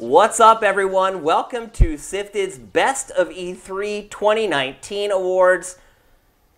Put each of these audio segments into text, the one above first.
What's up, everyone? Welcome to SIFTD's Best of E3 2019 Awards.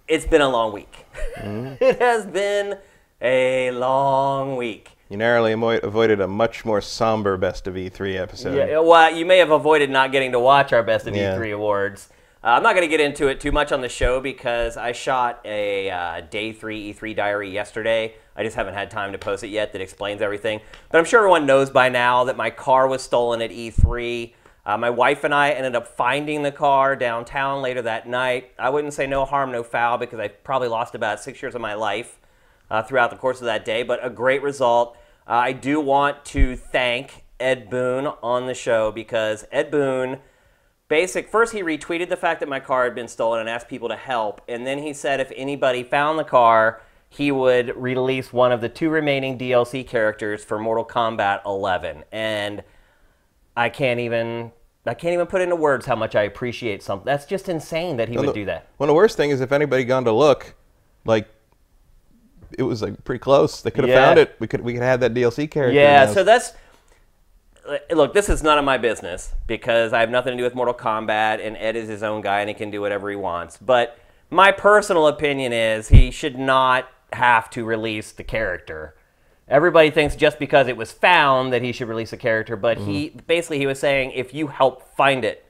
It's been a long week. It has been a long week. You narrowly avoided a much more somber Best of E3 episode. Yeah, well, you may have avoided not getting to watch our Best of E3 Awards. I'm not going to get into it too much on the show because I shot a Day 3 E3 diary yesterday. I just haven't had time to post it yet that explains everything. But I'm sure everyone knows by now that my car was stolen at E3. My wife and I ended up finding the car downtown later that night. I wouldn't say no harm, no foul because I probably lost about 6 years of my life throughout the course of that day. But a great result. I do want to thank Ed Boon on the show because Ed Boon, first he retweeted the fact that my car had been stolen and asked people to help. And then he said if anybody found the car, he would release one of the 2 remaining DLC characters for Mortal Kombat 11. And I can't even put into words how much I appreciate something. That's just insane that he would do that. Well, the worst thing is if anybody gone to look, like, it was like pretty close. They could have found it. We could have had that DLC character. Yeah, so that's... Look, this is none of my business because I have nothing to do with Mortal Kombat, and Ed is his own guy and he can do whatever he wants. But my personal opinion is he should not have to release the character. Everybody thinks just because it was found that he should release a character, but he was saying if you help find it,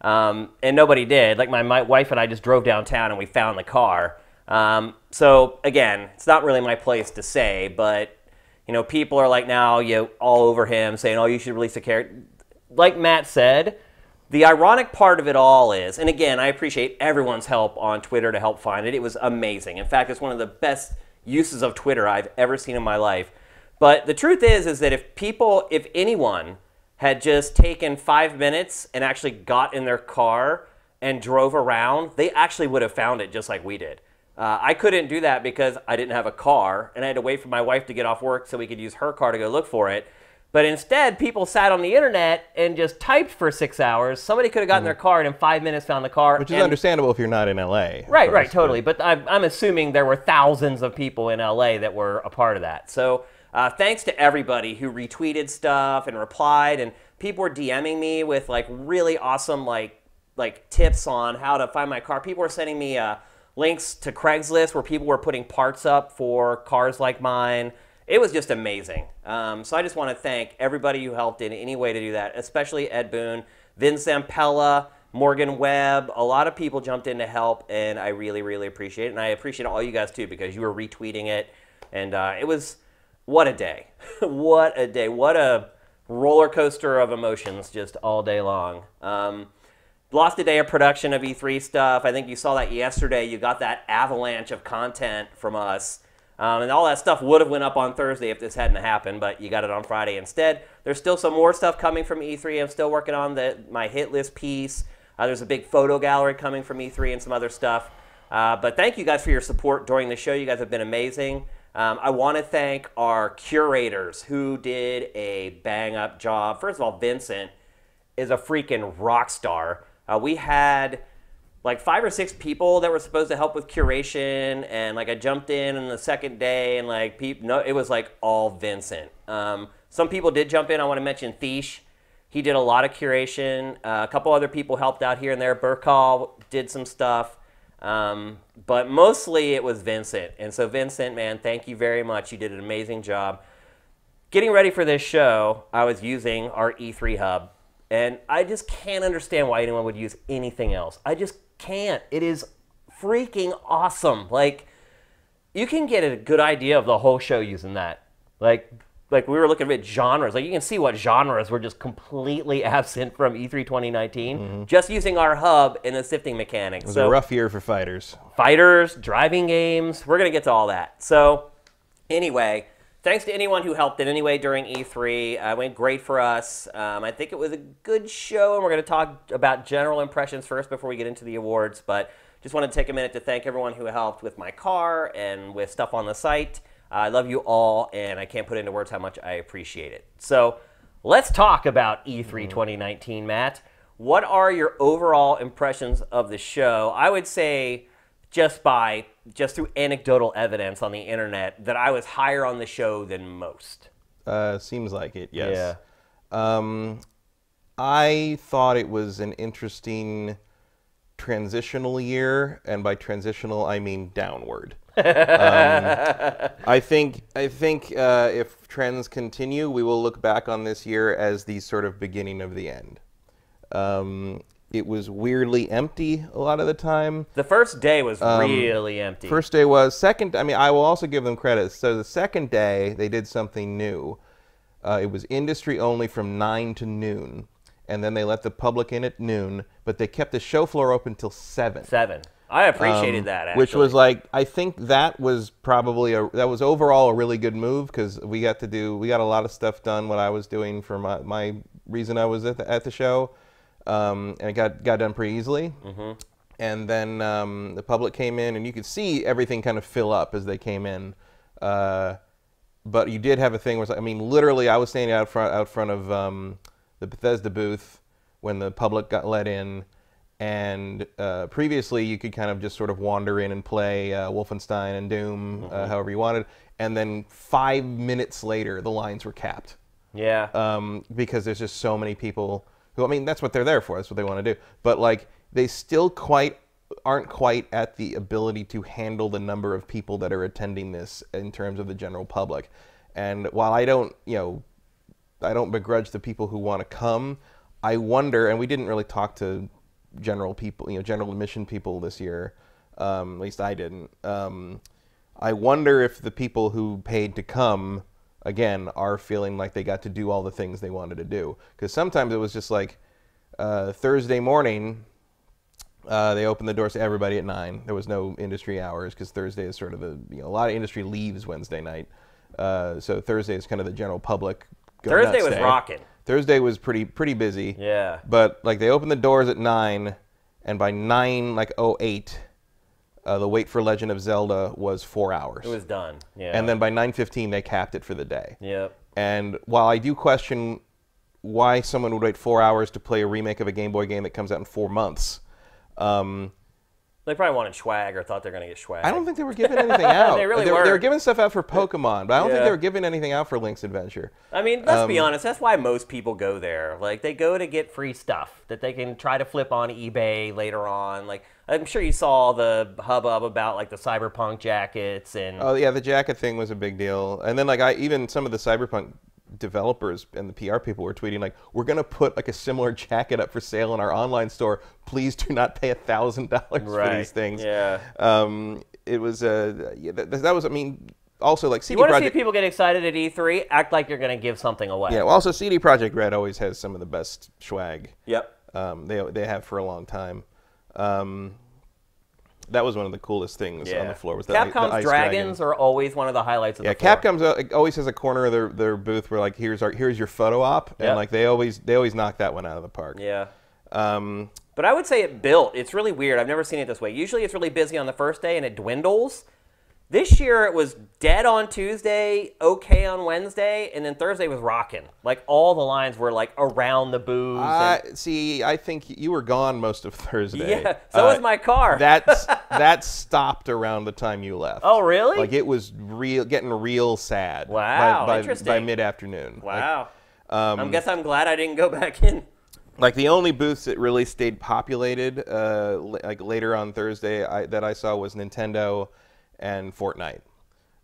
and nobody did. Like my wife and I just drove downtown and we found the car. So again, it's not really my place to say, but you know, people are like now all over him saying, "Oh, you should release a character." Like Matt said, the ironic part of it all is, and again, I appreciate everyone's help on Twitter to help find it. It was amazing. In fact, it's one of the best uses of Twitter I've ever seen in my life. But the truth is that if anyone had just taken 5 minutes and actually got in their car and drove around, they actually would have found it just like we did. I couldn't do that because I didn't have a car, and I had to wait for my wife to get off work so we could use her car to go look for it. But instead, people sat on the internet and just typed for 6 hours. Somebody could have gotten their car and in 5 minutes found the car. Which is understandable if you're not in L.A. Right, totally. But I'm assuming there were thousands of people in L.A. that were a part of that. So thanks to everybody who retweeted stuff and replied, and people were DMing me with like really awesome like tips on how to find my car. People were sending me links to Craigslist where people were putting parts up for cars like mine. It was just amazing. So I just want to thank everybody who helped in any way to do that, especially Ed Boon, Vin Zampella, Morgan Webb. A lot of people jumped in to help, and I really, really appreciate it. And I appreciate all you guys, too, because you were retweeting it. And it was, what a day. What a day. What a roller coaster of emotions just all day long. Lost a day of production of E3 stuff. I think you saw that yesterday. You got that avalanche of content from us. And all that stuff would have went up on Thursday if this hadn't happened, but you got it on Friday instead. There's still some more stuff coming from E3. I'm still working on my hit list piece. There's a big photo gallery coming from E3 and some other stuff. But thank you guys for your support during the show. You guys have been amazing. I want to thank our curators who did a bang-up job. First of all, Vincent is a freaking rock star. We had like 5 or 6 people that were supposed to help with curation, and like I jumped in the second day, and like it was like all Vincent. Some people did jump in. I want to mention Thish. He did a lot of curation. A couple other people helped out here and there. Burkall did some stuff, but mostly it was Vincent. And so Vincent, man, thank you very much. You did an amazing job. Getting ready for this show, I was using our E3 hub. And I just can't understand why anyone would use anything else. I just can't. It is freaking awesome. Like, you can get a good idea of the whole show using that. Like we were looking at genres. Like, you can see what genres were just completely absent from E3 2019 just using our hub and the sifting mechanics. It was a rough year for fighters. Fighters, driving games. We're going to get to all that. So, anyway, thanks to anyone who helped in any way during E3. It went great for us. I think it was a good show, and we're going to talk about general impressions first before we get into the awards. But just want to take a minute to thank everyone who helped with my car and with stuff on the site. I love you all, and I can't put into words how much I appreciate it. So let's talk about E3 2019, Matt. What are your overall impressions of the show? I would say just through anecdotal evidence on the internet that I was higher on the show than most. Seems like it, yes. Yeah. I thought it was an interesting transitional year, and by transitional I mean downward. I think if trends continue, we will look back on this year as the sort of beginning of the end. It was weirdly empty a lot of the time. The first day was really empty. First day was. Second, I mean, I will also give them credit. So the second day, they did something new. It was industry only from 9 to noon. And then they let the public in at noon, but they kept the show floor open till 7. 7. I appreciated that, actually. Which was like, I think that was probably, that was overall a really good move, because we got a lot of stuff done, what I was doing for my reason I was at the show. And it got done pretty easily. Mm-hmm. And then the public came in, and you could see everything kind of fill up as they came in. But you did have a thing where, I mean, literally, I was standing out front of the Bethesda booth when the public got let in, and previously you could kind of just sort of wander in and play Wolfenstein and Doom, however you wanted, and then 5 minutes later the lines were capped. Yeah. Because there's just so many people who, I mean, that's what they're there for, that's what they want to do, but like they still aren't quite at the ability to handle the number of people that are attending this in terms of the general public. And while I don't begrudge the people who want to come, I wonder, and we didn't really talk to general people, general admission people this year, at least I didn't. I wonder if the people who paid to come, again, are feeling like they got to do all the things they wanted to do. Because sometimes it was just like Thursday morning, they opened the doors to everybody at 9. There was no industry hours, because Thursday is sort of a lot of industry leaves Wednesday night. So Thursday is kind of the general public. Thursday was rocking. Thursday was pretty busy. Yeah. But like they opened the doors at 9, and by 9:08, the wait for Legend of Zelda was 4 hours. It was done. Yeah. And then by 9:15 they capped it for the day. Yep. And while I do question why someone would wait 4 hours to play a remake of a Game Boy game that comes out in 4 months, they probably wanted swag or thought they're going to get swag. I don't think they were giving anything out. They really They were. were giving stuff out for Pokemon, but I don't think they were giving anything out for Link's Adventure. I mean, let's be honest. That's why most people go there. Like, they go to get free stuff that they can try to flip on eBay later on. Like, I'm sure you saw the hubbub about, like, the Cyberpunk jackets and... Oh, yeah, the jacket thing was a big deal. And then, like, even some of the Cyberpunk developers and the PR people were tweeting, like, we're going to put, like, a similar jacket up for sale in our online store. Please do not pay $1,000 for these things. Yeah. It was, that was, I mean, also, like, CD You want to Projekt... see people get excited at E3? Act like you're going to give something away. Yeah, well, also, CD Projekt Red always has some of the best swag. Yep. They have for a long time. That was one of the coolest things on the floor. Was the Capcom's Ice dragons Dragon. are always one of the highlights of the floor. Yeah, Capcom's always has a corner of their booth where like here's your photo op, and like they always knock that one out of the park. Yeah. But I would say it built. It's really weird. I've never seen it this way. Usually it's really busy on the first day and it dwindles. This year it was dead on Tuesday, okay on Wednesday, and then Thursday was rocking. Like all the lines were like around the booths. See, I think you were gone most of Thursday. Yeah, so was my car. That stopped around the time you left. Oh, really? Like it was getting real sad. Wow, interesting. By mid-afternoon. Wow. I guess I'm glad I didn't go back in. Like the only booths that really stayed populated, like later on Thursday, that I saw was Nintendo and Fortnite.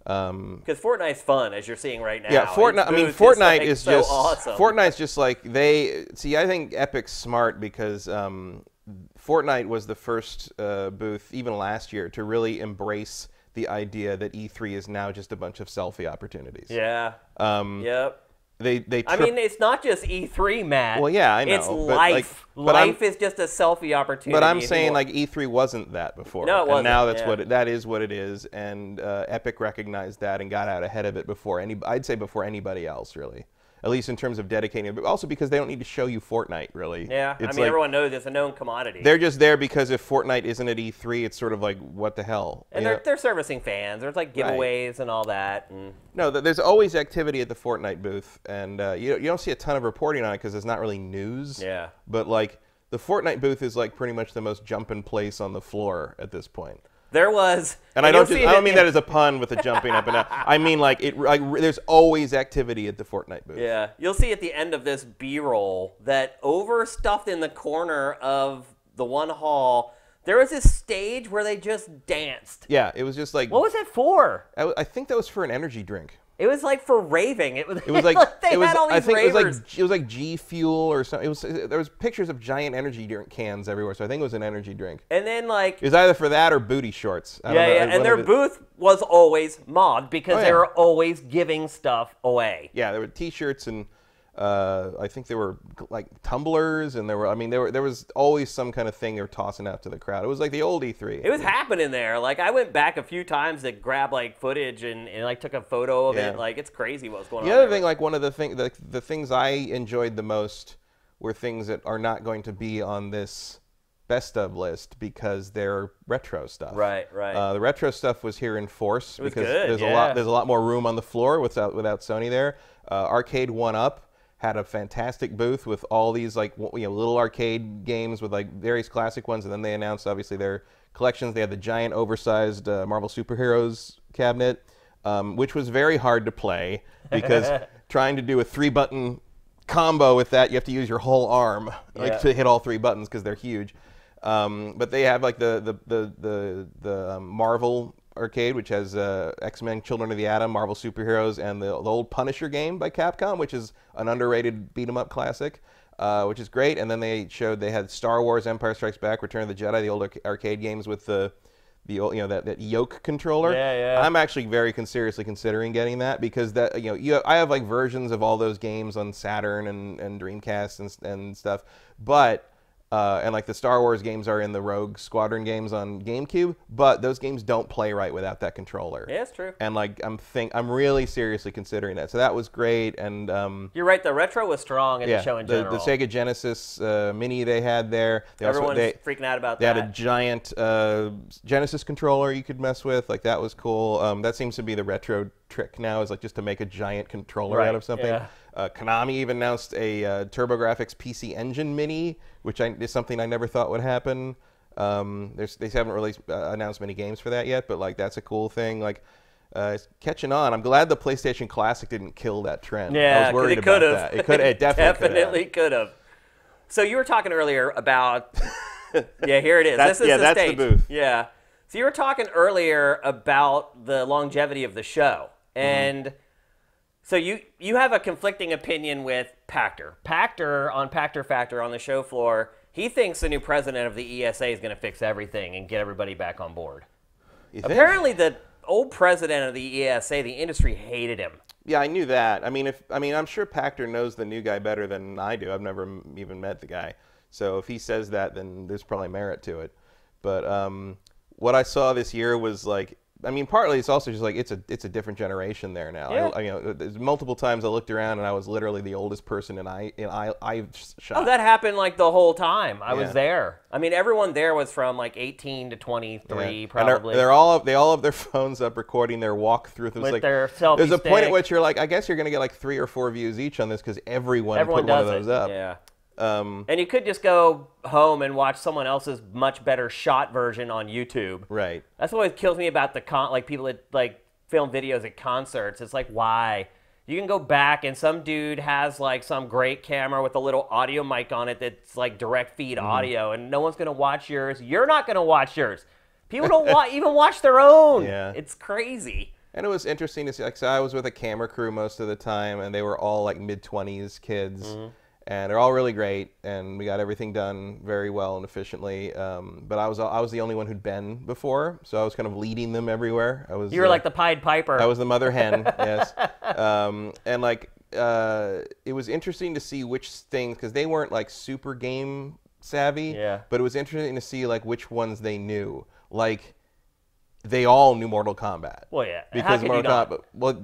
Because Fortnite's fun, as you're seeing right now. Yeah, Fortnite. I mean, Fortnite is so just awesome. Fortnite's just like I think Epic's smart because Fortnite was the first booth, even last year, to really embrace the idea that E3 is now just a bunch of selfie opportunities. Yeah. Yep. I mean, it's not just E3, Matt. Well, yeah, I know. It's life. Life is just a selfie opportunity. But I'm saying, like, E3 wasn't that before. No, it wasn't. And now that is what it is. And Epic recognized that and got out ahead of it before I'd say before anybody else, really. At least in terms of dedicating it, but also because they don't need to show you Fortnite, really. Yeah, I mean, everyone knows it's a known commodity. They're just there because if Fortnite isn't at E3, it's sort of like, what the hell? And they're servicing fans. There's like giveaways and all that. And... No, there's always activity at the Fortnite booth, and you don't see a ton of reporting on it because it's not really news. Yeah. But like the Fortnite booth is like pretty much the most jumping place on the floor at this point. There was, and I don't mean that as a pun with the jumping up and down. I mean like there's always activity at the Fortnite booth. Yeah, you'll see at the end of this B-roll that overstuffed in the corner of the one hall, there was this stage where they just danced. Yeah, it was just like. What was it for? I think that was for an energy drink. It was like for raving. It was like they had all these ravers. It was like G Fuel or something. There was pictures of giant energy drink cans everywhere, so I think it was an energy drink. And then like it was either for that or booty shorts. Yeah, and their booth was always mobbed because they were always giving stuff away. Yeah, there were T-shirts and I think there were like tumblers, and there was always some kind of thing they were tossing out to the crowd. It was like the old E3. It was happening there. Like I went back a few times to grab like footage and like took a photo of it. Like it's crazy what was going on. The other thing, like one of the things I enjoyed the most were things that are not going to be on this best of list because they're retro stuff. Right. The retro stuff was here in force because good, there's a lot more room on the floor without Sony there. Arcade 1UP had a fantastic booth with all these like little arcade games with like various classic ones, and then they announced obviously their collections. They had the giant oversized Marvel Superheroes cabinet, which was very hard to play because trying to do a 3-button combo with that, you have to use your whole arm to hit all 3 buttons because they're huge. But they have like the Marvel arcade, which has X-Men, Children of the Atom, Marvel Superheroes, and the old Punisher game by Capcom, which is an underrated beat-em-up classic, which is great. And then they had Star Wars, Empire Strikes Back, Return of the Jedi, the old arcade games with the old, that yoke controller. Yeah. I'm actually very seriously considering getting that because that I have like versions of all those games on Saturn and Dreamcast and stuff, but. And like the Star Wars games are in the Rogue Squadron games on GameCube, but those games don't play right without that controller. Yeah, it's true. And like I'm really seriously considering that. So that was great. And you're right. The retro was strong in the show in general. The Sega Genesis Mini they had there. Everyone's freaking out about that. They had a giant Genesis controller you could mess with. Like that was cool. That seems to be the retro trick now, is like just to make a giant controller out of something. Yeah. Konami even announced a TurboGrafx PC Engine Mini, which is something I never thought would happen. They haven't really announced many games for that yet, but like that's a cool thing. Like it's catching on. I'm glad the PlayStation Classic didn't kill that trend. Yeah, I was worried about that. It definitely could have. So you were talking earlier about here it is. This is the stage. The booth. Yeah. So you were talking earlier about the longevity of the show, and so you have a conflicting opinion with Pachter. Pachter on Pachter Factor on the show floor, he thinks the new president of the ESA is going to fix everything and get everybody back on board. Apparently, the old president of the ESA, the industry hated him. Yeah, I knew that. I mean, I'm sure Pachter knows the new guy better than I do. I've never even met the guy, so if he says that, then there's probably merit to it. But what I saw this year was like. I mean, partly it's also just like it's a different generation there now. Yeah. There's multiple times I looked around and I was literally the oldest person in I shot. Oh, that happened like the whole time I was there. I mean, everyone there was from like 18 to 23, probably. They all have their phones up recording their walkthrough. With their selfie There's a stick. point at which you're like, I guess you're gonna get like 3 or 4 views each on this because everyone put one of those up. Yeah. And you could just go home and watch someone else's much better shot version on YouTube. Right. That's what always kills me about the people that like film videos at concerts. It's like, why? You can go back and some dude has like some great camera with a little audio mic on it that's like direct feed audio, and no one's gonna watch yours. You're not gonna watch yours. People don't even watch their own. Yeah. It's crazy. And it was interesting to see. Like, so I was with a camera crew most of the time, and they were all like mid-20s kids. And they're all really great, and we got everything done very well and efficiently. But I was the only one who'd been before, so I was kind of leading them everywhere. You were like the Pied Piper. I was the mother hen, yes. And like it was interesting to see which things, because they weren't like super game savvy. Yeah. But it was interesting to see like which ones they knew. Like they all knew Mortal Kombat. Well, yeah. Because Mortal Kombat. Well.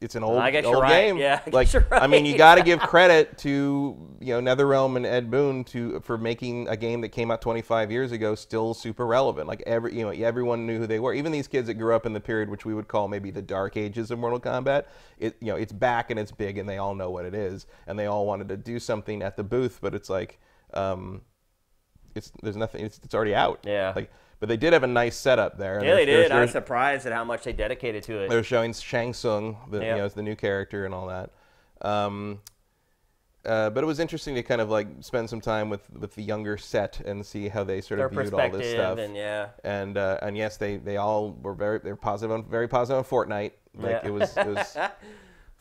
It's an old I guess you're right. game. Yeah, like you're right. I mean, you got to give credit to NetherRealm and Ed Boon for making a game that came out 25 years ago still super relevant. Like everyone knew who they were. Even these kids that grew up in the period which we would call maybe the dark ages of Mortal Kombat. It's back and it's big and they all know what it is, and they all wanted to do something at the booth, but it's like there's nothing. It's already out. Yeah. Like But they did have a nice setup there. Yeah, they did. I was surprised at how much they dedicated to it. They were showing Shang Tsung, as the new character and all that. But it was interesting to kind of like spend some time with the younger set and see how they sort of viewed all this stuff. And yes, they all were very positive on Fortnite. Like it was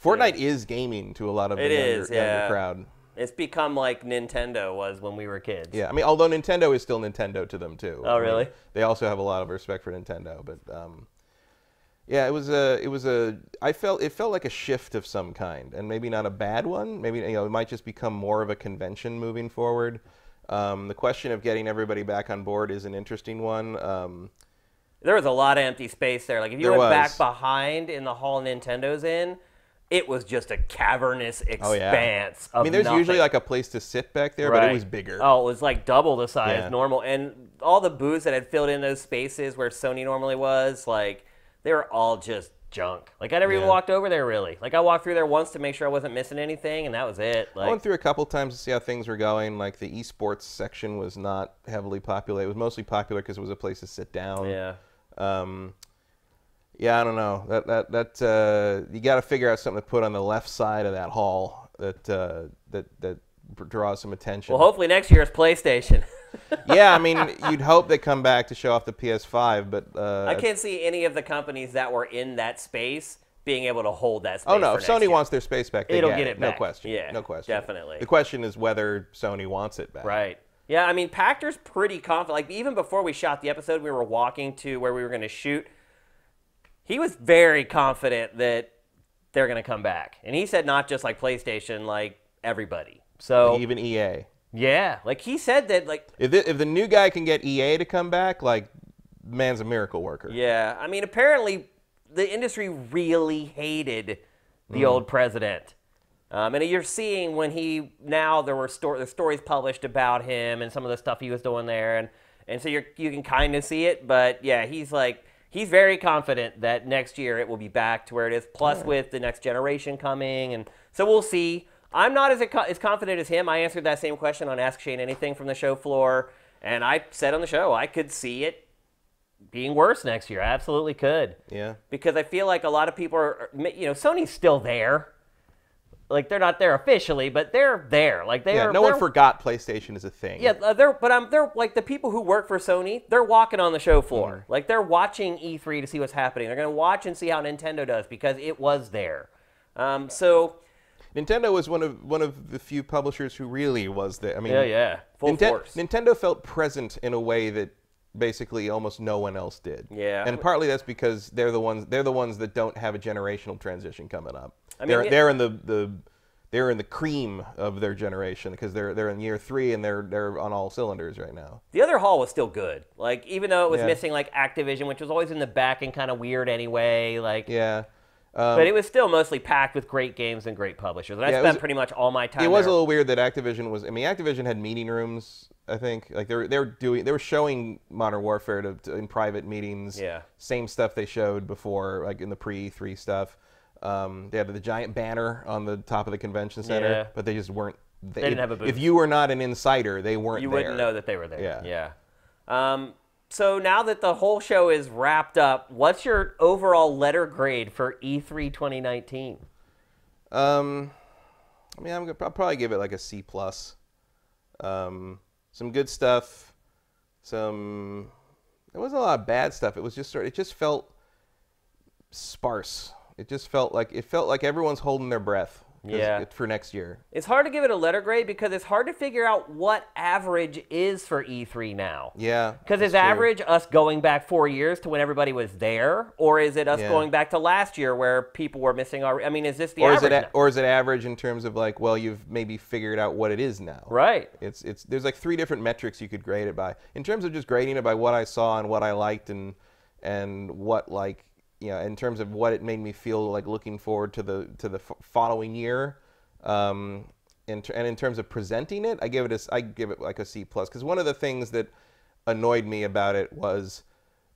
Fortnite is gaming to a lot of the younger crowd. It's become like Nintendo was when we were kids. Yeah, I mean, although Nintendo is still Nintendo to them too. Oh, really? They also have a lot of respect for Nintendo, but yeah, it felt like a shift of some kind, and maybe not a bad one. Maybe it might just become more of a convention moving forward. The question of getting everybody back on board is an interesting one. There was a lot of empty space there. Like if you went back behind in the hall Nintendo's in, it was just a cavernous expanse of I mean, there's nothing. usually like a place to sit back there, but it was bigger. Oh, it was like double the size normal. And all the booths that had filled in those spaces where Sony normally was, like, they were all just junk. Like, I never even walked over there, really. Like, I walked through there once to make sure I wasn't missing anything, and that was it. Like, I went through a couple times to see how things were going. Like, the esports section was not heavily populated. It was mostly popular because it was a place to sit down. Yeah. Yeah, I don't know. That you got to figure out something to put on the left side of that hall that draws some attention. Well, hopefully next year it's PlayStation. Yeah, I mean, you'd hope they come back to show off the PS5, but I can't see any of the companies that were in that space being able to hold that space. Oh no, if Sony wants their space back, it'll get it back. No question. Yeah, no question. Definitely. The question is whether Sony wants it back. Right. Yeah, I mean, Pactor's pretty confident. Like, even before we shot the episode, we were walking to where we were going to shoot. He was very confident that they're going to come back. And he said not just like PlayStation, like everybody. So like even EA. Yeah, like he said that like if the new guy can get EA to come back, like man's a miracle worker. Yeah, I mean apparently the industry really hated the old president. And you're seeing when there were stories published about him and some of the stuff he was doing there, and so you can kind of see it, but yeah, he's very confident that next year it will be back to where it is. Plus, with the next generation coming, and so we'll see. I'm not as confident as him. I answered that same question on Ask Shane Anything from the show floor, and I said on the show I could see it being worse next year. I absolutely could. Yeah. Because I feel like a lot of people are, Sony's still there. Like, they're not there officially, but they're there. Like, no one forgot PlayStation is a thing. Yeah, they're like the people who work for Sony. They're walking on the show floor. Like, they're watching E3 to see what's happening. They're going to watch and see how Nintendo does because it was there. So Nintendo was one of the few publishers who really was there. I mean, full force. Nintendo felt present in a way that basically almost no one else did. Yeah, and partly that's because they're the ones that don't have a generational transition coming up. I mean, they're in the cream of their generation because they're in year 3 and they're on all cylinders right now. The other hall was still good. Like, even though it was missing like Activision, which was always in the back and kind of weird anyway. Like, but it was still mostly packed with great games and great publishers. And I spent pretty much all my time. It was a little weird that Activision was. I mean, Activision had meeting rooms. I think like they were showing Modern Warfare in private meetings. Yeah. Same stuff they showed before, like in the pre-E3 stuff. They had the giant banner on the top of the convention center, but they just weren't. They didn't have a booth. If you were not an insider, they weren't. You wouldn't know that they were there. Yeah. So now that the whole show is wrapped up, what's your overall letter grade for E3 2019? I mean, I'll probably give it like a C+. Some good stuff. There wasn't a lot of bad stuff. It was just it just felt sparse. It felt like everyone's holding their breath. For next year. It's hard to give it a letter grade because it's hard to figure out what average is for E3 now. Yeah. Because is average us going back 4 years to when everybody was there, or is it us going back to last year where people were missing our? I mean, is this the average? Or is it average in terms of like, well, you've maybe figured out what it is now? Right. There's like 3 different metrics you could grade it by. In terms of just grading it by what I saw and what I liked and what like. In terms of what it made me feel like looking forward to the following year, and in terms of presenting it, I give it like a C+. Because one of the things that annoyed me about it was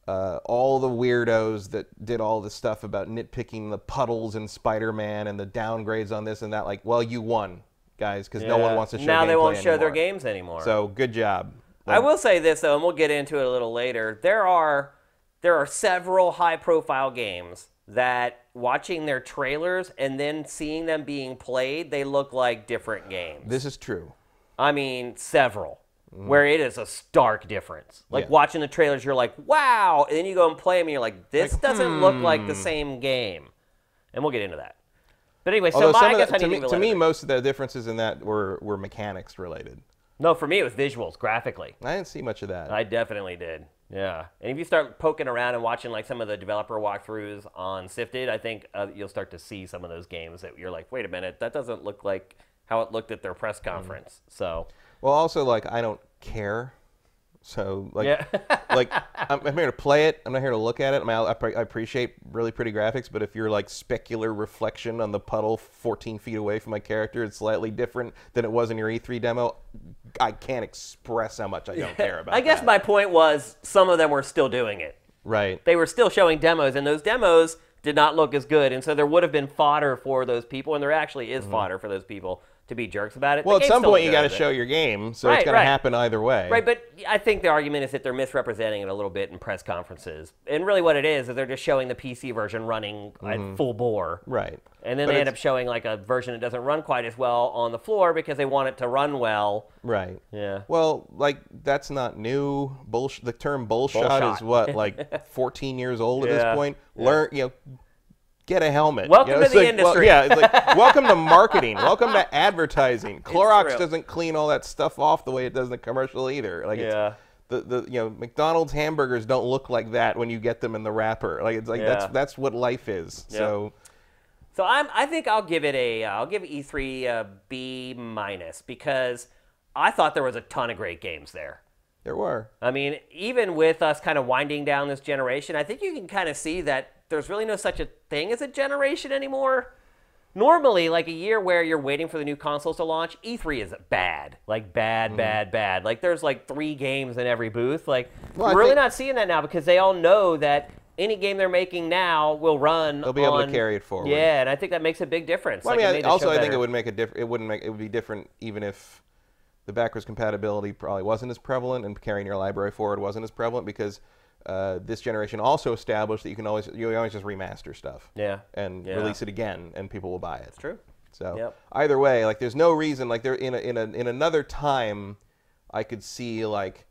all the weirdos that did all the stuff about nitpicking the puddles in Spider-Man and the downgrades on this and that. Like, well, you won, guys, because no one wants to show. Now they won't show anymore. their games anymore. So good job. I will say this though, and we'll get into it a little later. There are several high-profile games that watching their trailers and then seeing them being played, they look like different games. This is true. I mean, several. Where it is a stark difference. Like, watching the trailers, you're like, wow! And then you go and play them, and you're like, this doesn't look like the same game. And we'll get into that. But anyway, so to me, most of the differences in that were mechanics related. No, for me, it was visuals, graphically. I didn't see much of that. I definitely did. Yeah. And if you start poking around and watching like some of the developer walkthroughs on SIFTD, I think you'll start to see some of those games that you're like, wait a minute, that doesn't look like how it looked at their press conference. So... Well, also, like, I don't care. So, like, like I'm here to play it. I'm not here to look at it. I mean, I appreciate really pretty graphics, but if you're, like, specular reflection on the puddle 14 feet away from my character, it's slightly different than it was in your E3 demo, I can't express how much I don't care about I guess my point was some of them were still doing it. Right. They were still showing demos, and those demos did not look as good, and so there would have been fodder for those people, and there actually is fodder for those people to be jerks about it. Well, at some point you got to show your game, so it's going to happen either way. Right, but I think the argument is that they're misrepresenting it a little bit in press conferences. And really what it is they're just showing the PC version running at full bore. Right. And then they end up showing like a version that doesn't run quite as well on the floor because they want it to run well. Right. Yeah. Well, like, that's not new. The term bullshot is what, like 14 years old at this point? Learn, get a helmet. Welcome to the industry. Well, it's like, welcome to marketing. Welcome to advertising. Clorox doesn't clean all that stuff off the way it does in the commercial either. Like, the McDonald's hamburgers don't look like that when you get them in the wrapper. Like, it's like that's what life is. So I think I'll give E3 a B- because I thought there was a ton of great games there. There were. I mean, even with us kind of winding down this generation, I think you can kind of see that there's really no such a thing as a generation anymore. Normally, like a year where you're waiting for the new consoles to launch, E3 is bad. Like, bad. Like, there's like 3 games in every booth. Like, we're really not seeing that now because they all know that any game they're making now will run. They'll be able to carry it forward. Yeah, and I think that makes a big difference. Well, I mean, also I think it would make a difference. It would be different even if the backwards compatibility probably wasn't as prevalent and carrying your library forward wasn't as prevalent because this generation also established that you always just remaster stuff. And release it again, and people will buy it. It's true. So either way, like, there's no reason, like, there in another time, I could see like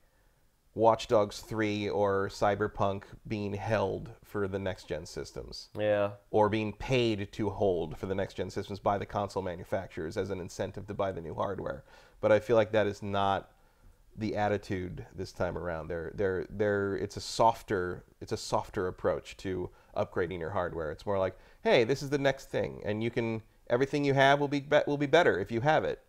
Watch Dogs 3 or Cyberpunk being held for the next gen systems. Or being paid to hold for the next gen systems by the console manufacturers as an incentive to buy the new hardware. But I feel like that is not the attitude this time around. It's a softer approach to upgrading your hardware. It's more like, hey, this is the next thing, and everything you have will be better if you have it.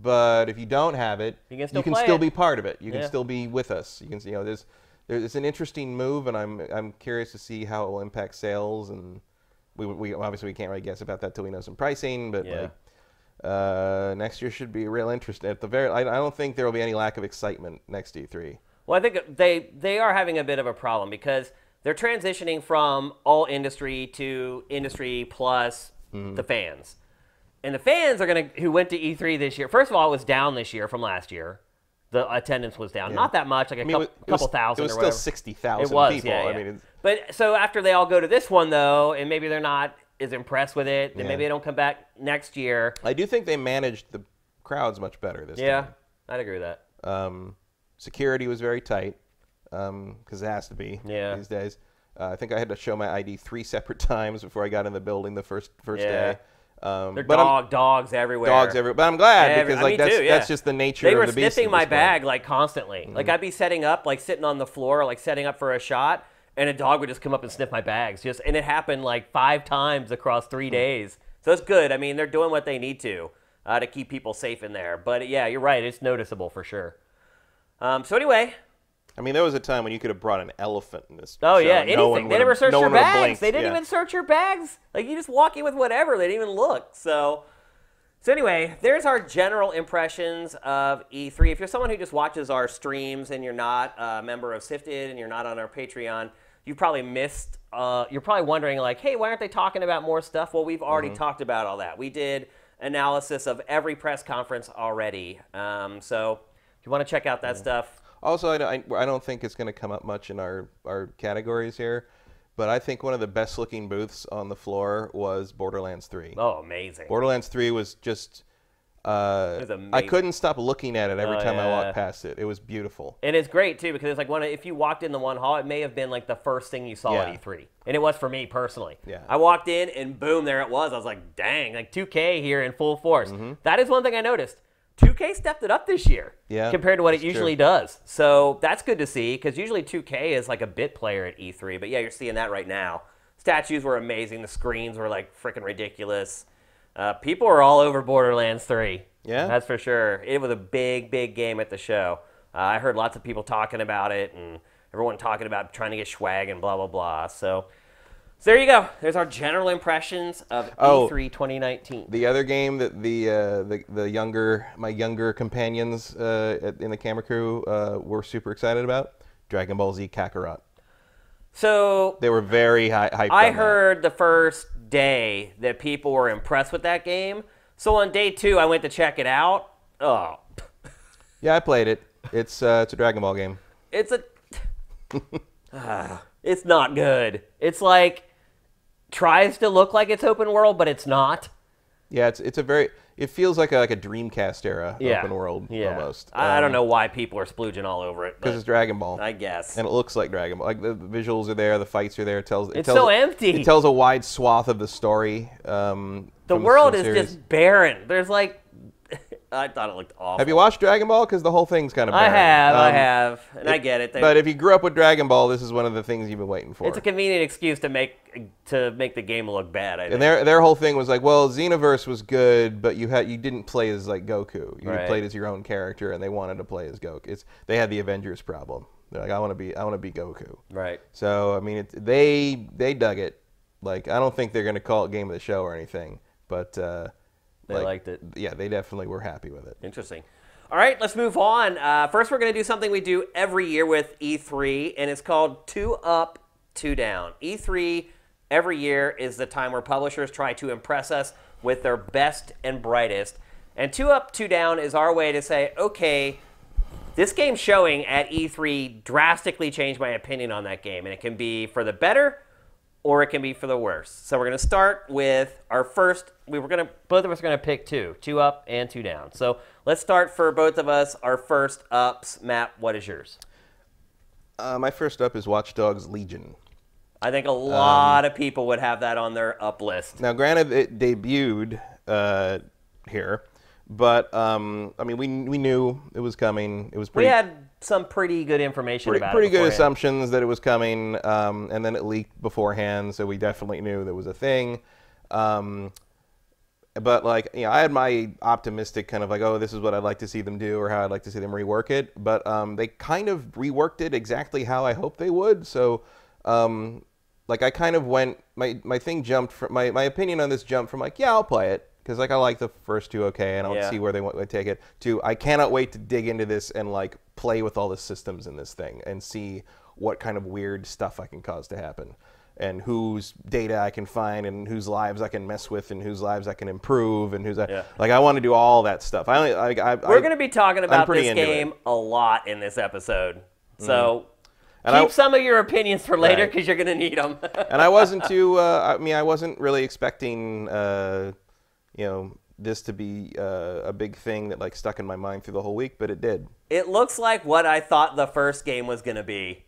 But if you don't have it, you can still be part of it. You can still be with us. You can, there's an interesting move, and I'm curious to see how it will impact sales. And we obviously we can't really guess about that till we know some pricing, but like. Next year should be real interesting. I don't think there will be any lack of excitement next E3. Well, I think they are having a bit of a problem because they're transitioning from all industry to industry plus the fans. And the fans are who went to E3 this year. First of all, it was down this year from last year. The attendance was down. Not that much, like a couple thousand or whatever. It was still 60,000 people. Yeah. I mean, but so after they all go to this one, though, and maybe they're not as impressed with it, then maybe they don't come back next year. I do think they managed the crowds much better this time. Yeah, I'd agree with that. Security was very tight, because it has to be these days. I think I had to show my ID 3 separate times before I got in the building the first day. There are dogs everywhere. But I'm glad because like that's just the nature of the beast. They were sniffing my bag like constantly. Like I'd be setting up, like sitting on the floor, like setting up for a shot, and a dog would just come up and sniff my bags. And it happened like 5 times across 3 days. So it's good. I mean, they're doing what they need to keep people safe in there. But yeah, you're right. It's noticeable for sure. So anyway. I mean, there was a time when you could have brought an elephant in this show. Yeah, anything. They never searched your bags. They didn't even search your bags. Like, you just walk in with whatever. They didn't even look. So anyway, there's our general impressions of E3. If you're someone who just watches our streams and you're not a member of SIFTD and you're not on our Patreon, you probably missed, you're probably wondering, like, hey, why aren't they talking about more stuff? Well, we've already talked about all that. We did analysis of every press conference already. So if you want to check out that stuff. Also, I don't think it's going to come up much in our categories here, but I think one of the best looking booths on the floor was Borderlands 3. Oh, amazing. Borderlands 3 was just... I couldn't stop looking at it every time I walked past it. It was beautiful. And it's great, too, because it's like if you walked in the one hall, it may have been like the first thing you saw at E3. And it was for me personally. Yeah. I walked in, and boom, there it was. I was like, dang, like 2K here in full force. That is one thing I noticed. 2K stepped it up this year compared to what it usually does. So that's good to see, because usually 2K is like a bit player at E3. But yeah, you're seeing that right now. Statues were amazing. The screens were like freaking ridiculous. People are all over Borderlands 3. Yeah? That's for sure. It was a big, big game at the show. I heard lots of people talking about it, and everyone talking about trying to get swag and blah, blah, blah. So there you go. There's our general impressions of E3 2019. The other game that my younger companions in the camera crew were super excited about, Dragon Ball Z Kakarot. So they were very hyped. I heard the first day that people were impressed with that game. So on day 2, I went to check it out. Oh. Yeah, I played it. It's a Dragon Ball game. It's it's not good. It's like tries to look like it's open world, but it's not. Yeah, it feels like a Dreamcast era open world almost. I don't know why people are splooging all over it. Because it's Dragon Ball. I guess. And it looks like Dragon Ball. Like the visuals are there, the fights are there. It's so empty. It tells a wide swath of the story. The world is just barren. There's like, I thought it looked awful. Have you watched Dragon Ball? Because the whole thing's kind of barren. I have, and I get it. But if you grew up with Dragon Ball, this is one of the things you've been waiting for. It's a convenient excuse to make the game look bad. I think. And their whole thing was like, well, Xenoverse was good, but you didn't play as like Goku. You played as your own character, and they wanted to play as Goku. They had the Avengers problem. They're like, I want to be Goku. Right. So I mean, they dug it. Like, I don't think they're going to call it Game of the Show or anything, but they liked it. Yeah, they definitely were happy with it. Interesting. All right, let's move on. First, we're going to do something we do every year with E3, and it's called 2 Up, 2 Down. E3 every year is the time where publishers try to impress us with their best and brightest. And 2 Up, 2 Down is our way to say, okay, this game showing at E3 drastically changed my opinion on that game, and it can be for the better or it can be for the worse. So we're going to start with our first. Both of us are going to pick 2 up and 2 down. So let's start for both of us. Our first ups. Matt, what is yours? My first up is Watch Dogs Legion. I think a lot of people would have that on their up list. Now, granted, it debuted here, but I mean, we knew it was coming. It was pretty. We had some pretty good information about it. Pretty good assumptions that it was coming, and then it leaked beforehand, so we definitely knew there was a thing. But like, you know, I had my optimistic kind of like, oh, this is what I'd like to see them do, or how I'd like to see them rework it. But they kind of reworked it exactly how I hoped they would. So, like, I kind of went. My thing jumped from my opinion on this jumped from like, yeah, I'll play it. Because like I like the first 2 okay, and I'll see where they want to take it, to I cannot wait to dig into this and like play with all the systems in this thing and see what kind of weird stuff I can cause to happen, and whose data I can find, and whose lives I can mess with, and whose lives I can improve, and like I want to do all that stuff. We're going to be talking about this game a lot in this episode, so. Keep some of your opinions for later because you're going to need them. And I wasn't too. I wasn't really expecting. You know, this to be a big thing that like stuck in my mind through the whole week, but it did. It looks like what I thought the first game was going to be.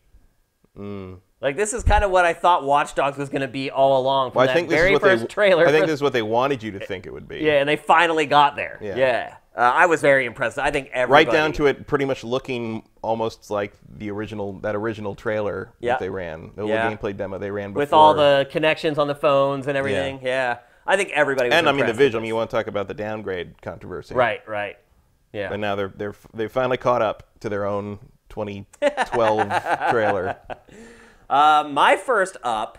Like, this is kind of what I thought Watch Dogs was going to be all along from that very first trailer. I think this is what they wanted you to think it would be. Yeah, and they finally got there. Yeah. I was very impressed. I think everybody... Right down to it pretty much looking almost like that original trailer that they ran. The little gameplay demo they ran before. With all the connections on the phones and everything. Yeah. I think everybody was impressed. And I mean the visual. You want to talk about the downgrade controversy. Right. Yeah. And now they finally caught up to their own 2012 trailer. My first up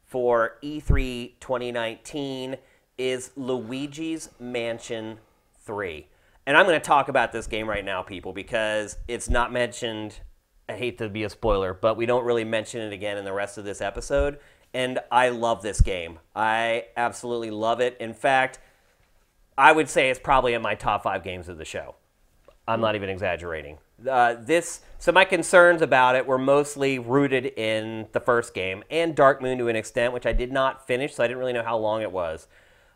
for E3 2019 is Luigi's Mansion 3. And I'm going to talk about this game right now, people, because it's not mentioned. I hate to be a spoiler, but we don't really mention it again in the rest of this episode. And I love this game. I absolutely love it. In fact, I would say it's probably in my top 5 games of the show. I'm not even exaggerating. So my concerns about it were mostly rooted in the first game and Dark Moon to an extent, which I did not finish, so I didn't really know how long it was.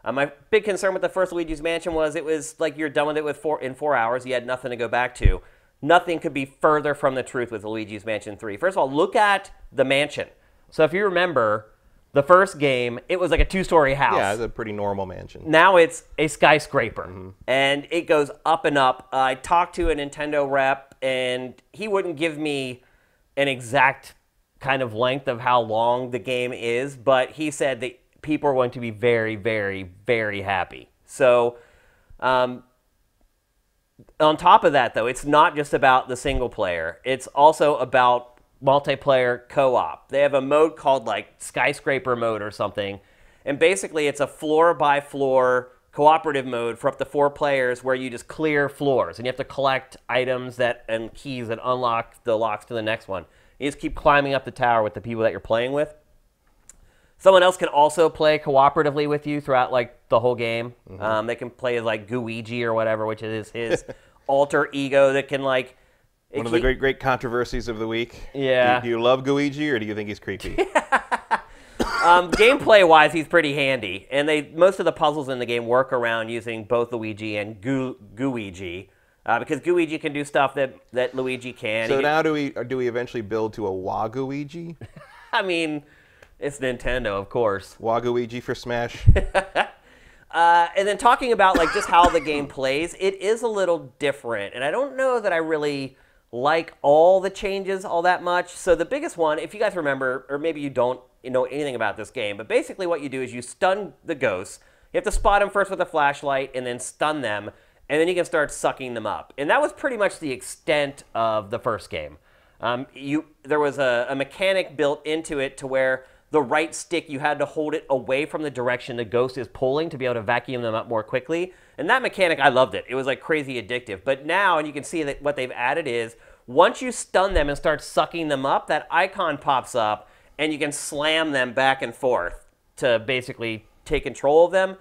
My big concern with the first Luigi's Mansion was it was like you're done with it in 4 hours. You had nothing to go back to. Nothing could be further from the truth with Luigi's Mansion 3. First of all, look at the mansion. So if you remember, the first game, it was like a 2-story house. Yeah, it's a pretty normal mansion. Now it's a skyscraper, and it goes up and up. I talked to a Nintendo rep, and he wouldn't give me an exact kind of length of how long the game is, but he said that people are going to be very, very, very happy. So on top of that, though, it's not just about the single player. It's also about multiplayer co-op. They have a mode called like skyscraper mode or something, and basically it's a floor-by-floor cooperative mode for up to 4 players where you just clear floors, and you have to collect items and keys that unlock the locks to the next one. You just keep climbing up the tower with the people that you're playing with. Someone else can also play cooperatively with you throughout like the whole game. They can play as like Gooigi or whatever, which is his alter ego that can like... One of the great controversies of the week. Yeah. Do you love Gooigi or do you think he's creepy? Gameplay-wise, he's pretty handy, and most of the puzzles in the game work around using both Luigi and Gooigi, because Gooigi can do stuff that Luigi can. So now do we eventually build to a Waguigi? I mean, it's Nintendo, of course. Waguigi for Smash. And then talking about like just how the game plays, it is a little different, and I don't know that I really like all the changes all that much. So the biggest one, if you guys remember, or maybe you don't know anything about this game, but basically what you do is you stun the ghosts. You have to spot them first with a flashlight and then stun them, and then you can start sucking them up. And that was pretty much the extent of the first game. There was a mechanic built into it to where the right stick, you had to hold it away from the direction the ghost is pulling to be able to vacuum them up more quickly. And that mechanic, I loved it. It was like crazy addictive. But now, and you can see that what they've added is, once you stun them and start sucking them up, that icon pops up, and you can slam them back and forth to basically take control of them.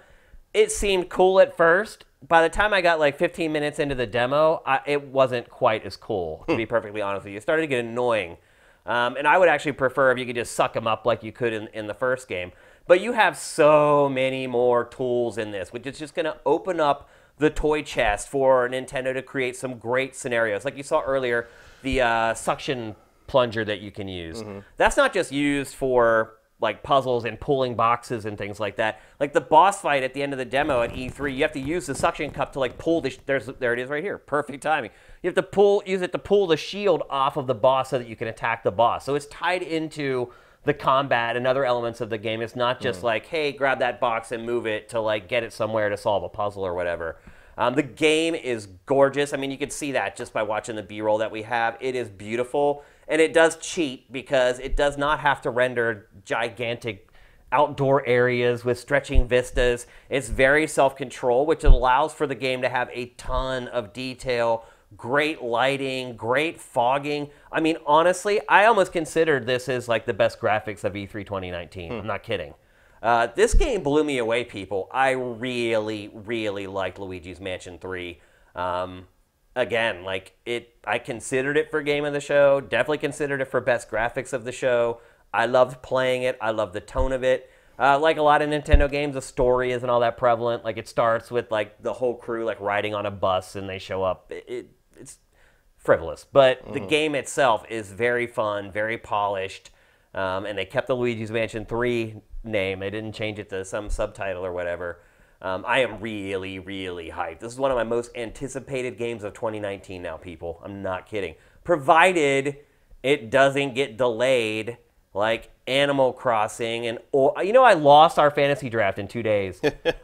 It seemed cool at first. By the time I got like 15 minutes into the demo, it wasn't quite as cool, to be perfectly honest with you. It started to get annoying. And I would actually prefer if you could just suck them up like you could in the first game. But you have so many more tools in this, which is just going to open up the toy chest for Nintendo to create some great scenarios. Like you saw earlier, the suction plunger that you can use. That's not just used for like puzzles and pulling boxes and things like that. Like the boss fight at the end of the demo at E3, you have to use the suction cup to like pull the... there it is right here. Perfect timing. You have to use it to pull the shield off of the boss so that you can attack the boss. So it's tied into the combat and other elements of the game. It's not just like, hey, grab that box and move it to like get it somewhere to solve a puzzle or whatever. The game is gorgeous. I mean, you can see that just by watching the B-roll that we have. It is beautiful. And it does cheat because it does not have to render gigantic outdoor areas with stretching vistas. It's very self-control, which allows for the game to have a ton of detail, great lighting, great fogging. I mean, honestly, I almost considered this as like the best graphics of E3 2019. I'm not kidding. This game blew me away, people. I really, really liked Luigi's Mansion 3. Again, like I considered it for Game of the Show. Definitely considered it for best graphics of the show. I loved playing it. I loved the tone of it. Like a lot of Nintendo games, the story isn't all that prevalent. Like it starts with like the whole crew like riding on a bus and they show up. It's frivolous, but the game itself is very fun, very polished, and they kept the Luigi's Mansion 3 name. They didn't change it to some subtitle or whatever. I am really, really hyped. This is one of my most anticipated games of 2019 now, people. I'm not kidding. Provided it doesn't get delayed like Animal Crossing. And I lost our fantasy draft in 2 days.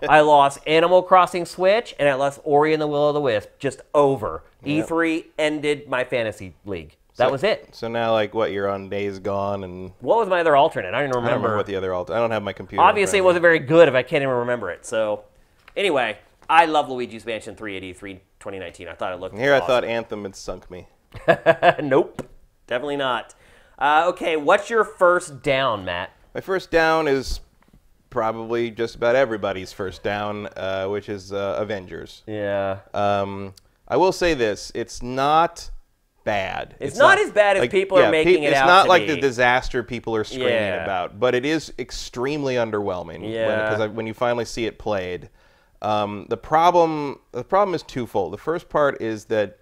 I lost Animal Crossing Switch, and I lost Ori and the Will of the Wisp. Just over. Yep. E3 ended my fantasy league. That was it. So now, like, what, you're on Days Gone and... What was my other alternate? I don't even remember. I don't remember what the other alternate... I don't have my computer. Obviously, it wasn't very good if I can't even remember it. So, anyway, I love Luigi's Mansion 3 at E3 2019. I thought it looked Here awesome. I thought Anthem had sunk me. Nope. Definitely not. Okay, what's your first down, Matt? My first down is probably just about everybody's first down, which is Avengers. Yeah. I will say this: it's not bad. It's not as bad as people are making it out to be. It's not like the disaster people are screaming about, but it is extremely underwhelming. Yeah. When you finally see it played, the problem is twofold. The first part is that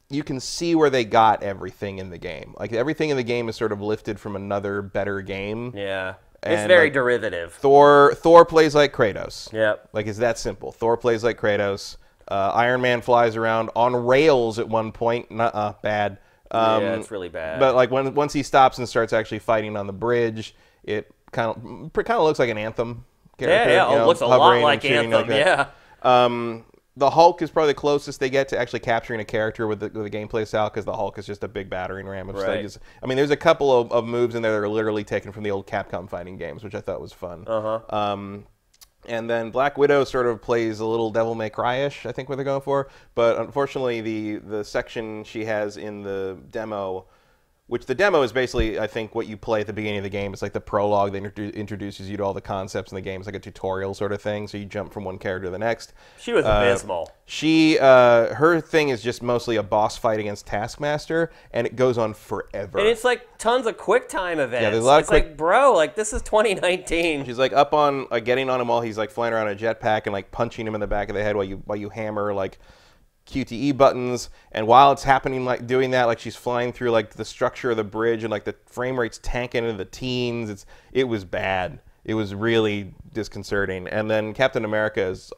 you can see where they got everything in the game. Like everything in the game is sort of lifted from another better game. Yeah. It's very derivative. Thor plays like Kratos. Yep. Like it's that simple. Thor plays like Kratos. Iron Man flies around on rails at one point. Bad. Yeah, it's really bad. But like once he stops and starts actually fighting on the bridge, it kind of looks like an Anthem character. Yeah. It looks a lot like Anthem. Yeah. The Hulk is probably the closest they get to actually capturing a character with the gameplay style, because the Hulk is just a big battering ram of things. I mean, there's a couple of moves in there that are literally taken from the old Capcom fighting games, which I thought was fun. And then Black Widow sort of plays a little Devil May Cry-ish, I think, what they're going for. But unfortunately, the section she has in the demo, which the demo is basically, I think, what you play at the beginning of the game. It's like the prologue that introduces you to all the concepts in the game. It's like a tutorial sort of thing, so you jump from one character to the next. She was abysmal. Her thing is just mostly a boss fight against Taskmaster, and it goes on forever. And it's like tons of QuickTime events. Yeah, there's a lot of like, bro, like this is 2019. She's like up on, getting on him while he's like flying around a jetpack and like punching him in the back of the head while you hammer like QTE buttons, and while it's happening, like doing that, like she's flying through like the structure of the bridge, and like the frame rate's tanking into the teens. It was bad. It was really disconcerting. And then Captain America is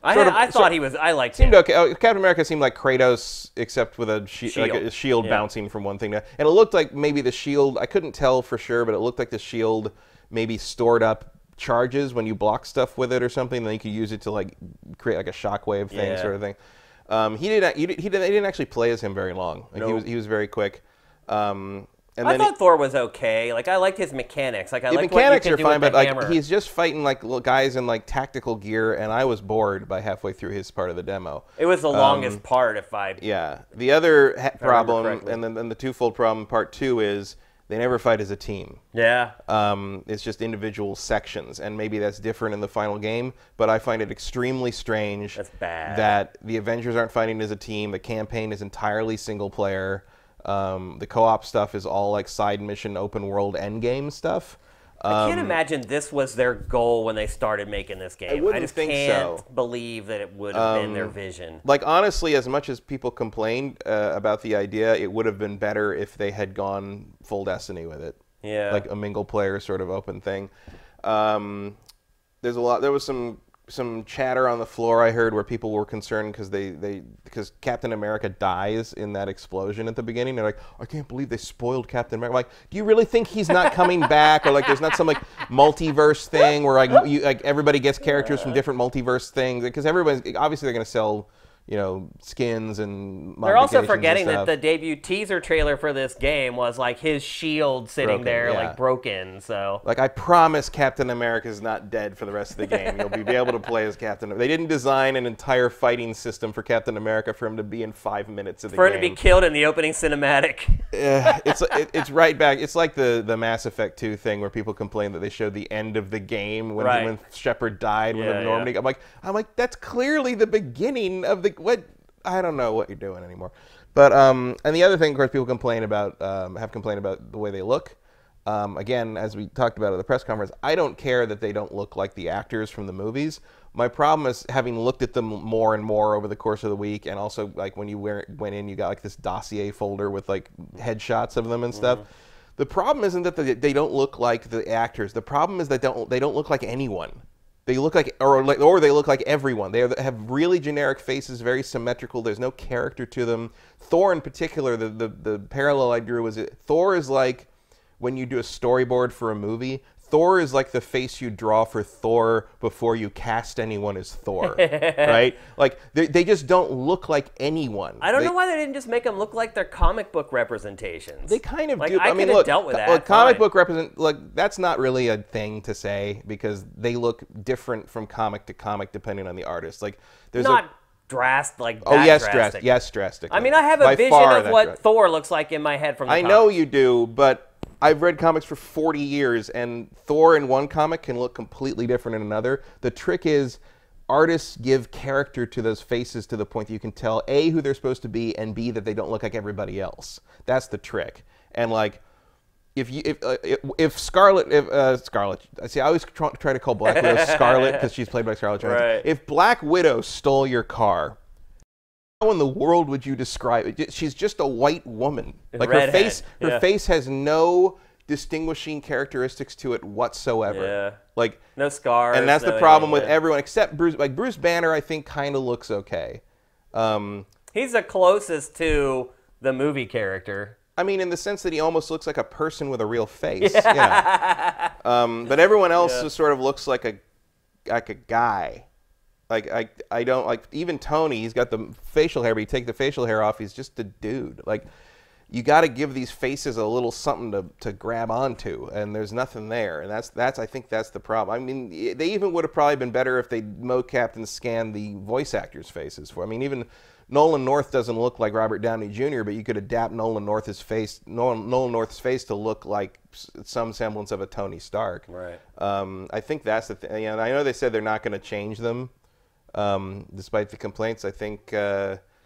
I liked him. Seemed okay. Captain America seemed like Kratos, except with a shield bouncing from one thing to, and it looked like maybe the shield, I couldn't tell for sure, but it looked like the shield maybe stored up charges when you block stuff with it or something, then you could use it to like create like a shockwave thing sort of thing. He didn't actually play as him very long. Like he was very quick. I thought Thor was okay. Like I liked his mechanics. Like I liked mechanics what you are could do fine, with but hammer. like he's just fighting like guys in like tactical gear, and I was bored by halfway through his part of the demo. It was the longest part, if I The other problem, and then the twofold problem, part two, is they never fight as a team. Yeah. It's just individual sections, and maybe that's different in the final game, but I find it extremely strange that the Avengers aren't fighting as a team. The campaign is entirely single player. The co-op stuff is all like side mission, open world, endgame stuff. I can't imagine this was their goal when they started making this game. I just can't believe that it would have been their vision. Like, honestly, as much as people complained about the idea, it would have been better if they had gone full Destiny with it. Yeah. Like a mingle player sort of open thing. There was some chatter on the floor I heard where people were concerned because Captain America dies in that explosion at the beginning. They're like, I can't believe they spoiled Captain America. I'm like, do you really think he's not coming back, or like there's not some like multiverse thing where like everybody gets characters from different multiverse things? Because everybody's obviously they're going to sell, you know, skins and they're also forgetting that the debut teaser trailer for this game was like his shield sitting like broken. So like, I promise Captain America's not dead for the rest of the game. You'll be able to play as Captain. They didn't design an entire fighting system for Captain America for him to be in 5 minutes of the game. For him to be killed in the opening cinematic. It's right back. It's like the Mass Effect 2 thing where people complain that they showed the end of the game when Shepard died with Normandy. I'm like, that's clearly the beginning of the. What, I don't know what you're doing anymore. But and the other thing, of course, people complain about have complained about the way they look. Again, as we talked about at the press conference, I don't care that they don't look like the actors from the movies. My problem is, having looked at them more and more over the course of the week, and also like when you went in, you got like this dossier folder with like headshots of them and stuff. The problem isn't that they don't look like the actors. The problem is that they don't look like anyone. They look like, or they look like everyone. They have really generic faces, very symmetrical. There's no character to them. Thor, in particular, the parallel I drew was Thor is like when you do a storyboard for a movie. Thor is like the face you draw for Thor before you cast anyone as Thor, right? Like, they just don't look like anyone. I don't know why they didn't just make them look like their comic book representations. They kind of like, do. I mean, look, dealt with that. Look, comic book that's not really a thing to say, because they look different from comic to comic depending on the artist. Like, there's drastic. Yes, drastic. I mean, I have a vision of what Thor looks like in my head from the comics. I know you do, but I've read comics for 40 years, and Thor in one comic can look completely different in another. The trick is, artists give character to those faces to the point that you can tell A, who they're supposed to be, and B, that they don't look like everybody else. That's the trick. And like, if Scarlet, see, I always try to call Black Widow Scarlet because she's played by Scarlett Johansson. Right. If Black Widow stole your car, how in the world would you describe it? She's just a white woman. Like Redhead. her face has no distinguishing characteristics to it whatsoever. Yeah. Like no scars. and that's no the problem anything, with everyone except Bruce. Like Bruce Banner, I think kind of looks okay. He's the closest to the movie character. I mean, in the sense that he almost looks like a person with a real face. Yeah. But everyone else just sort of looks like a guy. Like I don't like even Tony. He's got the facial hair, but you take the facial hair off, he's just a dude. Like you got to give these faces a little something to grab onto, and there's nothing there. And that's I think that's the problem. I mean, they even would have probably been better if they mocapped and scanned the voice actors' faces for. I mean, even Nolan North doesn't look like Robert Downey Jr., but you could adapt Nolan North's face to look like some semblance of a Tony Stark. Right. I think that's the thing. I know they said they're not going to change them, despite the complaints. I think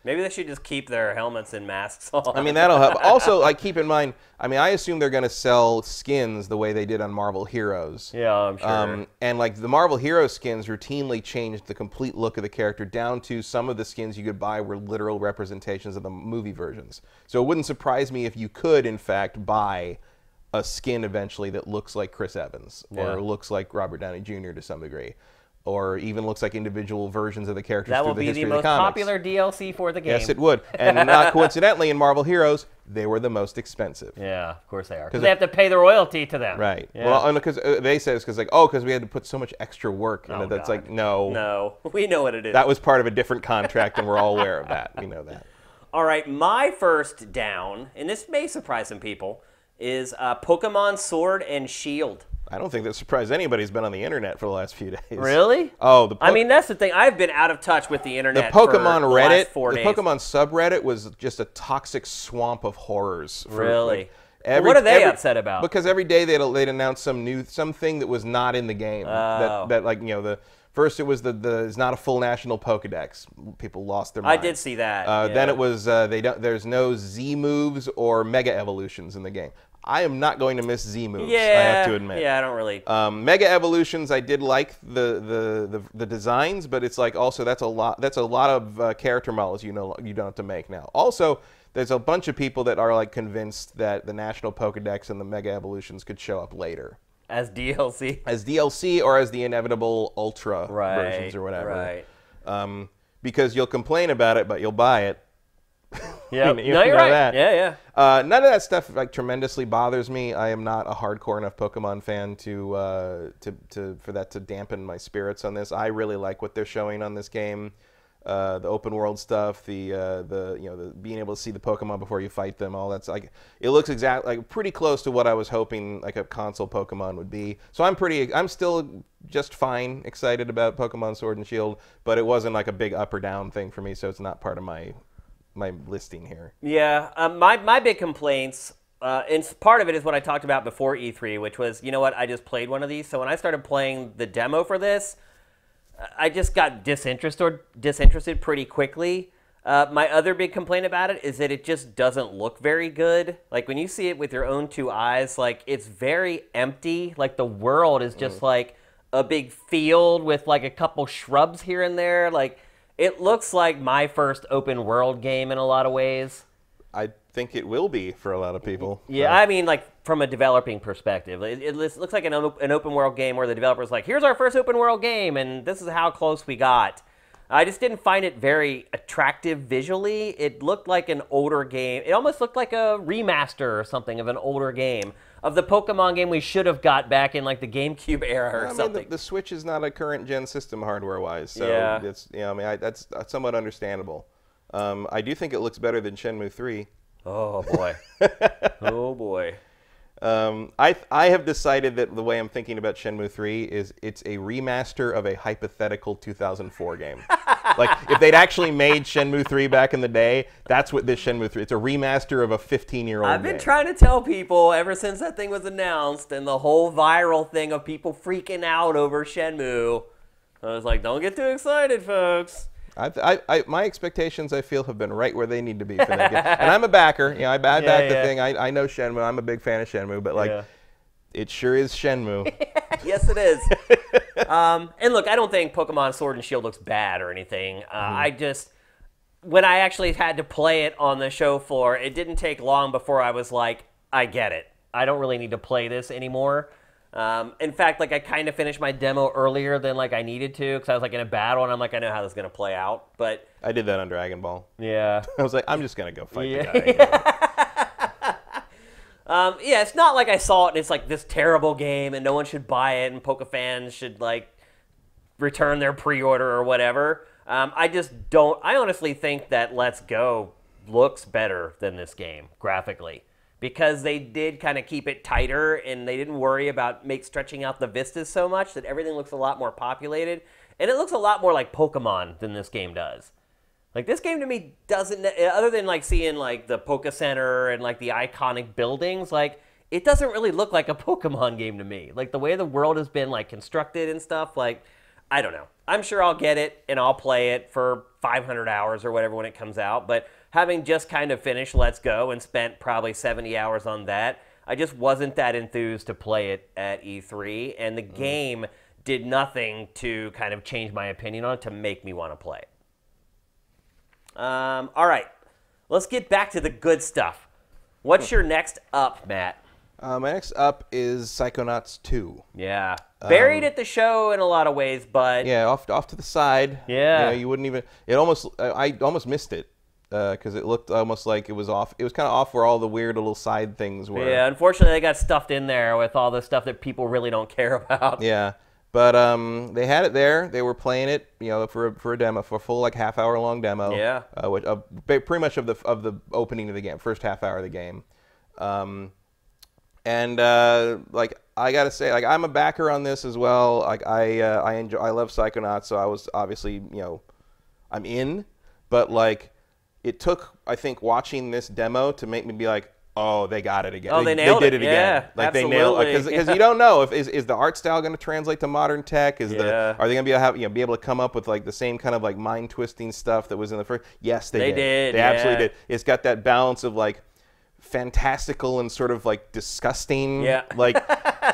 maybe they should just keep their helmets and masks on. I mean, that'll help. Also, like, keep in mind, I mean, I assume they're going to sell skins the way they did on Marvel Heroes. Yeah, I'm sure. And, like, the Marvel Heroes skins routinely changed the complete look of the character down to some of the skins you could buy were literal representations of the movie versions. So it wouldn't surprise me if you could, in fact, buy a skin eventually that looks like Chris Evans or looks like Robert Downey Jr. to some degree. Or even looks like individual versions of the characters through the history of the comics. That will be the most popular DLC for the game. Yes, it would. And not coincidentally, in Marvel Heroes, they were the most expensive. Yeah, of course they are. Because they have to pay the royalty to them. Right. Yeah. Well, because they say it's because we had to put so much extra work in it. That's like, no. No, we know what it is. That was part of a different contract, and we're all aware of that. We know that. All right, my first down, and this may surprise some people, is Pokemon Sword and Shield. I don't think that surprised anybody who's been on the internet for the last few days. Really? Oh, I mean, that's the thing. I've been out of touch with the internet the Pokemon for Reddit, the last 4 days. The Pokemon subreddit was just a toxic swamp of horrors. Really? What are they upset about? Because every day they'd announce something that was not in the game. That like, first it was it's not a full national Pokedex. People lost their minds. I did see that. Then it was there's no Z moves or Mega Evolutions in the game. I am not going to miss Z moves. I have to admit. Yeah, I don't really. Mega Evolutions, I did like the designs, but it's like also that's a lot of character models you don't have to make now. Also, there's a bunch of people that are like convinced that the National Pokedex and the Mega Evolutions could show up later. As DLC? As DLC or as the inevitable Ultra versions or whatever. Right. Because you'll complain about it, but you'll buy it. Yeah, you're right. That. Yeah. None of that stuff like tremendously bothers me. I am not a hardcore enough Pokemon fan for that to dampen my spirits on this. I really like what they're showing on this game. The open world stuff, the being able to see the Pokemon before you fight them, all that's like it looks exactly like pretty close to what I was hoping like a console Pokemon would be. So I'm still just fine excited about Pokemon Sword and Shield, but it wasn't like a big up or down thing for me, so it's not part of my listing here. Yeah, my big complaints, and part of it is what I talked about before E3, which was, you know what, I just played one of these, so when I started playing the demo for this, I just got disinterested pretty quickly. My other big complaint about it is that it just doesn't look very good. Like, when you see it with your own two eyes, like, it's very empty. Like, the world is just like a big field with like a couple shrubs here and there. Like, it looks like my first open world game in a lot of ways. I think it will be for a lot of people. Yeah, I mean, like, from a developing perspective. It looks like an open world game where the developer's like, here's our first open world game, and this is how close we got. I just didn't find it very attractive visually. It looked like an older game. It almost looked like a remaster or something of an older game. Of the Pokemon game we should have got back in like the GameCube era or something. Mean, the Switch is not a current gen system hardware-wise, so it's that's somewhat understandable. I do think it looks better than Shenmue 3. Oh boy. Oh boy. I have decided that the way I'm thinking about Shenmue 3 is it's a remaster of a hypothetical 2004 game. Like, if they'd actually made Shenmue 3 back in the day, that's what this Shenmue 3... It's a remaster of a 15-year-old I've been trying to tell people ever since that thing was announced and the whole viral thing of people freaking out over Shenmue. I was like, don't get too excited, folks. My expectations, I feel, have been right where they need to be for that game. And I'm a backer. You know, I back the thing. I know Shenmue. I'm a big fan of Shenmue, but like, it sure is Shenmue. Yes, it is. And look, I don't think Pokemon Sword and Shield looks bad or anything. I just, when I actually had to play it on the show floor, it didn't take long before I was like, I get it. I don't really need to play this anymore. In fact, like I kind of finished my demo earlier than like I needed to because I was like in a battle and I'm like, I know how this is gonna play out. But I did that on Dragon Ball. Yeah. I was like, I'm just gonna go fight the guy. Yeah, it's not like I saw it and it's like this terrible game and no one should buy it and Poke fans should like return their pre-order or whatever. I just don't. I honestly think that Let's Go looks better than this game graphically. Because they did kind of keep it tighter and they didn't worry about stretching out the vistas so much that everything looks a lot more populated. And it looks a lot more like Pokemon than this game does. Like, this game to me doesn't, other than like seeing like the Poke Center and like the iconic buildings, like it doesn't really look like a Pokemon game to me. Like the way the world has been like constructed and stuff, like, I don't know. I'm sure I'll get it and I'll play it for 500 hours or whatever when it comes out, but having just kind of finished Let's Go and spent probably 70 hours on that, I just wasn't that enthused to play it at E3, and the game did nothing to kind of change my opinion on it to make me want to play it. All right, let's get back to the good stuff. What's your next up, Matt? My next up is Psychonauts 2. Yeah. Buried at the show in a lot of ways, but... Yeah, off to the side. Yeah. You know, you wouldn't even... I almost missed it. Because it looked almost like it was off. It was kind of off where all the weird little side things were. Yeah, unfortunately, they got stuffed in there with all the stuff that people really don't care about. Yeah, but they had it there. They were playing it, you know, for a demo, for a full like half-hour long demo. Yeah. Pretty much of the opening of the game, first half hour of the game. Like I gotta say, like I'm a backer on this as well. Like I love Psychonauts, so I was obviously, you know, I'm in, but like. It took, I think, watching this demo to make me be like, oh, they got it again. Oh, they nailed did it again. Yeah, like absolutely. they nailed it because you don't know if is the art style going to translate to modern tech? Are they going to be able to come up with like the same kind of like mind twisting stuff that was in the first? Yes, they did. They absolutely did. It's got that balance of like fantastical and sort of like disgusting. Yeah. Like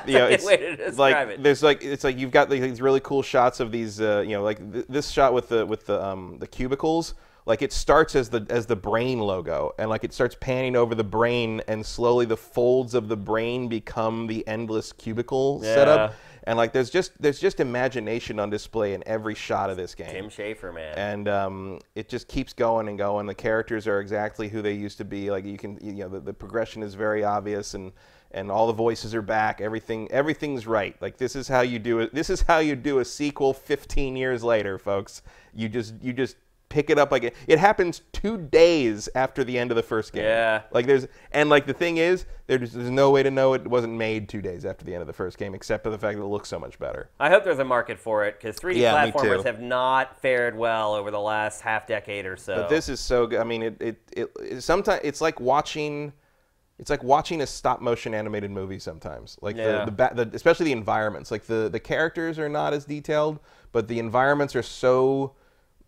you know, it's way to describe it. There's like it's like you've got these really cool shots of these you know, like this shot with the cubicles. Like it starts as the brain logo, and like it starts panning over the brain, and slowly the folds of the brain become the endless cubicle setup. And like there's just imagination on display in every shot of this game. Tim Schafer, man. And it just keeps going and going. The characters are exactly who they used to be. Like the progression is very obvious, and all the voices are back. Everything's right. Like this is how you do it. This is how you do a sequel 15 years later, folks. You just pick it up like it happens 2 days after the end of the first game. Yeah. Like the thing is, there's no way to know it wasn't made 2 days after the end of the first game, except for the fact that it looks so much better. I hope there's a market for it because 3D platformers have not fared well over the last half decade or so. But this is so good. I mean, it sometimes it's like watching a stop motion animated movie sometimes. Like especially the environments. Like the characters are not as detailed, but the environments are so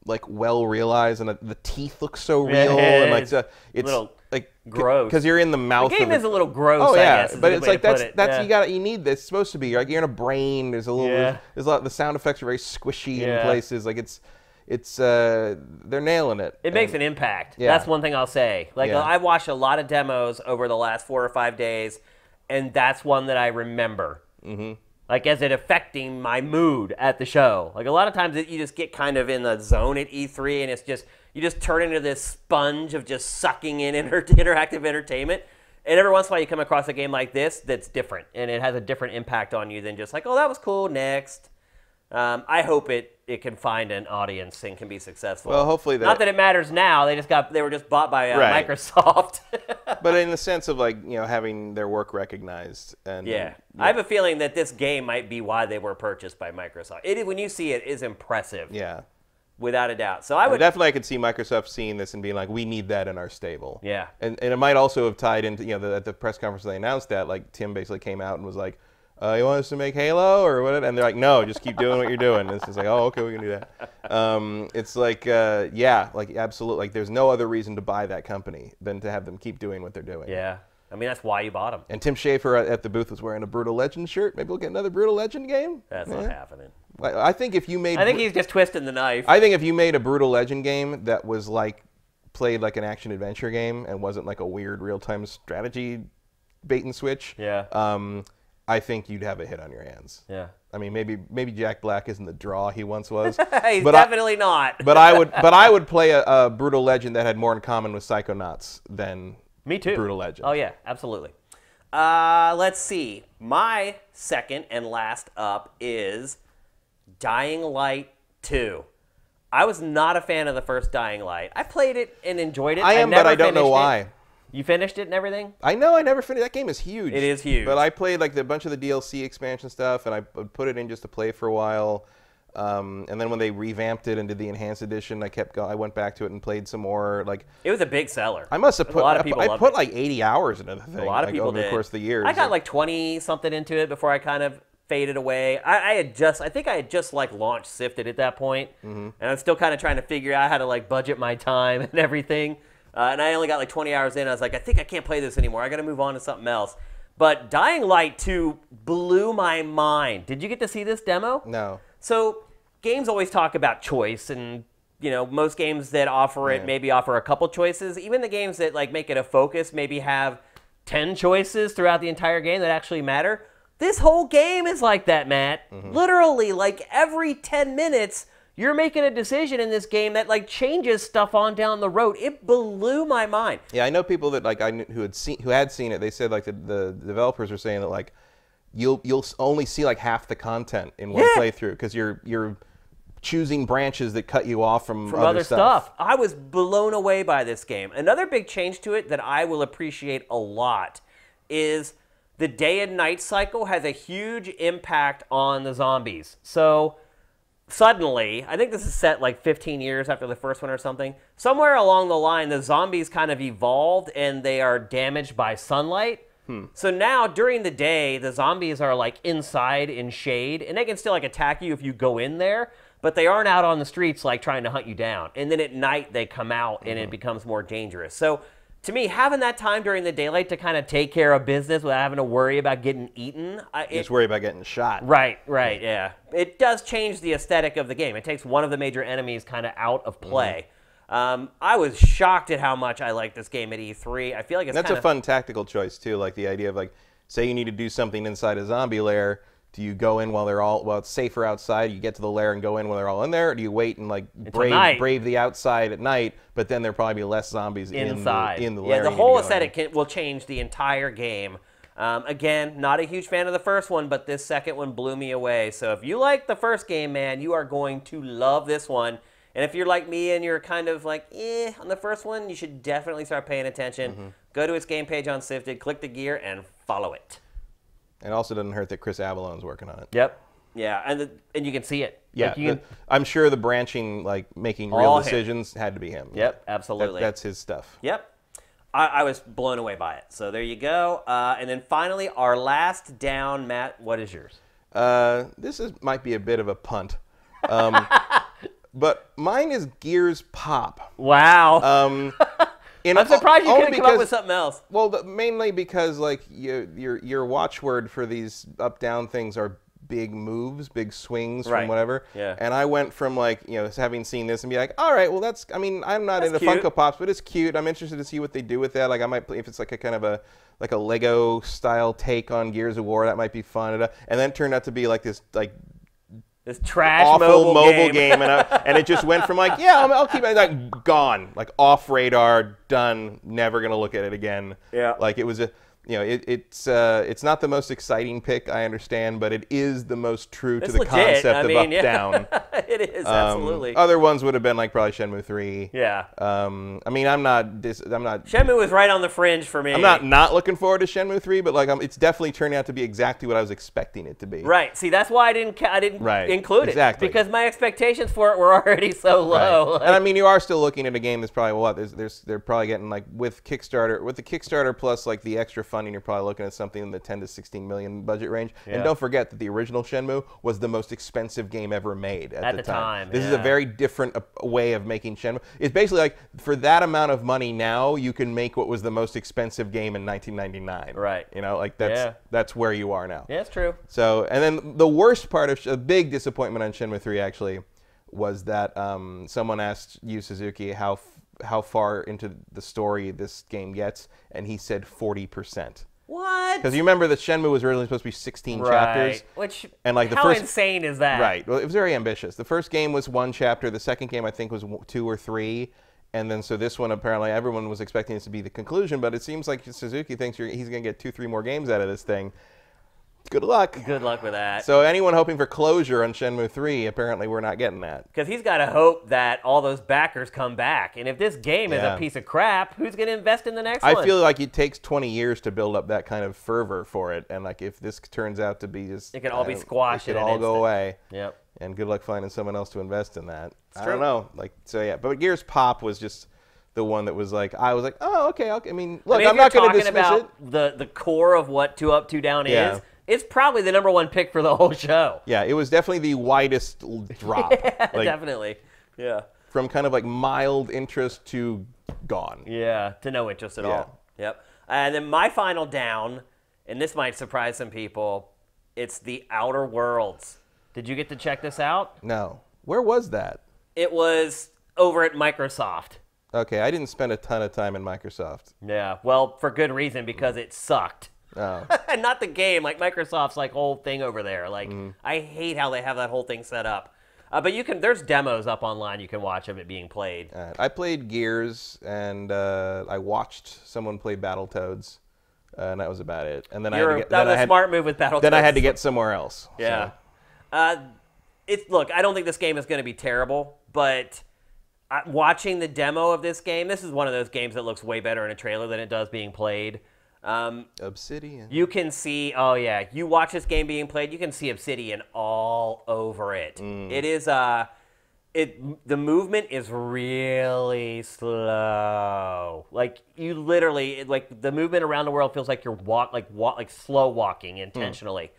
like well realized, and the teeth look so real, and like it's little like gross because you're in the mouth. The game is a little gross. Oh yeah, I guess, but it's like you need this. It's supposed to be like you're in a brain. There's a little. There's a lot. The sound effects are very squishy in places. Like it's they're nailing it. It makes an impact. That's one thing I'll say. Like I watched a lot of demos over the last 4 or 5 days, and that's one that I remember. Mm-hmm. Like, as it affecting my mood at the show. Like, a lot of times you just get kind of in the zone at E3, and it's just, you just turn into this sponge of just sucking in interactive entertainment. And every once in a while you come across a game like this that's different, and it has a different impact on you than just like, oh, that was cool, next. I hope it can find an audience and can be successful. Well, hopefully not that it matters now. They were just bought by Microsoft. But in the sense of like having their work recognized and I have a feeling that this game might be why they were purchased by Microsoft. When you see it, is impressive. Yeah. Without a doubt. So I could see Microsoft seeing this and being like, we need that in our stable. Yeah. And it might also have tied into at the press conference they announced that, like Tim basically came out and was like, you want us to make Halo or what? And they're like, no, just keep doing what you're doing. And it's just like, oh, okay, we can do that. It's like, yeah, like absolutely. Like there's no other reason to buy that company than to have them keep doing what they're doing. Yeah. I mean, that's why you bought them. And Tim Schafer at the booth was wearing a Brutal Legend shirt. Maybe we'll get another Brutal Legend game. That's not happening. I think if you made, I think he's just twisting the knife. I think if you made a Brutal Legend game that was like played like an action adventure game and wasn't like a weird real-time strategy bait and switch, I think you'd have a hit on your hands. Yeah. I mean, maybe Jack Black isn't the draw he once was. He's definitely not. But I would play a Brutal Legend that had more in common with Psychonauts than Me too. Brutal Legend. Oh yeah, absolutely. Let's see. My second and last up is Dying Light 2. I was not a fan of the first Dying Light. I played it and enjoyed it. I am, but I don't know why. You finished it and everything? I know, I never finished. That game is huge. It is huge. But I played like a bunch of the DLC expansion stuff, and I put it in just to play for a while. And then when they revamped it and did the enhanced edition, I went back to it and played some more. Like it was a big seller. I must have put. A lot of people I put like 80 hours into the thing. A lot of people over did. the course of the years. I got like 20 something into it before I kind of faded away. I think I had just like launched SIFTD at that point, and I'm still kind of trying to figure out how to like budget my time and everything. And I only got like 20 hours in. I was like, I think I can't play this anymore. I got to move on to something else. But Dying Light 2 blew my mind. Did you get to see this demo? No. So games always talk about choice, and you know most games that offer it maybe offer a couple choices. Even the games that like make it a focus maybe have 10 choices throughout the entire game that actually matter. This whole game is like that, Matt. Literally, like every 10 minutes, you're making a decision in this game that like changes stuff on down the road. It blew my mind. Yeah, I know people that like who had seen it. They said like the developers were saying that like you'll only see like half the content in one playthrough because you're choosing branches that cut you off from other stuff. I was blown away by this game. Another big change to it that I will appreciate a lot is the day and night cycle has a huge impact on the zombies. So suddenly, I think this is set like 15 years after the first one or something, somewhere along the line the zombies kind of evolved and they are damaged by sunlight. So now during the day the zombies are like inside in shade and they can still like attack you if you go in there, but they aren't out on the streets like trying to hunt you down. And then at night they come out and it becomes more dangerous. So to me, having that time during the daylight to kind of take care of business without having to worry about getting eaten. Just worry about getting shot. Right, yeah. It does change the aesthetic of the game. It takes one of the major enemies kind of out of play. I was shocked at how much I liked this game at E3. I feel like it's That's a fun tactical choice, too. Like the idea of like, say you need to do something inside a zombie lair. Do you go in while it's safer outside? You get to the lair and go in while they're all in there? Or do you wait and like brave the outside at night, but then there'll probably be less zombies inside in the lair? Yeah, the whole aesthetic will change the entire game. Again, not a huge fan of the first one, but this second one blew me away. So if you like the first game, man, you are going to love this one. And if you're like me and you're kind of like, on the first one, you should definitely start paying attention. Go to its game page on SIFTD, click the gear, and follow it. It also doesn't hurt that Chris Avalon's working on it. Yep. Yeah, and you can see it. Yeah, like I'm sure the branching, like making real decisions, had to be him. Yep, absolutely. That's his stuff. Yep. I was blown away by it. So there you go. And then finally, our last down, Matt, what is yours? This might be a bit of a punt. But mine is Gears Pop. Wow. I'm surprised you couldn't come up with something else. Well, mainly because like your watchword for these up-down things are big moves, big swings from whatever. Yeah. And I went from like, having seen this and be like, all right, well I'm not into cute. Funko Pops, but it's cute. I'm interested to see what they do with that. Like I might play if it's like a kind of a Lego style take on Gears of War, that might be fun. And then it turned out to be like this trash awful mobile game. and it just went from like, I'll keep it, like gone, like off radar, done, never gonna look at it again. Yeah. Like it was it's not the most exciting pick, I understand, but it is the most true to the concept of up-down. It is, absolutely. Other ones would have been like probably Shenmue 3. Yeah. I mean, I'm not. Shenmue was right on the fringe for me. I'm not looking forward to Shenmue 3, but like it's definitely turning out to be exactly what I was expecting it to be. Right. See, that's why I didn't include it because my expectations for it were already so low. Right. And I mean, you are still looking at a game that's probably they're probably getting like with the Kickstarter plus like the extra funding, you're probably looking at something in the 10 to 16 million budget range. Yeah. And don't forget that the original Shenmue was the most expensive game ever made at the time. This is a yeah. very different way of making Shenmue. It's basically like, for that amount of money now, you can make what was the most expensive game in 1999. Right. You know, like that's where you are now. Yeah, it's true. So, and then the worst part of a big disappointment on Shenmue 3 actually was that someone asked Yu Suzuki how far into the story this game gets, and he said 40%. What? Because you remember that Shenmue was originally supposed to be 16 chapters. Which, and like how insane is that? Right. Well, it was very ambitious. The first game was 1 chapter. The second game, I think, was 2 or 3. And then so this one, apparently, everyone was expecting this to be the conclusion, but it seems like Suzuki thinks he's going to get 2-3 more games out of this thing. Good luck. Good luck with that. So anyone hoping for closure on Shenmue 3, apparently we're not getting that. Because he's got to hope that all those backers come back. And if this game is a piece of crap, who's going to invest in the next one? I feel like it takes 20 years to build up that kind of fervor for it. And like if this turns out to be just... It can all be squashed. It could all go away. Yep. And good luck finding someone else to invest in that. It's I don't know. Like, so yeah. But Gears Pop was just the one that was like, I was like, oh, okay. I mean, look, I'm not going to dismiss it. The core of what 2 Up, 2 Down is. It's probably the #1 pick for the whole show. Yeah, it was definitely the widest drop. Yeah, like, definitely. Yeah. From kind of like mild interest to gone. Yeah, to no interest at all. Yep. And then my final down, and this might surprise some people, it's The Outer Worlds. Did you get to check this out? No. Where was that? It was over at Microsoft. Okay, I didn't spend a ton of time in Microsoft. Yeah, well, for good reason, because it sucked. Oh. And not the game, like Microsoft's like whole thing over there. Like I hate how they have that whole thing set up. But you can, there's demos up online you can watch of it being played. I played Gears, and I watched someone play Battletoads, and that was about it. And then that was a smart move with Battletoads. Then I had to get somewhere else. Yeah. So. Look, I don't think this game is going to be terrible, but watching the demo of this game, this is one of those games that looks way better in a trailer than it does being played. Obsidian. You can see, you watch this game being played, you can see Obsidian all over it. It is, the movement is really slow. Like, you literally, like, the movement around the world feels like you're slow walking intentionally.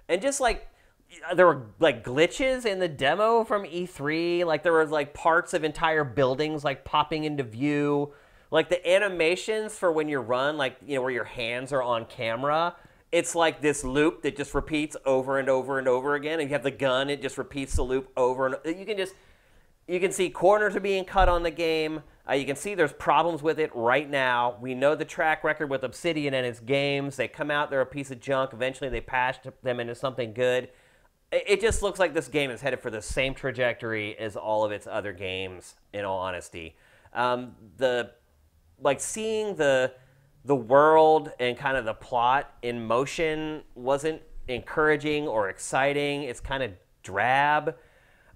And just, like, there were, like, glitches in the demo from E3. Like, there was, like, parts of entire buildings, like, popping into view. Like, the animations for when you run, like, you know, where your hands are on camera, it's like this loop that just repeats over and over and over again. And you have the gun, it just repeats the loop over and over. You can see corners are being cut on the game. You can see there's problems with it right now. We know the track record with Obsidian and its games. They come out, they're a piece of junk. Eventually, they patch them into something good. It just looks like this game is headed for the same trajectory as all of its other games, in all honesty. Like, seeing the world and kind of the plot in motion wasn't encouraging or exciting. It's kind of drab.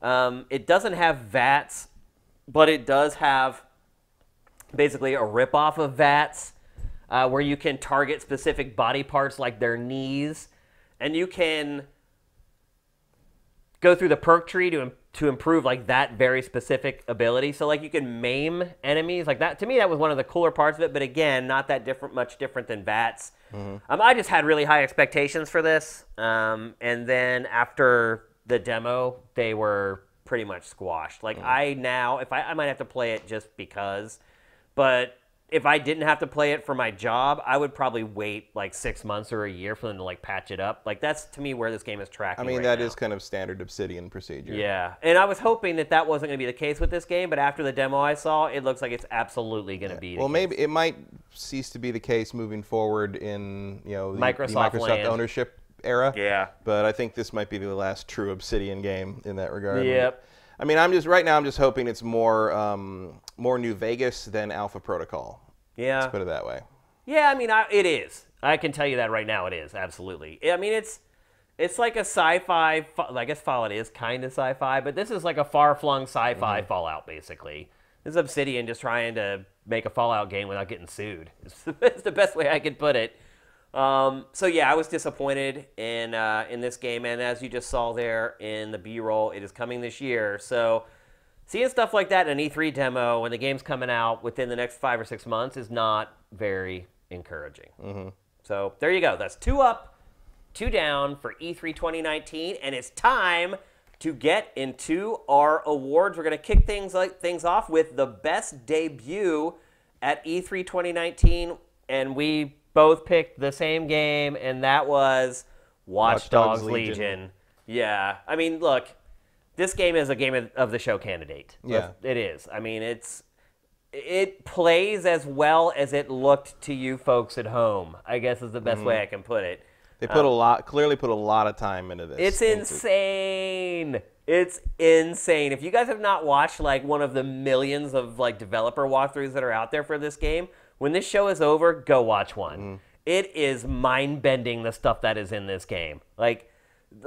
It doesn't have VATS, but it does have basically a ripoff of VATS where you can target specific body parts like their knees, and you can go through the perk tree to improve like that very specific ability. So like you can maim enemies like that. To me, that was one of the cooler parts of it. But again, not that much different than VATS. I just had really high expectations for this, and then after the demo, they were pretty much squashed. Like I might have to play it just because, but if I didn't have to play it for my job, I would probably wait like 6 months or a year for them to like patch it up. Like that's to me where this game is tracking. I mean, right that now. is kind of standard Obsidian procedure. Yeah, and I was hoping that wasn't going to be the case with this game, but after the demo I saw, it looks like it's absolutely going to be. Well, maybe it might cease to be the case moving forward in the Microsoft land. ownership era. Yeah, but I think this might be the last true Obsidian game in that regard. Yep. I mean, I'm just hoping it's more New Vegas than Alpha Protocol. Yeah. Let's put it that way. Yeah, I mean, it is. I can tell you that right now. It is absolutely. I mean, it's like a sci-fi. I guess Fallout is kind of sci-fi, but this is like a far-flung sci-fi Fallout, basically. This is Obsidian just trying to make a Fallout game without getting sued. It's the best way I could put it. So yeah, I was disappointed in this game, and as you just saw there in the B-roll, it is coming this year. So seeing stuff like that in an E3 demo when the game's coming out within the next 5 or 6 months is not very encouraging. So there you go. That's 2 up, 2 down for E3 2019, and it's time to get into our awards. We're going to kick things off with the best debut at E3 2019, and we both picked the same game, and that was Watch Dogs Legion. Yeah. I mean, look, this game is a game of the show candidate. Yeah. It is. I mean, it plays as well as it looked to you folks at home, I guess is the best way I can put it. They clearly put a lot of time into this. It's insane. It's insane. If you guys have not watched like one of the millions of like developer walkthroughs that are out there for this game, when this show is over, go watch one. It is mind-bending, the stuff that is in this game. Like,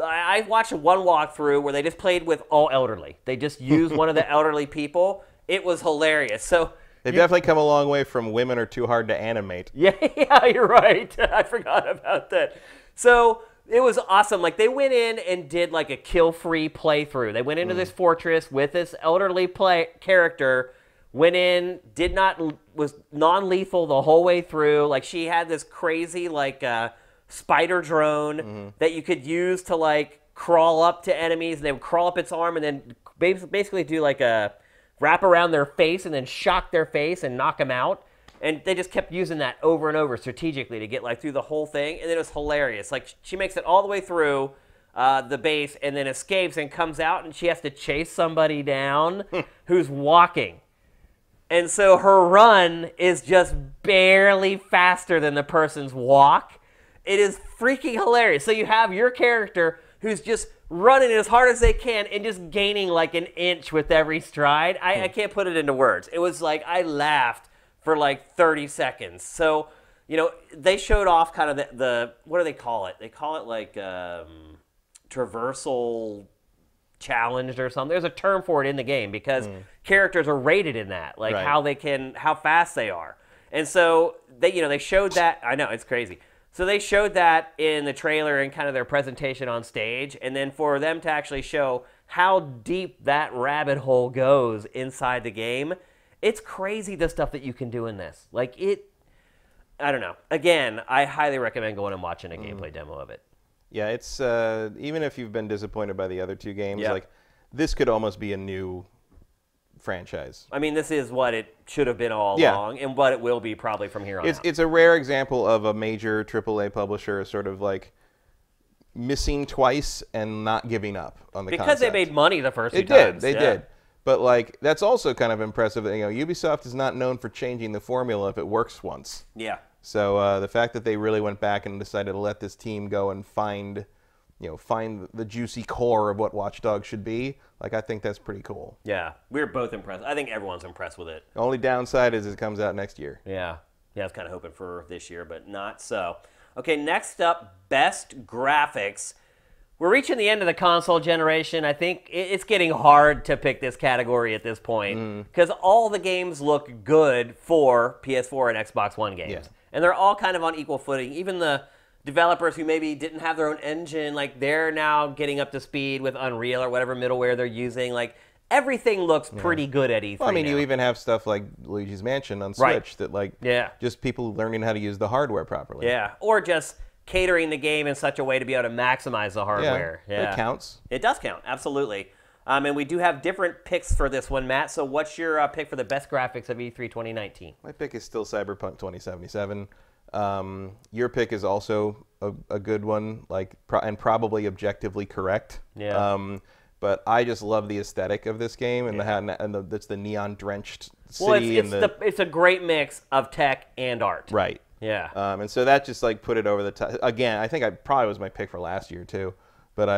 I watched one walkthrough where they just played with all elderly. They just used one of the elderly people. It was hilarious. So they've definitely come a long way from Women Are Too Hard to Animate. Yeah, you're right. I forgot about that. So it was awesome. Like, they went in and did like a kill-free playthrough. They went into this fortress with this elderly character, went in, was non-lethal the whole way through. Like, she had this crazy like spider drone that you could use to like crawl up to enemies, and they would crawl up its arm and then basically do like a wrap around their face and then shock their face and knock them out. And they just kept using that over and over strategically to get like through the whole thing, and it was hilarious. Like, she makes it all the way through the base and then escapes and comes out, and she has to chase somebody down who's walking. And so her run is just barely faster than the person's walk. It is freaking hilarious. So you have your character who's just running as hard as they can and just gaining like an inch with every stride. I can't put it into words. It was like I laughed for like 30 seconds. So, you know, they showed off kind of the what do they call it? They call it like traversal challenged or something. There's a term for it in the game because characters are rated in that, like how fast they are. And so they showed that. I know, it's crazy. So they showed that in the trailer and kind of their presentation on stage, and then for them to actually show how deep that rabbit hole goes inside the game, it's crazy the stuff that you can do in this. Like, I don't know. Again, I highly recommend going and watching a gameplay demo of it. Yeah, it's even if you've been disappointed by the other two games, like this could almost be a new franchise. I mean, this is what it should have been all along, and what it will be probably from here on out. It's a rare example of a major AAA publisher sort of like missing twice and not giving up on the concept. Because they made money the first two times. They did. But like that's also kind of impressive that Ubisoft is not known for changing the formula if it works once. Yeah. So the fact that they really went back and decided to let this team go and find the juicy core of what Watch Dogs should be, like I think that's pretty cool. Yeah, we were both impressed. I think everyone's impressed with it. The only downside is it comes out next year. Yeah, I was kind of hoping for this year, but not so. Okay, next up, best graphics. We're reaching the end of the console generation. I think it's getting hard to pick this category at this point because all the games look good for PS4 and Xbox One games. Yeah. And they're all kind of on equal footing. Even the developers who maybe didn't have their own engine, like they're now getting up to speed with Unreal or whatever middleware they're using. Like everything looks pretty good at E3 Well, I mean, now. you even have stuff like Luigi's Mansion on Switch that like just people learning how to use the hardware properly. Yeah, or just catering the game in such a way to be able to maximize the hardware. Yeah. It counts. It does count, absolutely. And we do have different picks for this one, Matt. So what's your pick for the best graphics of E3 2019? My pick is still Cyberpunk 2077. Your pick is also a good one, like and probably objectively correct. Yeah. But I just love the aesthetic of this game and it's the neon drenched city. Well, it's a great mix of tech and art. Right. Yeah. And so that just like put it over the top. Again, I think I probably was my pick for last year too. But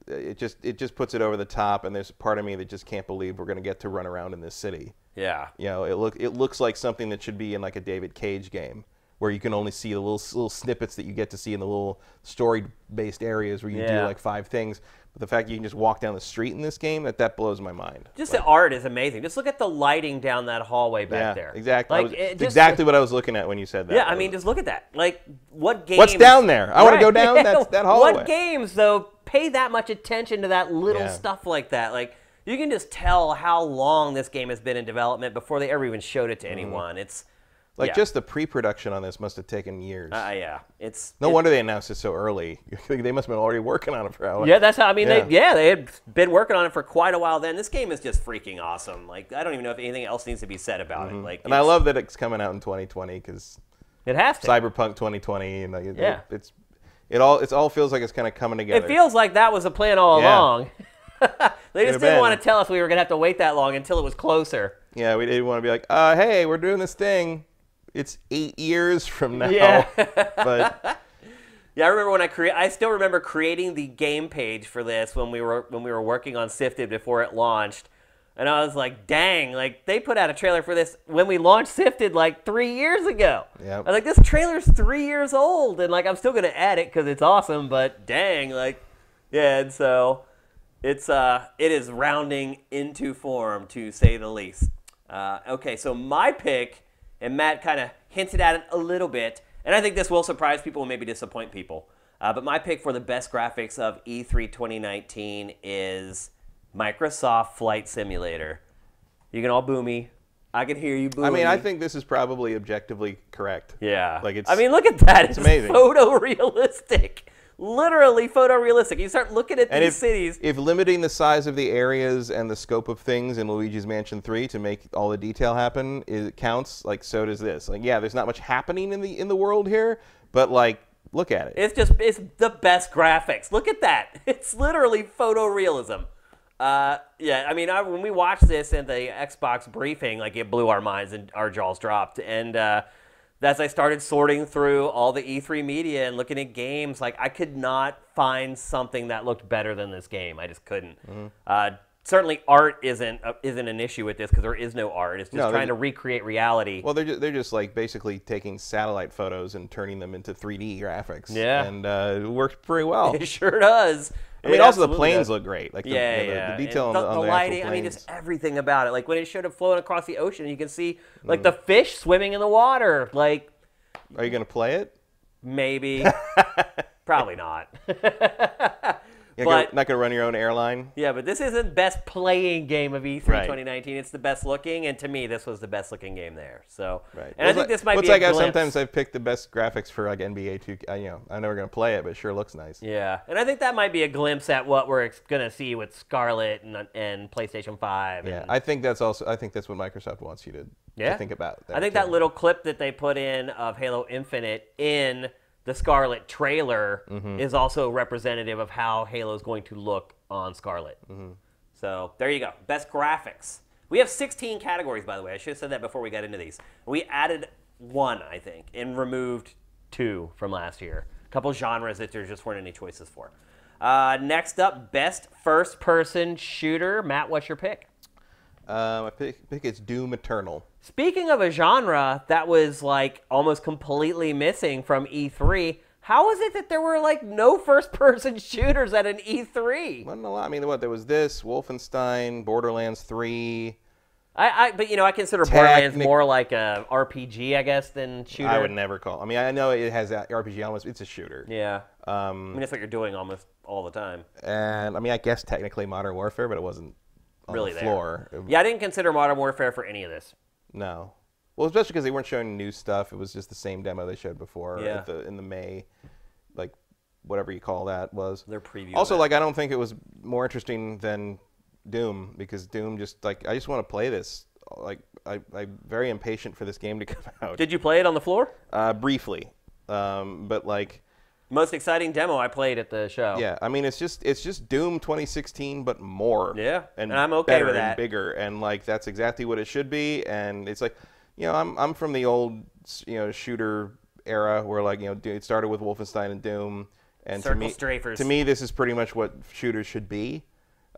it just puts it over the top, and there's a part of me that just can't believe we're going to get to run around in this city. Yeah. It looks like something that should be in like a David Cage game, where you can only see the little snippets that you get to see in the little story-based areas where you do like 5 things. But the fact you can just walk down the street in this game, that blows my mind. Just the art is amazing. Just look at the lighting down that hallway back there. Exactly. Like, it's exactly what I was looking at when you said that. Yeah, I mean, just look at that. Like, what games... What's down there? I want to go down that hallway. What games, though, pay that much attention to that little stuff like that? Like, you can just tell how long this game has been in development before they ever even showed it to anyone. It's Like, just the pre-production on this must have taken years. Yeah. No wonder they announced it so early. They must have been already working on it for how long. Yeah, that's how, I mean, they had been working on it for quite a while then. This game is just freaking awesome. Like, I don't even know if anything else needs to be said about it. Like, and I love that it's coming out in 2020 because it has to. Cyberpunk 2020. And it all feels like it's kind of coming together. It feels like that was a plan all along. They just didn't want to tell us we were going to have to wait that long until it was closer. Yeah, we didn't want to be like, hey, we're doing this thing. It's 8 years from now. Yeah. But yeah, I remember I still remember creating the game page for this when we were working on SIFTD before it launched. And I was like, dang, like they put out a trailer for this when we launched SIFTD like 3 years ago. Yep. I was like, this trailer's 3 years old, and like I'm still gonna add it because it's awesome, but dang, like, yeah, and so it is rounding into form, to say the least. Okay, so my pick, and Matt kind of hinted at it a little bit, and I think this will surprise people and maybe disappoint people. But my pick for the best graphics of E3 2019 is Microsoft Flight Simulator. You can all boo me. I can hear you booing. I mean, I think this is probably objectively correct. Yeah. Like I mean, look at that. It's amazing. Photorealistic. Literally photorealistic. You start looking at these cities. If limiting the size of the areas and the scope of things in Luigi's Mansion 3 to make all the detail happen, it counts, like, so does this. Like, yeah, there's not much happening in the world here, but, like, look at it. It's the best graphics. Look at that. It's literally photorealism. Yeah, I mean, when we watched this in the Xbox briefing, like, it blew our minds and our jaws dropped. And as I started sorting through all the E3 media and looking at games, like, I could not find something that looked better than this game. I just couldn't. Certainly, art isn't an issue with this because there is no art. It's just trying to recreate reality. Well, they're just like basically taking satellite photos and turning them into 3D graphics. Yeah, and it worked pretty well. It sure does. I mean, also the planes look great. Like the detail on the lighting. I mean, just everything about it. Like when it showed it floating across the ocean, you can see like the fish swimming in the water. Like, are you gonna play it? Maybe. Probably not. Not gonna run your own airline. Yeah, but this isn't best playing game of E3 2019. It's the best looking, and to me, this was the best looking game there. So, and I think this might be a glimpse. Sometimes I've picked the best graphics for like NBA 2K. I'm never gonna play it, but it sure looks nice. Yeah, and I think that might be a glimpse at what we're gonna see with Scarlet and PlayStation 5. Yeah, I think that's what Microsoft wants you to think about. I think that little clip that they put in of Halo Infinite in the Scarlet trailer is also representative of how Halo is going to look on Scarlet. So there you go. Best graphics. We have 16 categories, by the way. I should have said that before we got into these. We added one, I think, and removed two from last year. A couple genres that there just weren't any choices for. Next up, best first-person shooter. Matt, what's your pick? My pick is Doom Eternal. Speaking of a genre that was like almost completely missing from E3, how is it that there were like no first-person shooters at an E3? Wasn't a lot. I mean, there was this, Wolfenstein, Borderlands 3. But I consider Borderlands more like a RPG, I guess, than shooter. I would never call. I mean, I know it has that RPG almost. It's a shooter. Yeah. I mean, that's what you're doing almost all the time. And I mean, I guess technically Modern Warfare, but it wasn't on really the floor. Yeah, I didn't consider Modern Warfare for any of this. No. Well, especially because they weren't showing new stuff. It was just the same demo they showed before in the May, like, whatever you call that was. Their preview. Also, like, I don't think it was more interesting than Doom, because Doom just, like, I just want to play this. Like, I'm very impatient for this game to come out. Did you play it on the floor? Briefly. But, like... Most exciting demo I played at the show. Yeah, I mean, it's just Doom 2016, but more. Yeah, and I'm okay with that. And bigger, and like that's exactly what it should be. And it's like, I'm from the old shooter era where like it started with Wolfenstein and Doom, and to me this is pretty much what shooters should be.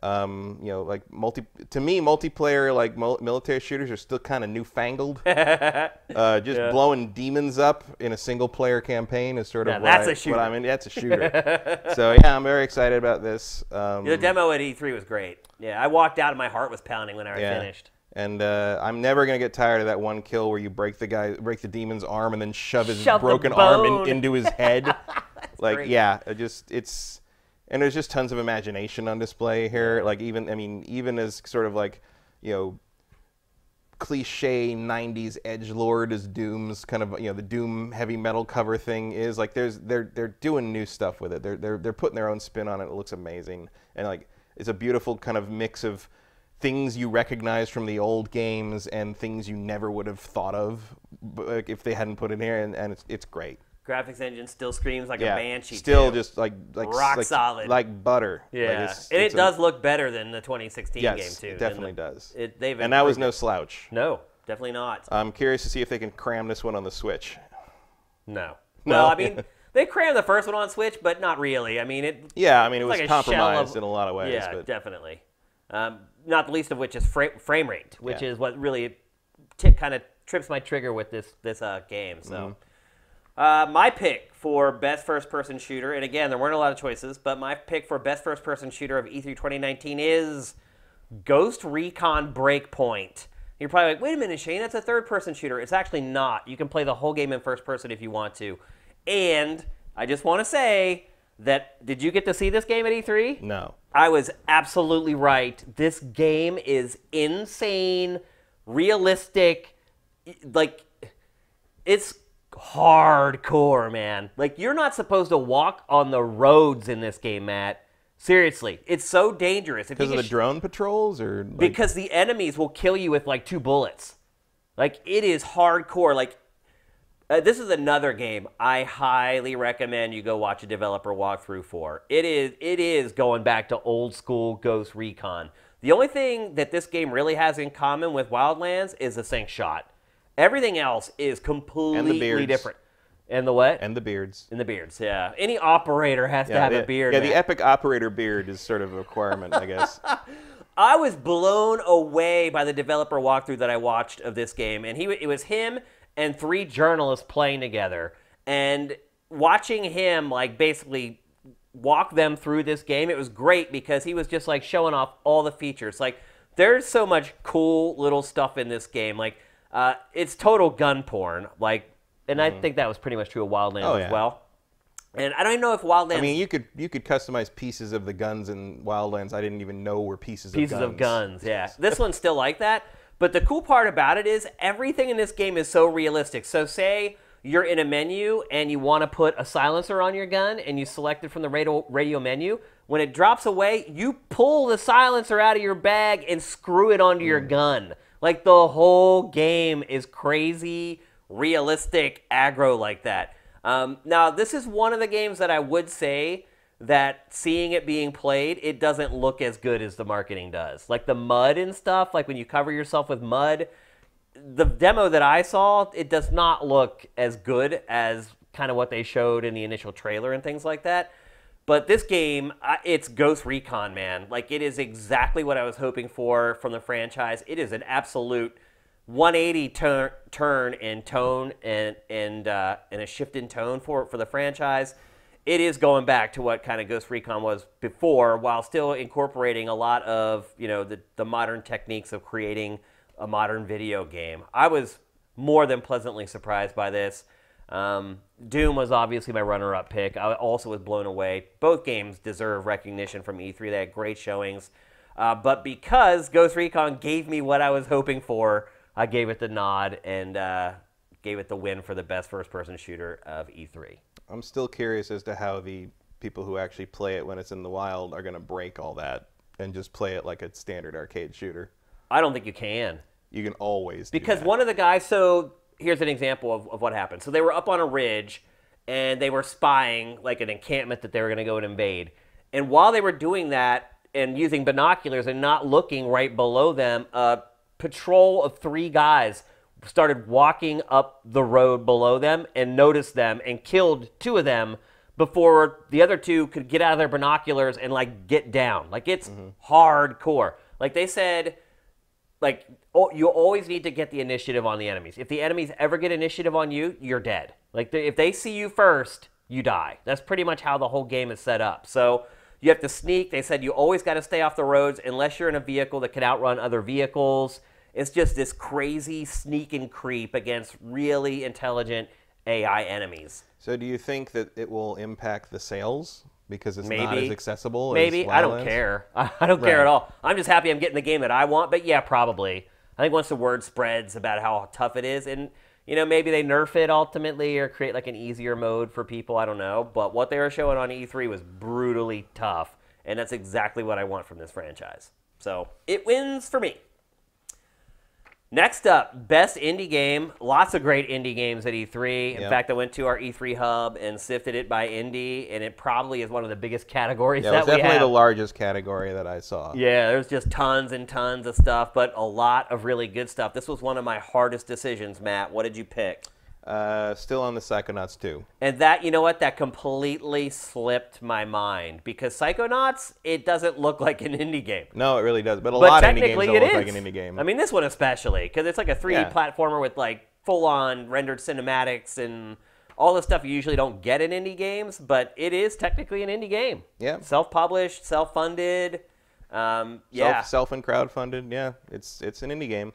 Like multiplayer, like military shooters are still kind of newfangled. Blowing demons up in a single player campaign is sort of that's a shooter. That's a shooter. So yeah, I'm very excited about this. The demo at E3 was great. Yeah, I walked out and my heart was pounding when I finished. And I'm never gonna get tired of that one kill where you break the demon's arm and then shove his broken arm into his head. Like great. Yeah, and there's just tons of imagination on display here. Like even as sort of like, cliche 90s edgelord as Doom's kind of, the Doom heavy metal cover thing is. Like they're doing new stuff with it. They're putting their own spin on it. It looks amazing. And like it's a beautiful kind of mix of things you recognize from the old games and things you never would have thought of if they hadn't put it here, and it's great. Graphics engine still screams like a banshee. Still too. Just like rock solid, like butter. Yeah, like and it does look better than the 2016 game too. It definitely does. And that was no slouch. No, definitely not. I'm curious to see if they can cram this one on the Switch. No. Well, I mean, they crammed the first one on Switch, but not really. I mean, it. Yeah, I mean, it was like compromised in a lot of ways. Yeah, but. Definitely. Not the least of which is frame rate, which is what really kind of trips my trigger with this game. So, my pick for best first-person shooter, and again, there weren't a lot of choices, but my pick for best first-person shooter of E3 2019 is Ghost Recon Breakpoint. You're probably like, wait a minute, Shane, that's a third-person shooter. It's actually not. You can play the whole game in first person if you want to. And I just want to say that, did you get to see this game at E3? No. I was absolutely right. This game is insane, realistic, like, it's hardcore, man. Like, you're not supposed to walk on the roads in this game, Matt. Seriously, it's so dangerous. Because of the drone patrols, or like... Because the enemies will kill you with like 2 bullets. Like, it is hardcore. Like, this is another game I highly recommend you go watch a developer walkthrough for. It is going back to old school Ghost Recon. The only thing that this game really has in common with Wildlands is the sync shot. Everything else is completely different. And the what? And the beards. And the beards, yeah. Any operator has to have a beard. Yeah, the epic operator beard is sort of a requirement, I guess. I was blown away by the developer walkthrough that I watched of this game. And it was him and 3 journalists playing together. And watching him, like, basically walk them through this game, it was great because he was just, like, showing off all the features. Like, there's so much cool little stuff in this game. Like, it's total gun porn. Like, and I think that was pretty much true of Wildlands as well. And I don't even know if Wildlands... I mean, you could customize pieces of the guns in Wildlands I didn't even know were pieces of guns. Pieces of guns, yeah. This one's still like that. But the cool part about it is everything in this game is so realistic. So say you're in a menu and you want to put a silencer on your gun and you select it from the radio menu. When it drops away, you pull the silencer out of your bag and screw it onto your gun. Like, the whole game is crazy, realistic, aggro like that. Now, this is one of the games that I would say that seeing it being played, it doesn't look as good as the marketing does. Like the mud and stuff, like when you cover yourself with mud, the demo that I saw, it does not look as good as kind of what they showed in the initial trailer and things like that. But this game, it's Ghost Recon, man. Like, it is exactly what I was hoping for from the franchise. It is an absolute 180 turn in tone and a shift in tone for the franchise. It is going back to what kind of Ghost Recon was before, while still incorporating a lot of, the modern techniques of creating a modern video game. I was more than pleasantly surprised by this. Doom was obviously my runner-up pick. I also was blown away. Both games deserve recognition from E3. They had great showings. But because Ghost Recon gave me what I was hoping for, I gave it the nod and gave it the win for the best first-person shooter of E3. I'm still curious as to how the people who actually play it when it's in the wild are going to break all that and just play it like a standard arcade shooter. I don't think you can. You can always do Because that. one of the guys, so here's an example of what happened. So they were up on a ridge, and they were spying like an encampment that they were going to go and invade. And while they were doing that and using binoculars and not looking right below them, a patrol of 3 guys started walking up the road below them and noticed them and killed 2 of them before the other 2 could get out of their binoculars and, like, get down. Like, it's hardcore. Like, they said, like, you always need to get the initiative on the enemies. If the enemies ever get initiative on you, you're dead. Like, if they see you first, you die. That's pretty much how the whole game is set up. So you have to sneak. They said you always got to stay off the roads unless you're in a vehicle that can outrun other vehicles. It's just this crazy sneak and creep against really intelligent AI enemies. So do you think that it will impact the sales because it's not as accessible Maybe. as I don't care. I don't care at all. I'm just happy I'm getting the game that I want, but yeah, probably. I think once the word spreads about how tough it is, and maybe they nerf it ultimately or create like an easier mode for people. I don't know, but what they were showing on E3 was brutally tough, and that's exactly what I want from this franchise. So it wins for me. Next up, best indie game. Lots of great indie games at E3. In fact, I went to our E3 hub and sifted it by indie, and it probably is one of the biggest categories that we have. Yeah, it was definitely the largest category that I saw. Yeah, there's just tons and tons of stuff, but a lot of really good stuff. This was one of my hardest decisions, Matt. What did you pick? Still on the Psychonauts 2. And that, that completely slipped my mind. Because Psychonauts, it doesn't look like an indie game. No, it really does. But a lot of indie games don't look like an indie game. I mean, this one especially. Because it's like a 3D platformer with like full-on rendered cinematics and all the stuff you usually don't get in indie games. But it is technically an indie game. Yeah. Self-published, self-funded. Self and crowdfunded. Yeah, it's an indie game.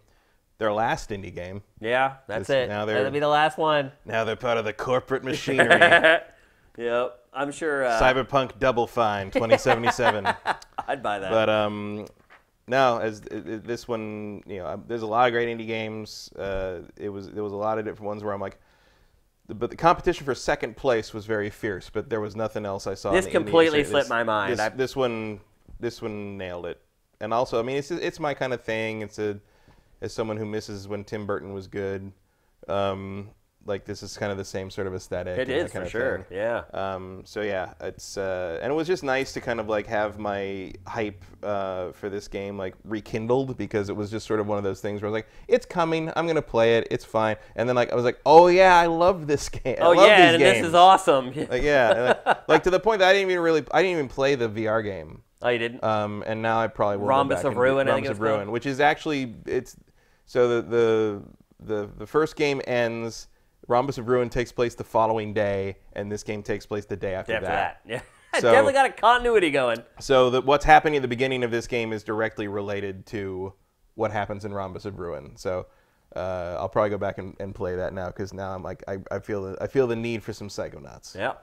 Their last indie game. Yeah, that's it. That'll be the last one. Now they're part of the corporate machinery. Yep, I'm sure. Cyberpunk Double Fine 2077. I'd buy that. But no, this one, there's a lot of great indie games. There was a lot of different ones where I'm like, but the competition for second place was very fierce. But there was nothing else I saw. This completely slipped my mind. This one nailed it. And also, I mean, it's my kind of thing. As someone who misses when Tim Burton was good, like this is kind of the same sort of aesthetic. It is for sure, yeah. So yeah, it's and it was just nice to kind of like have my hype for this game like rekindled, because it was just sort of one of those things where I was like, it's coming, I'm gonna play it, it's fine. And then like I was like, oh yeah, I love this game. I love these games. This is awesome. like to the point that I didn't even play the VR game. Oh, you didn't? And now I probably will. Rhombus of Ruin, Rhombus of Ruin, which is actually so the first game ends. Rhombus of Ruin takes place the following day, and this game takes place the day after that. Yeah, so, definitely got a continuity going. So what's happening at the beginning of this game is directly related to what happens in Rhombus of Ruin. So I'll probably go back and play that now, because now I'm like I feel the need for some Psychonauts. Yeah.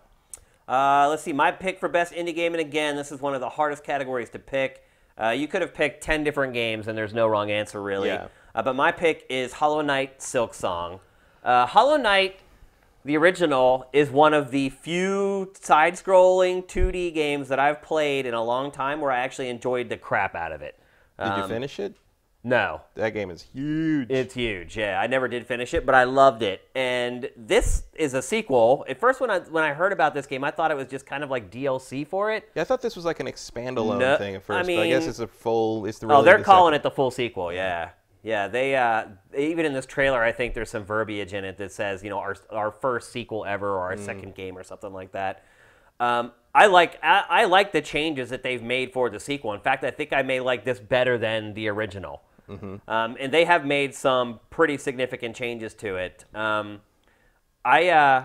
Let's see, my pick for best indie game, and again, this is one of the hardest categories to pick. You could have picked 10 different games, and there's no wrong answer really. Yeah. But my pick is Hollow Knight Silksong. Hollow Knight, the original, is one of the few side-scrolling 2D games that I've played in a long time where I actually enjoyed the crap out of it. Did you finish it? No. That game is huge. It's huge, yeah. I never did finish it, but I loved it. And this is a sequel. At first, when I heard about this game, I thought it was just kind of like DLC for it. Yeah, I thought this was like an expandalone thing at first, but I guess it's a full... they're calling it the full sequel, yeah. Yeah, they even in this trailer, I think there's some verbiage in it that says, our first sequel ever, or our second game, or something like that. I like the changes that they've made for the sequel. In fact, I think I may like this better than the original. Mm-hmm. And they have made some pretty significant changes to it. I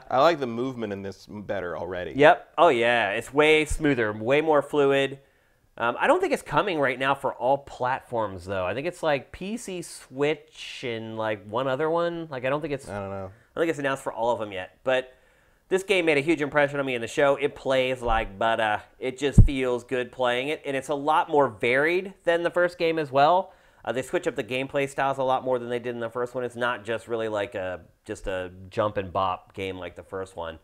like the movement in this better already. Yep. Oh yeah, it's way smoother, way more fluid. I don't think it's coming right now for all platforms, though. I think it's like PC, Switch, and like one other one. Like I don't think it's announced for all of them yet. But this game made a huge impression on me in the show. It plays like butter. It just feels good playing it, and it's a lot more varied than the first game as well. They switch up the gameplay styles a lot more than they did in the first one. It's not just really like just a jump and bop game like the first one.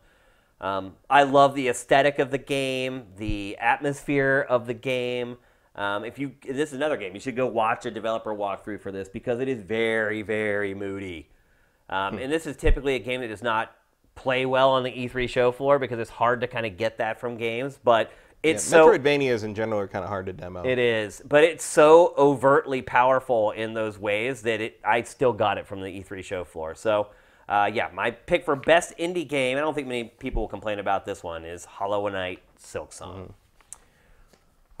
I love the aesthetic of the game, the atmosphere of the game. This is another game. You should go watch a developer walkthrough for this, because it is very, very moody. And this is typically a game that does not play well on the E3 show floor, because it's hard to kind of get that from games. But Metroidvanias in general are kind of hard to demo. It is, but it's so overtly powerful in those ways that I still got it from the E3 show floor. So. My pick for best indie game, I don't think many people will complain about this one, is Hollow Knight Silksong. Mm-hmm.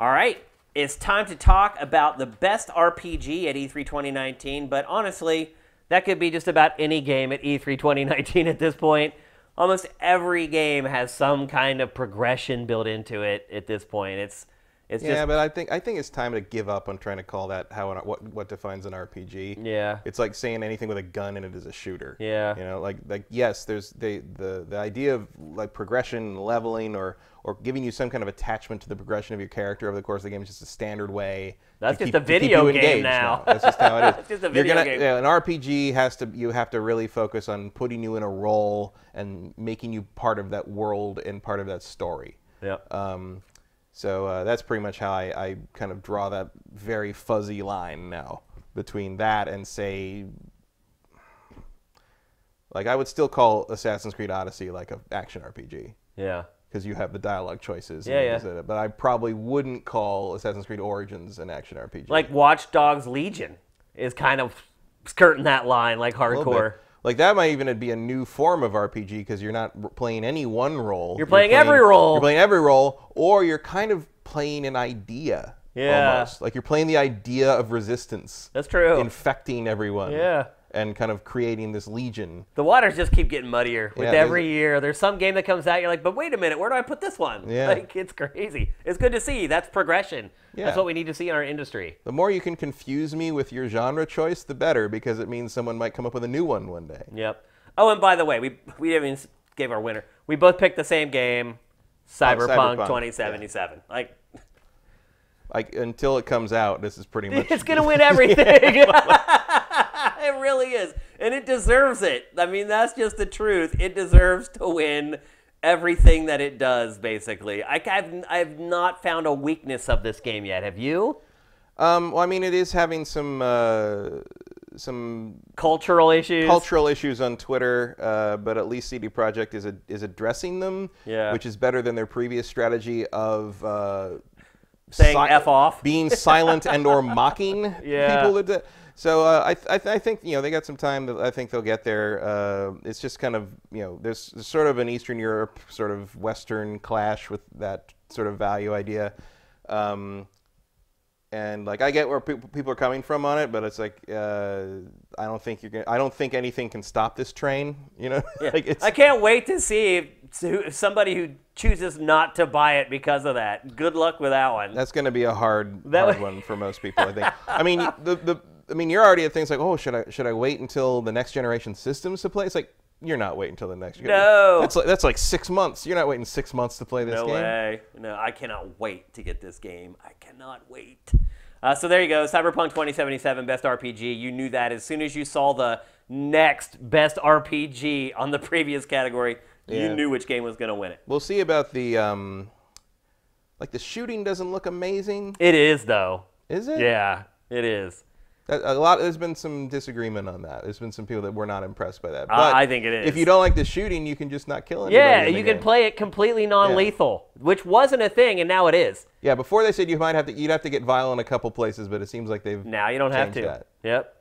All right, it's time to talk about the best RPG at E3 2019, but honestly, that could be just about any game at E3 2019 at this point. Almost every game has some kind of progression built into it at this point. It's Yeah, just, but I think it's time to give up on trying to call that what defines an RPG. yeah. It's like saying anything with a gun in it is a shooter. Yeah. You know, like yes, there's the idea of like progression, leveling, or giving you some kind of attachment to the progression of your character over the course of the game is just a standard way. That's just a video game now. That's just how it is. It's just a video game. Yeah, an RPG you have to really focus on putting you in a role and making you part of that world and part of that story. Yeah. So that's pretty much how I kind of draw that very fuzzy line now between that and, say, like I would still call Assassin's Creed Odyssey like an action RPG. Yeah. Because you have the dialogue choices. Yeah. But I probably wouldn't call Assassin's Creed Origins an action RPG. Like Watch Dogs Legion is kind of skirting that line, like hardcore. Like that might even be a new form of RPG because you're not playing any one role. You're playing every role. You're playing every role, or you're kind of playing an idea. Yeah. Almost. Like you're playing the idea of resistance. That's true. Infecting everyone. Yeah. And kind of creating this legion. The waters just keep getting muddier with every year. There's some game that comes out, you're like, but wait a minute, where do I put this one? Yeah. Like, it's crazy. It's good to see. That's progression. Yeah. That's what we need to see in our industry. The more you can confuse me with your genre choice, the better, because it means someone might come up with a new one day. Yep. Oh, and by the way, we didn't even give our winner. We both picked the same game, Cyberpunk 2077. Yeah. Like until it comes out, this is pretty much... It's going to win everything. It really is. And it deserves it. I mean, that's just the truth. It deserves to win everything that it does, basically. I've not found a weakness of this game yet. Have you? Well, I mean, it is having some cultural issues. Cultural issues on Twitter, but at least CD Projekt is addressing them, which is better than their previous strategy of saying F off, being silent and or mocking people. So I think they got some time. That I think they'll get there. It's just kind of there's sort of an Eastern Europe sort of Western clash with that sort of value idea. And like I get where people are coming from on it, but it's like I don't think anything can stop this train. Yeah. Like I can't wait to see if somebody who chooses not to buy it because of that. Good luck with that one. That's going to be a hard one for most people, I think. I mean, you're already at things like, oh, should I wait until the next generation systems to play? It's like you're not waiting until the next generation. No. That's like 6 months. You're not waiting 6 months to play this game. No way. No, I cannot wait to get this game. I cannot wait. So there you go. Cyberpunk 2077, Best RPG. You knew that as soon as you saw the next Best RPG on the previous category. You knew which game was going to win it. We'll see about the the shooting doesn't look amazing. It is, though. Is it? Yeah, it is. There's been some disagreement on that. There's been some people that were not impressed by that. But I think it is. If you don't like the shooting, you can just not kill anybody. Yeah, you can play it completely non-lethal, which wasn't a thing, and now it is. Yeah, before they said you'd have to get violent a couple places, but it seems like they've now you don't have to. That. Yep.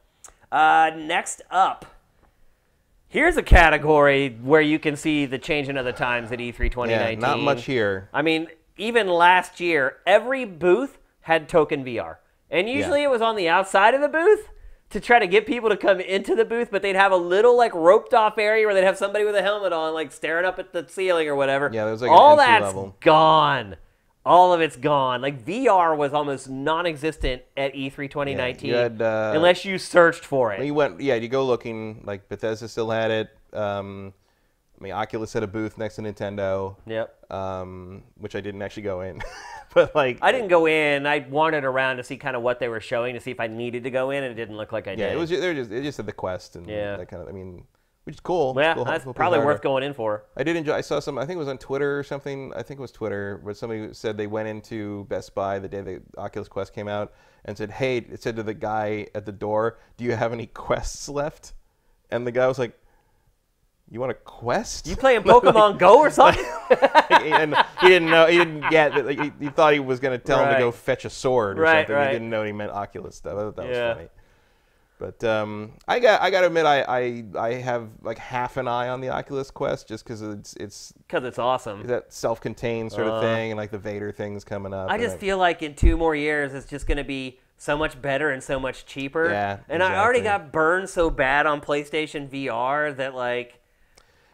Next up, here's a category where you can see the changing of the times at E3 2019. Yeah, not much here. I mean, even last year, every booth had token VR. And usually it was on the outside of the booth to try to get people to come into the booth, but they'd have a little like roped off area where they'd have somebody with a helmet on, like staring up at the ceiling or whatever. Yeah, there was like all an entry that's level. Gone. All of it's gone. Like VR was almost non-existent at E3 2019 you had, unless you searched for it. You go looking, like Bethesda still had it. Oculus had a booth next to Nintendo. Yep. Which I didn't actually go in. But like I didn't go in. I wandered around to see kind of what they were showing to see if I needed to go in, and it didn't look like I did. Yeah, they just had the Quest and that kind of. Which is cool. Yeah, cool. that's probably worth going in for. I did enjoy. I saw some. I think it was on Twitter or something. I think it was Twitter, where somebody said they went into Best Buy the day the Oculus Quest came out and said, "Hey," it said to the guy at the door, "Do you have any Quests left?" And the guy was like, "You want a Quest? You playing Pokemon Go or something?" And he didn't know. He didn't get that. He thought he was going to tell him to go fetch a sword or something. He didn't know he meant Oculus stuff. I thought that was funny. But I got to admit, I have like half an eye on the Oculus Quest just because it's awesome. That self-contained sort of thing, and like the Vader thing's coming up. I just feel like in 2 more years it's just going to be so much better and so much cheaper. Yeah, and I already got burned so bad on PlayStation VR that like.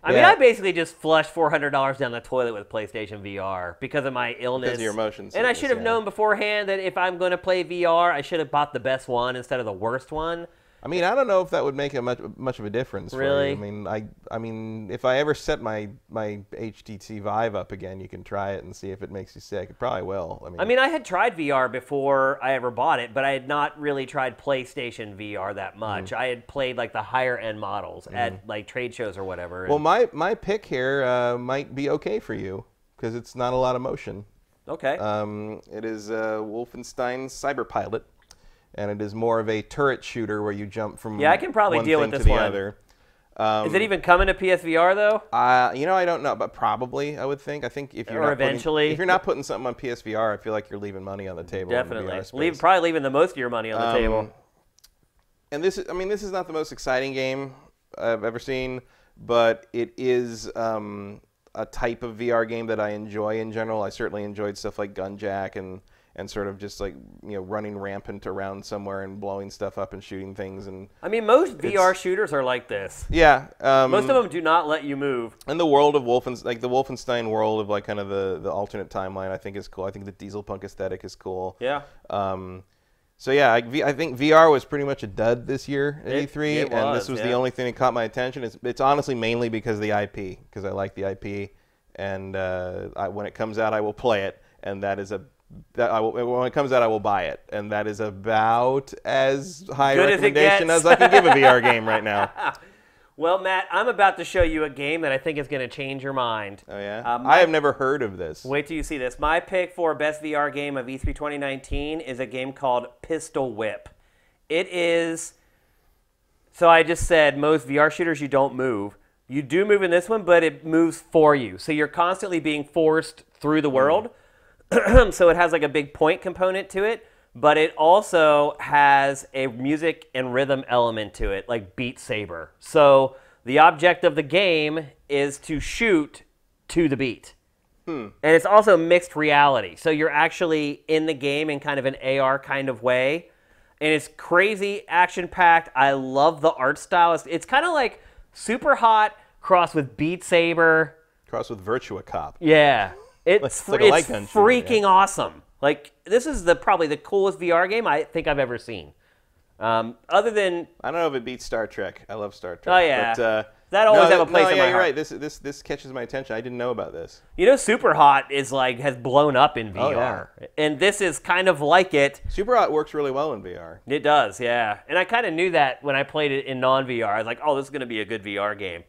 I mean, I basically just flushed $400 down the toilet with PlayStation VR because of my illness. Because of your motion And I sickness, should have known beforehand that if I'm going to play VR, I should have bought the best one instead of the worst one. I mean, I don't know if that would make much of a difference. Really? For you. I mean, if I ever set my HTC Vive up again, you can try it and see if it makes you sick. It probably will. I mean, I had tried VR before I ever bought it, but I had not really tried PlayStation VR that much. I had played like the higher end models at like trade shows or whatever. Well, my pick here might be okay for you because it's not a lot of motion. Okay. It is Wolfenstein's Cyberpilot. And it is more of a turret shooter where you jump from I can probably one deal thing with to this the one. other. Is it even coming to PSVR though? I don't know, but probably I would think. I think if you're eventually, if you're not putting something on PSVR, I feel like you're leaving money on the table. Definitely, probably leaving the most of your money on the table. And this is not the most exciting game I've ever seen, but it is a type of VR game that I enjoy in general. I certainly enjoyed stuff like Gunjack and sort of just like running rampant around somewhere and blowing stuff up and shooting things. And I mean, most VR shooters are like this. Yeah, most of them do not let you move. And the world of the Wolfenstein world of like kind of the alternate timeline, I think is cool. I think the diesel punk aesthetic is cool. Yeah. So yeah, I think VR was pretty much a dud this year at E3, and this was the only thing that caught my attention. It's honestly mainly because of the IP, because I like the IP, and when it comes out, I will play it, and when it comes out, I will buy it, and that is about as high a recommendation as I can give a VR game right now. Well, Matt, I'm about to show you a game that I think is going to change your mind. Oh, yeah? I have never heard of this. Wait till you see this. My pick for best VR game of E3 2019 is a game called Pistol Whip. It is... So I just said most VR shooters, you don't move. You do move in this one, but it moves for you. So you're constantly being forced through the world. So it has like a big point component to it, but it also has a music and rhythm element to it, like Beat Saber. So the object of the game is to shoot to the beat. And it's also mixed reality. So you're actually in the game in kind of an AR kind of way. And it's crazy, action-packed. I love the art style. It's kind of like Super Hot crossed with Beat Saber. Crossed with Virtua Cop. Yeah. It's like a light gun shooter, freaking awesome. Like, this is probably the coolest VR game I think I've ever seen. Other than... I don't know if it beats Star Trek. I love Star Trek. Oh, yeah. But, that always have a place in my you're heart. right. This catches my attention. I didn't know about this. You know, Super Hot is has blown up in VR. Oh, yeah. And this is kind of like it. Super Hot works really well in VR. It does, yeah. And I kind of knew that when I played it in non-VR. I was like, oh, this is going to be a good VR game.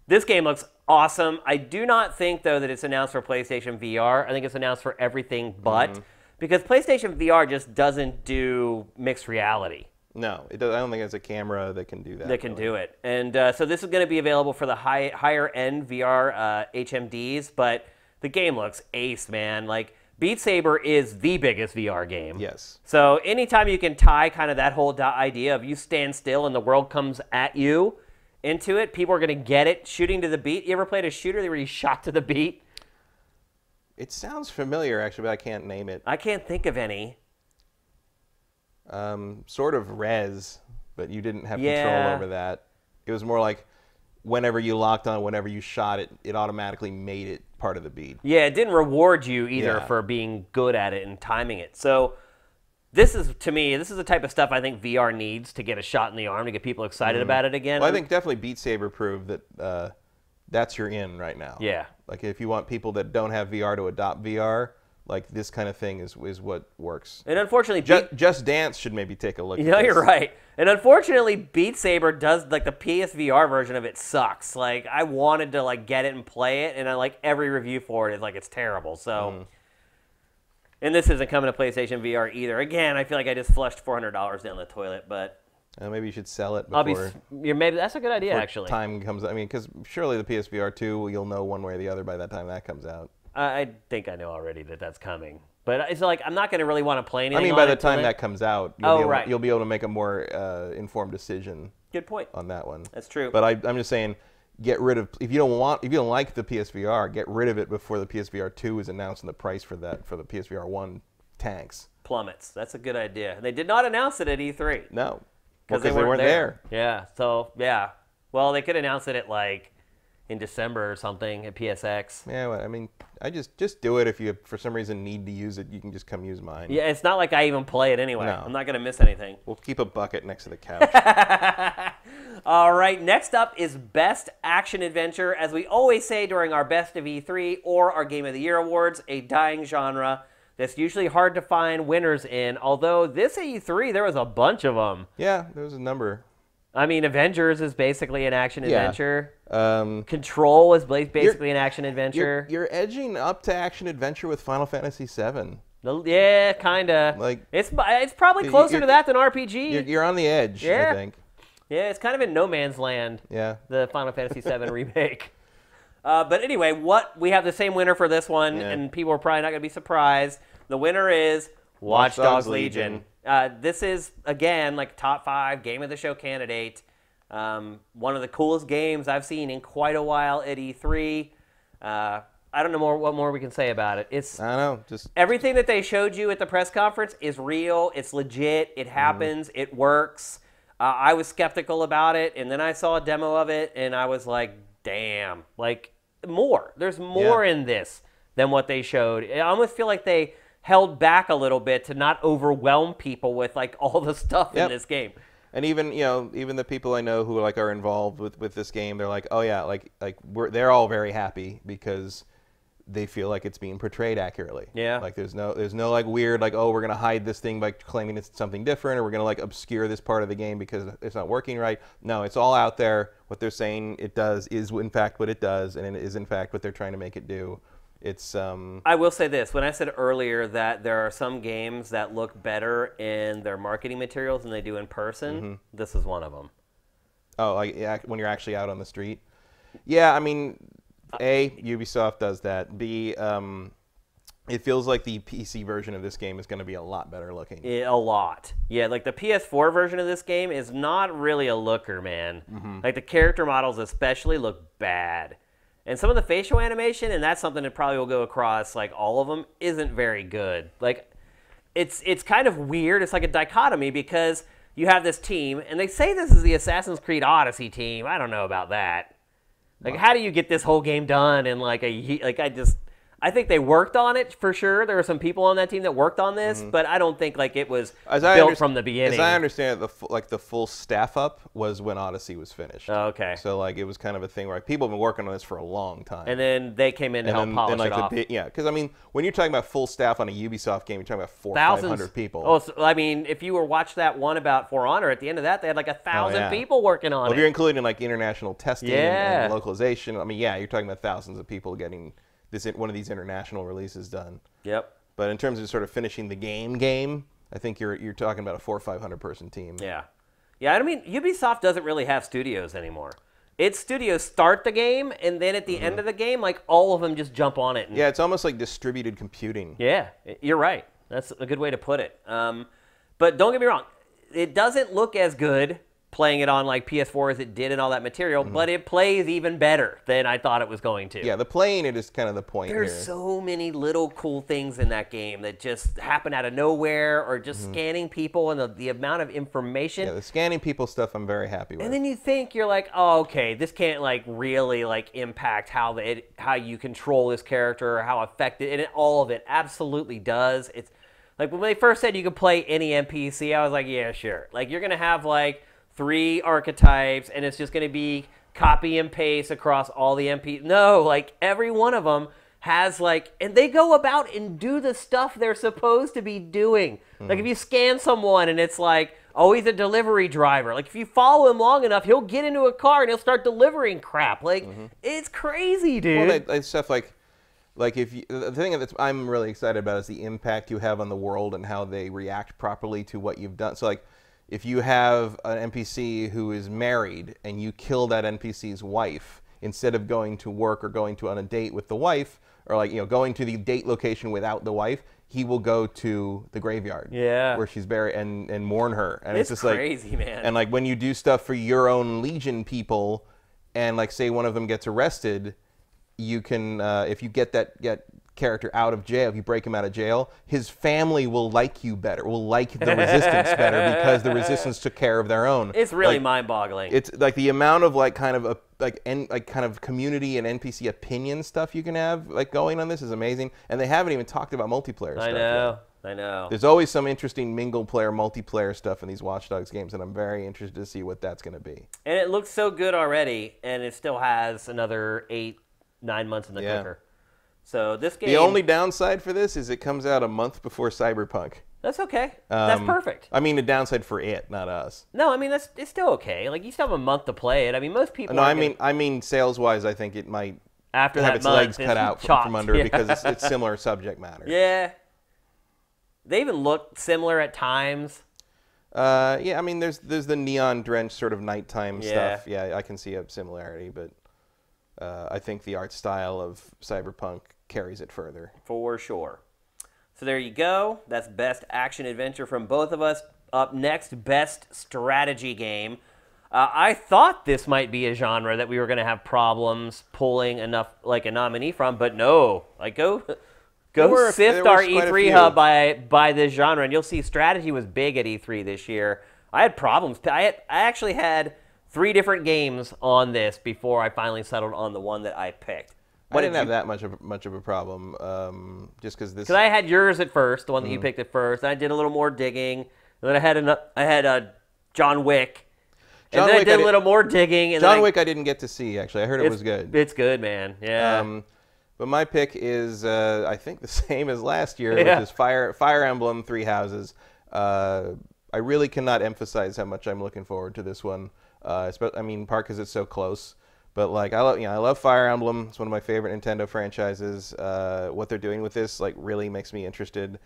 This game looks awesome. I do not think, though, that it's announced for PlayStation VR. I think it's announced for everything but. Because PlayStation VR just doesn't do mixed reality. No, it does. I don't think it's a camera that can do that. That can do it. And so this is going to be available for the higher-end VR HMDs, but the game looks ace, man. Like, Beat Saber is the biggest VR game. Yes. So anytime you can tie kind of that whole idea of you stand still and the world comes at you into it, people are going to get it. Shooting to the beat. You ever played a shooter where you shot to the beat? It sounds familiar, actually, but I can't name it. I can't think of any. Sort of Rez, but you didn't have control over that. It was more like whenever you locked on, whenever you shot it, it automatically made it part of the beat. Yeah, it didn't reward you either for being good at it and timing it. So this is, to me, this is the type of stuff I think VR needs to get a shot in the arm to get people excited about it again. Well, I think definitely Beat Saber proved that that's your in right now. Yeah. Like if you want people that don't have VR to adopt VR, like this kind of thing is what works. And unfortunately, Just Dance should maybe take a look at this. this. You're right. And unfortunately, Beat Saber does, like the PSVR version of it sucks. Like I wanted to get it and play it, and every review for it is it's terrible. So, and this isn't coming to PlayStation VR either. Again, I feel like I just flushed $400 down the toilet, but. Maybe you should sell it before. Maybe that's a good idea, actually. Time comes. I mean, because surely the PSVR 2, you'll know one way or the other by that time that comes out. I think I know already that that's coming, but it's I'm not going to really want to play anything. I mean, by the time that comes out, you'll be able to make a more informed decision. Good point on that one. That's true. But I'm just saying, get rid of if you don't like the PSVR, get rid of it before the PSVR 2 is announced and the price for the PSVR 1 tanks. Plummets. That's a good idea. And they did not announce it at E3. No. Because they weren't there. Yeah. So, yeah. Well, they could announce it at in December or something at PSX. Yeah, well, I mean, I just do it. If you for some reason need to use it, you can just come use mine. Yeah, it's not like I even play it anyway. No. I'm not gonna miss anything. We'll keep a bucket next to the couch. All right, next up is Best Action Adventure. As we always say during our Best of E3 or our Game of the Year awards, a dying genre that's usually hard to find winners in. Although this E3, there was a bunch of them. Yeah, there was a number. I mean, Avengers is basically an action adventure. Yeah. Control is basically an action adventure. You're edging up to action adventure with Final Fantasy VII. Yeah, kind of. Like, it's probably closer to that than RPG. You're on the edge, Yeah. I think. Yeah, it's kind of in no man's land. Yeah. The Final Fantasy VII remake. But anyway, we have the same winner for this one, and people are probably not going to be surprised. The winner is Watch Dogs Legion. This is, again, like top 5 Game of the Show candidate. One of the coolest games I've seen in quite a while at E3. I don't know what more we can say about it. I don't know. Just everything that they showed you at the press conference is real. It's legit. It happens. It works. I was skeptical about it, and then I saw a demo of it, and I was like, damn. Like, more. There's more in this than what they showed. I almost feel like they held back a little bit to not overwhelm people with, like, all the stuff in this game. And even the people I know who are involved with this game, they're like, oh yeah, they're all very happy because they feel like it's being portrayed accurately. Yeah. Like there's no like weird oh, we're gonna hide this thing by claiming it's something different, or we're gonna obscure this part of the game because it's not working right. No, it's all out there. What they're saying it does is in fact what it does, and it is in fact what they're trying to make it do. It's I will say this. When I said earlier that there are some games that look better in their marketing materials than they do in person, this is one of them. Oh, when you're actually out on the street? Yeah, I mean, A, Ubisoft does that. B, it feels like the PC version of this game is going to be a lot better looking. A lot. Yeah, like the PS4 version of this game is not really a looker, man. Like the character models especially look bad. And some of the facial animation, and that's something that probably will go across like all of them, isn't very good. Like, it's kind of weird. It's like a dichotomy because you have this team, and they say this is the Assassin's Creed Odyssey team. I don't know about that. Like, how do you get this whole game done in like I think they worked on it for sure. There were some people on that team that worked on this, but I don't think like it was built from the beginning. As I understand it, the full staff up was when Odyssey was finished. Oh, okay. So like it was kind of a thing where people have been working on this for a long time. And then they came in to help polish it off. Yeah, because I mean, when you're talking about full staff on a Ubisoft game, you're talking about 400 or 500 people. Oh, so, I mean, if you watched that one about For Honor, at the end of that, they had like 1,000 people working on it. If you're including like international testing and localization, I mean, yeah, you're talking about thousands of people getting one of these international releases done. Yep. But in terms of sort of finishing the game, I think you're talking about a 400 or 500 person team. Yeah. Yeah, I mean, Ubisoft doesn't really have studios anymore. Its studios start the game, and then at the end of the game, like, all of them just jump on it. Yeah, it's almost like distributed computing. Yeah, you're right. That's a good way to put it. But don't get me wrong. It doesn't look as good playing it on like PS4 as it did and all that material, but it plays even better than I thought it was going to. Yeah, the playing it is kind of the point There's here. so many little cool things in that game that just happen out of nowhere, or just scanning people and the amount of information. Yeah, the scanning people stuff I'm very happy with. And then you think, you're like, oh, okay, this can't like really like impact how you control this character or how effective, and all of it absolutely does. It's like when they first said you could play any NPC, I was like, yeah, sure. Like you're going to have like 3 archetypes, and it's just going to be copy and paste across all the NPCs. No, like every one of them has like, and they go about and do the stuff they're supposed to be doing. Like if you scan someone and it's like, oh, he's a delivery driver. Like if you follow him long enough, he'll get into a car and he'll start delivering crap. Like it's crazy, dude. Well, stuff like if you, the thing that I'm really excited about is the impact you have on the world and how they react properly to what you've done. So like, if you have an NPC who is married and you kill that NPC's wife, instead of going to work or going on a date with the wife, or like going to the date location without the wife, he will go to the graveyard where she's buried and mourn her. And it's just crazy, man. And like when you do stuff for your own Legion people, and like say one of them gets arrested, you can if you get character out of jail, if you break him out of jail, his family will like you better, will like the Resistance better because the Resistance took care of their own. It's really mind-boggling. It's like the amount of like kind of community and NPC opinion stuff you can have like going on this is amazing, and they haven't even talked about multiplayer stuff yet. I know. There's always some interesting mingle-player, multiplayer stuff in these Watch Dogs games, and I'm very interested to see what that's going to be. And it looks so good already, and it still has another 8-9 months in the cooker. So this game... The only downside for this is it comes out a month before Cyberpunk. That's okay. That's perfect. I mean, the downside for it, not us. No, I mean, it's still okay. Like, you still have a month to play it. I mean, most people... No, I mean sales-wise, I think it might after have that its month, legs cut out from under it because it's similar subject matter. Yeah. They even look similar at times. Yeah, I mean, there's the neon-drenched sort of nighttime stuff. Yeah, I can see a similarity, but I think the art style of Cyberpunk carries it further. For sure. So there you go. That's best action adventure from both of us. Up next, best strategy game. I thought this might be a genre that we were going to have problems pulling enough, like a nominee from, but no. Like, go sift our E3 hub by this genre, and you'll see strategy was big at E3 this year. I had problems. I actually had 3 different games on this before I finally settled on the one that I picked. I didn't have that much of a problem, just because this. Because I had yours at first, the one that you picked at first. And I did a little more digging, and then I had John Wick. And then I did a little more digging. And John Wick I didn't get to see, actually. I heard it was good. It's good, man. Yeah. But my pick is, I think, the same as last year, which is Fire Emblem 3 Houses. I really cannot emphasize how much I'm looking forward to this one. I mean, part because it's so close. But like, I love Fire Emblem. It's one of my favorite Nintendo franchises. What they're doing with this like really makes me interested.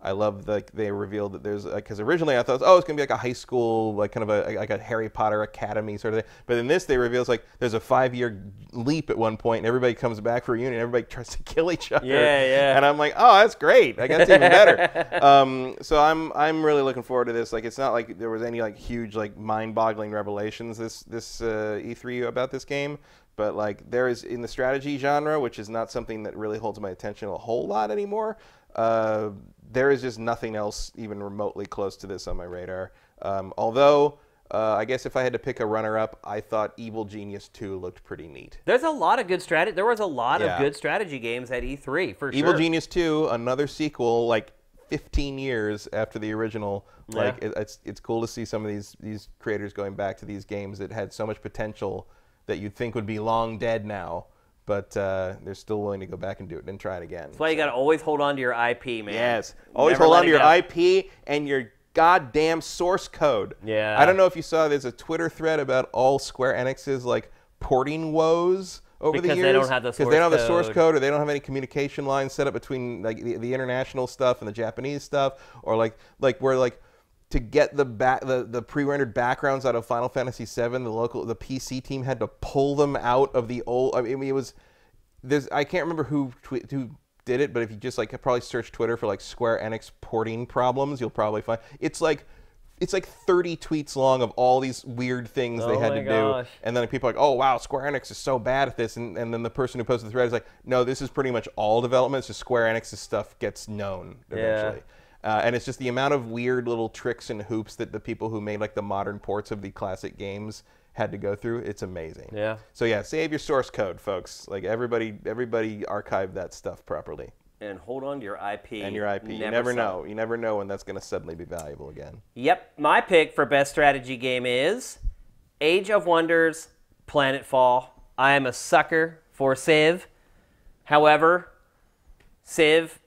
I love they revealed that there's because originally I thought it's gonna be like a high school like kind of a Harry Potter Academy sort of thing, but in this they reveal it's like there's a 5-year leap at one point and everybody comes back for a reunion, everybody tries to kill each other. Yeah. And I'm like, oh, that's great. I guess even better. So I'm really looking forward to this. Like it's not like there was any like huge like mind-boggling revelations this E3 about this game. But like there is in the strategy genre, which is not something that really holds my attention a whole lot anymore. There is just nothing else even remotely close to this on my radar. Although, I guess if I had to pick a runner-up, I thought Evil Genius 2 looked pretty neat. There's a lot of good strategy. There was a lot of good strategy games at E3 for sure. Evil Genius 2, another sequel, like 15 years after the original. Like it's cool to see some of these creators going back to these games that had so much potential that you'd think would be long dead now. But they're still willing to go back and do it and try it again. That's why you got to always hold on to your IP, man. Yes. Always hold on to your IP and your goddamn source code. Yeah. I don't know if you saw, there's a Twitter thread about all Square Enix's like porting woes over the years. Because they don't have the source code. Because they don't have the source code, or they don't have any communication lines set up between like the international stuff and the Japanese stuff, or like where like to get the pre-rendered backgrounds out of Final Fantasy VII, the PC team had to pull them out of the old. I mean, it was I can't remember who did it, but if you just like probably search Twitter for like Square Enix porting problems, you'll probably find it's like 30 tweets long of all these weird things they had to do, and then people are like, oh wow, Square Enix is so bad at this, and then the person who posted the thread is like, no, this is pretty much all development. It's just Square Enix's stuff gets known eventually. Yeah. And it's just the amount of weird little tricks and hoops that the people who made like the modern ports of the classic games had to go through. It's amazing. Yeah. So yeah, save your source code, folks. Like everybody archive that stuff properly. And hold on to your IP. And your IP. You never know. You never know when that's going to suddenly be valuable again. Yep. My pick for best strategy game is Age of Wonders Planetfall. I am a sucker for Civ. However, Civ,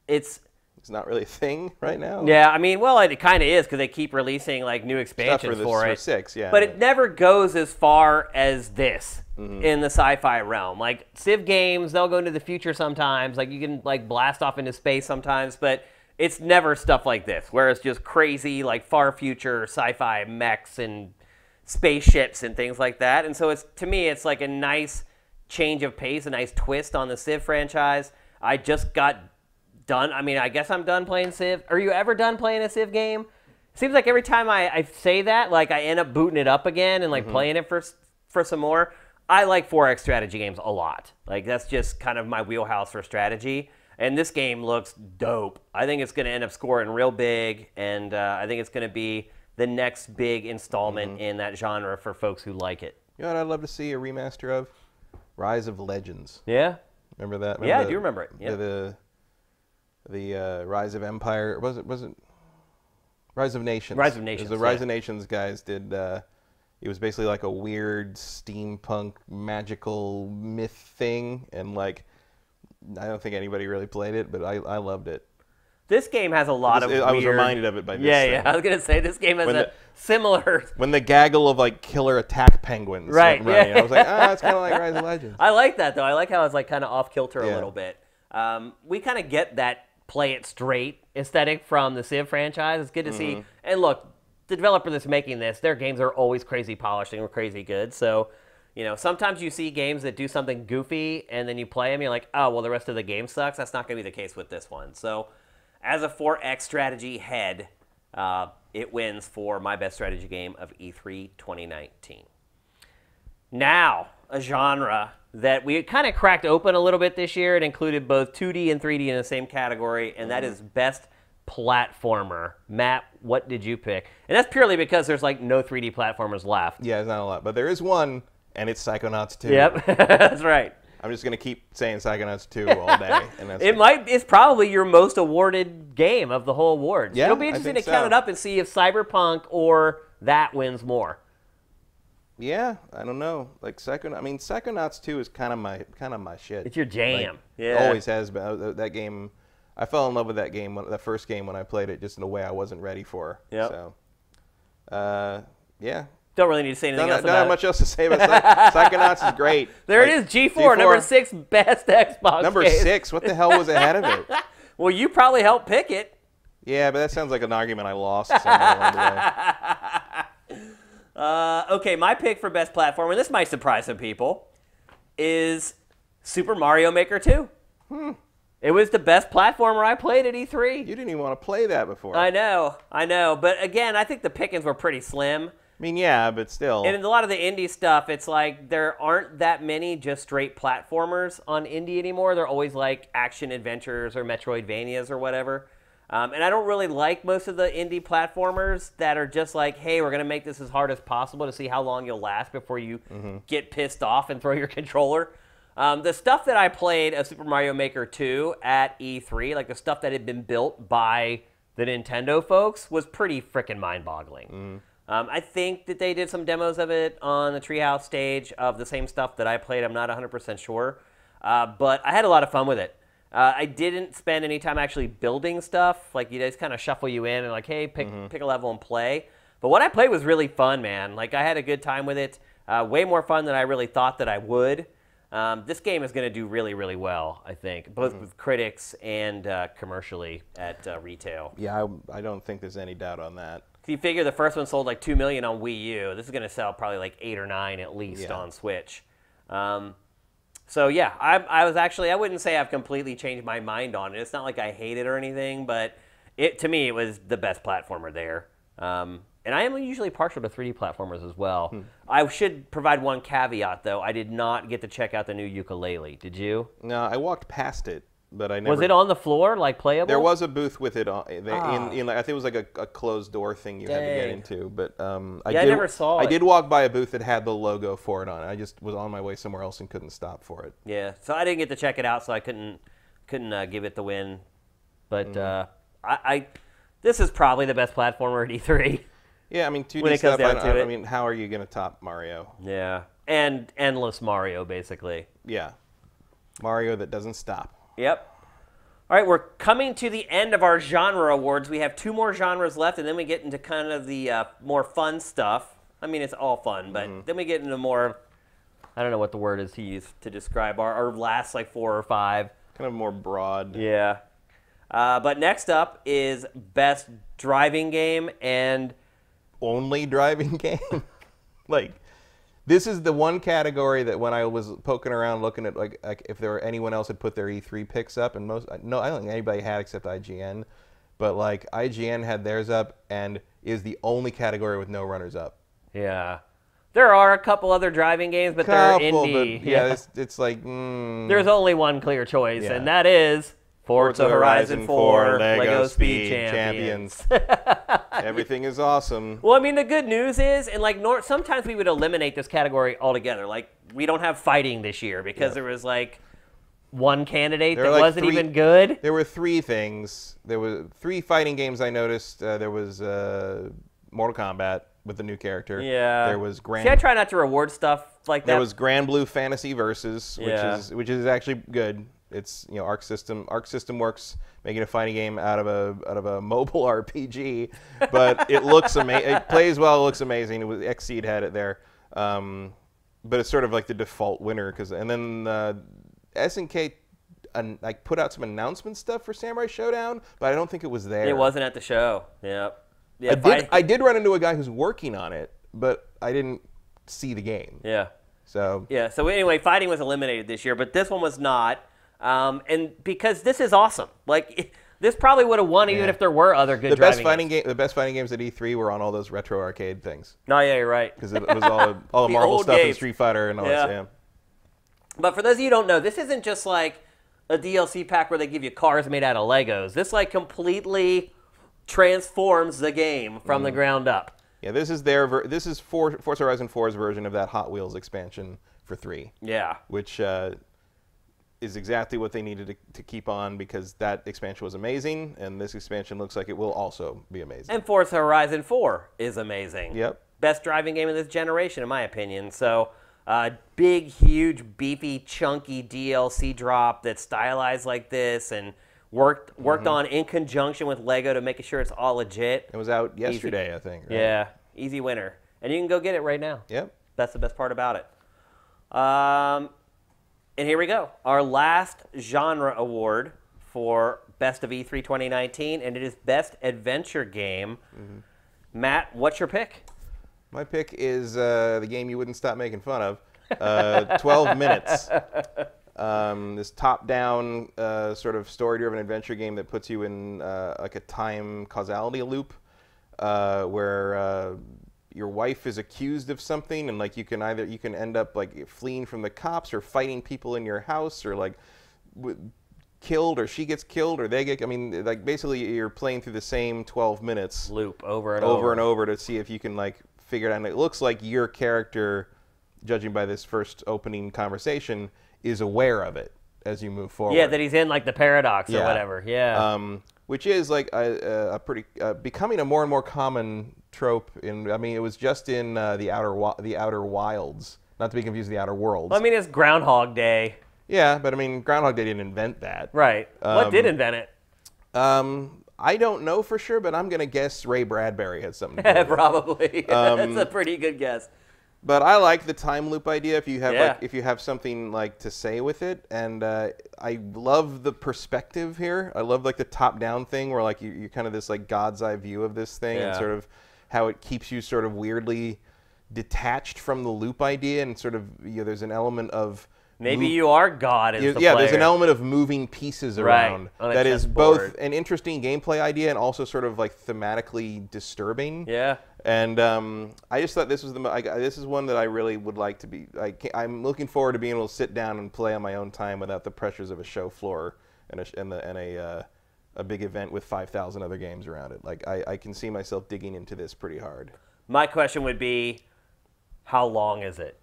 it's not really a thing right now. Yeah, I mean, well, it kind of is because they keep releasing like new expansions for it. 6, yeah. But it never goes as far as this in the sci-fi realm. Like Civ games, they'll go into the future sometimes. Like you can like blast off into space sometimes, but it's never stuff like this, where it's just crazy like far future sci-fi mechs and spaceships and things like that. And so it's to me, it's like a nice change of pace, a nice twist on the Civ franchise. I just got done. I mean, I guess I'm done playing Civ. Are you ever done playing a Civ game? Seems like every time I say that, like I end up booting it up again and like playing it for some more. I like 4X strategy games a lot. Like, that's just kind of my wheelhouse for strategy. And this game looks dope. I think it's going to end up scoring real big, and I think it's going to be the next big installment in that genre for folks who like it. You know what I'd love to see a remaster of? Rise of Legends. Yeah? Remember that? Yeah, I do remember it. Yeah. The Rise of Empire. Was it Rise of Nations? Rise of Nations. The Rise of Nations guys did. It was basically like a weird steampunk magical myth thing, and like I don't think anybody really played it, but I loved it. This game has a lot of weird... I was reminded of it by this Yeah, thing. yeah. I was going to say, this game has a similar... When the gaggle of, like, killer attack penguins right, went running, yeah. I was like, it's kind of like Rise of Legends. I like that, though. I like how it's, like, kind of off-kilter a little bit. We kind of get that play-it-straight aesthetic from the Civ franchise. It's good to see. And look, the developer that's making this, their games are always crazy polished and crazy good. So, you know, sometimes you see games that do something goofy, and then you play them, you're like, oh, well, the rest of the game sucks. That's not going to be the case with this one. So... as a 4X strategy head, it wins for my best strategy game of E3 2019. Now, a genre that we kind of cracked open a little bit this year. It included both 2D and 3D in the same category, and that is best platformer. Matt, what did you pick? And that's purely because there's like no 3D platformers left. Yeah, there's not a lot, but there is one, and it's Psychonauts 2. Yep, that's right. I'm just gonna keep saying Psychonauts 2 all day. And that's It's probably your most awarded game of the whole awards. Yeah, It'll be interesting to count it up and see if Cyberpunk or that wins more. Yeah, I don't know. Like Psychonauts 2 is kind of my shit. It's your jam. Like, yeah, always has been. That game, I fell in love with that game, that first game when I played it, just in a way I wasn't ready for. Yep. So, yeah. Don't really need to say anything else about it. Don't have much else to say about Psychonauts is great. There it is, G4, number 6 best Xbox Number game. 6? What the hell was ahead of it? Well, you probably helped pick it. Yeah, but that sounds like an argument I lost somewhere along the way. Okay, my pick for best platform, and this might surprise some people, is Super Mario Maker 2. It was the best platformer I played at E3. You didn't even want to play that before. I know. But again, I think the pickings were pretty slim. I mean, yeah, but still. And in a lot of the indie stuff, it's like there aren't that many just straight platformers on indie anymore. They're always like action adventures or Metroidvanias or whatever. And I don't really like most of the indie platformers that are just like, hey, we're going to make this as hard as possible to see how long you'll last before you get pissed off and throw your controller. The stuff that I played of Super Mario Maker 2 at E3, like the stuff that had been built by the Nintendo folks, was pretty freaking mind-boggling. I think that they did some demos of it on the Treehouse stage of the same stuff that I played. I'm not 100% sure. But I had a lot of fun with it. I didn't spend any time actually building stuff. Like, you just kind of shuffle you in and like, hey, pick a level and play. But what I played was really fun, man. Like, I had a good time with it. Way more fun than I really thought that I would. This game is going to do really, really well, I think, both with critics and commercially at retail. Yeah, I don't think there's any doubt on that. You figure the first one sold like 2 million on Wii U. This is going to sell probably like 8 or 9 at least on Switch. So yeah, I wouldn't say I've completely changed my mind on it. It's not like I hate it or anything, but to me, it was the best platformer there. And I am usually partial to 3D platformers as well. I should provide one caveat, though. I did not get to check out the new ukulele. Did you? No, I walked past it, but I never... Was it on the floor, like playable? There was a booth with it on. I think it was like a closed door thing you had to get into. But I never saw it. I did walk by a booth that had the logo for it on it. I just was on my way somewhere else and couldn't stop for it. Yeah, so I didn't get to check it out, so I couldn't give it the win. But this is probably the best platformer at E3. Yeah, I mean, 2D when it stuff, comes down to it. I mean, how are you going to top Mario? Yeah, and endless Mario, basically. Yeah, Mario that doesn't stop. Yep. All right, we're coming to the end of our genre awards. We have 2 more genres left, and then we get into kind of the more fun stuff. I mean, it's all fun, but then we get into more, I don't know what the word is to use to describe our last like 4 or 5. Kind of more broad. Yeah. But next up is best driving game and... only driving game. Like, this is the one category that when I was poking around looking at like if there were anyone else had put their E3 picks up, and I don't think anybody had except IGN, but like IGN had theirs up and is the only category with no runners up. Yeah. There are a couple other driving games, but they're indie. But yeah, it's like... There's only one clear choice, Yeah. and that is Forza Horizon 4 Lego Speed Speed Champions. Everything is awesome. Well, I mean, the good news is, and like sometimes we would eliminate this category altogether. Like, we don't have fighting this year because there was like one candidate that wasn't even good. There were 3 things. There were 3 fighting games I noticed. There was Mortal Kombat with the new character. Yeah. There was See, I try not to reward stuff like that. There was Grand Blue Fantasy Versus, which is actually good. It's Arc System works making a fighting game out of a mobile RPG, but it looks amazing. It plays well. It looks amazing. It was Xseed had it there, but it's sort of like the default winner and then SNK like put out some announcement stuff for Samurai Showdown, but I don't think it was there. It wasn't at the show. Yep. Yeah. I did run into a guy who's working on it, but I didn't see the game. Yeah. So anyway, fighting was eliminated this year, but this one was not. And because this is awesome, like this probably would have won even if there were other good. The best fighting games at E3 were on all those retro arcade things. No, yeah, you're right. Because it was all the Marvel stuff and Street Fighter and all that. Yeah. But for those of you who don't know, this isn't just like a DLC pack where they give you cars made out of Legos. This like completely transforms the game from the ground up. Yeah, this is Forza Horizon 4's version of that Hot Wheels expansion for 3. Yeah. Which is exactly what they needed to keep on because that expansion was amazing, and this expansion looks like it will also be amazing. And Forza Horizon 4 is amazing. Yep. Best driving game of this generation, in my opinion. So, big, huge, beefy, chunky DLC drop that's stylized like this and worked on in conjunction with Lego to make sure it's all legit. It was out yesterday, I think. Right? Yeah, easy winner. And you can go get it right now. Yep. That's the best part about it. And here we go. Our last genre award for Best of E3 2019, and it is Best Adventure Game. Matt, what's your pick? My pick is the game you wouldn't stop making fun of, 12 Minutes. This top-down sort of story-driven adventure game that puts you in like a time causality loop where your wife is accused of something, and like you can end up like fleeing from the cops or fighting people in your house, or like killed, or she gets killed, or they get. I mean, like basically you're playing through the same 12 minutes loop over and over to see if you can like figure it out. And it looks like your character, judging by this first opening conversation, is aware of it as you move forward. Yeah, that he's in like the paradox or whatever. Yeah. Which is like a pretty becoming a more and more common trope. I mean, it was just in the Outer Wilds, not to be confused with the Outer Worlds. Well, I mean, it's Groundhog Day. Yeah, but I mean, Groundhog Day didn't invent that. Right. What did invent it? I don't know for sure, but I'm gonna guess Ray Bradbury had something to do with it. Probably. That's a pretty good guess. But I like the time loop idea if you have if you have something like to say with it, and I love the perspective here. I love like the top-down thing where like you're kind of this like God's eye view of this thing, and sort of how it keeps you sort of weirdly detached from the loop idea, and sort of there's an element of maybe you are God as the player. There's an element of moving pieces around that is both an interesting gameplay idea and also sort of like thematically disturbing. Yeah. And I just thought this was this is one that I really would like to be. I'm looking forward to being able to sit down and play on my own time without the pressures of a show floor and a big event with 5,000 other games around it. Like I can see myself digging into this pretty hard. My question would be, how long is it?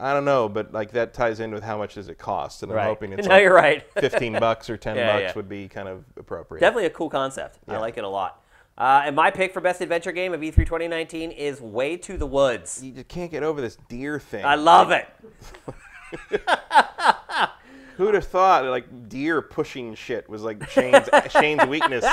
I don't know, but like that ties in with how much does it cost, and I'm hoping it's you're right. $15 or $10 would be kind of appropriate. Definitely a cool concept. I like it a lot. And my pick for Best Adventure Game of E3 2019 is Way to the Woods. You just can't get over this deer thing. I love it. Who'd have thought like deer pushing shit was like Shane's weakness?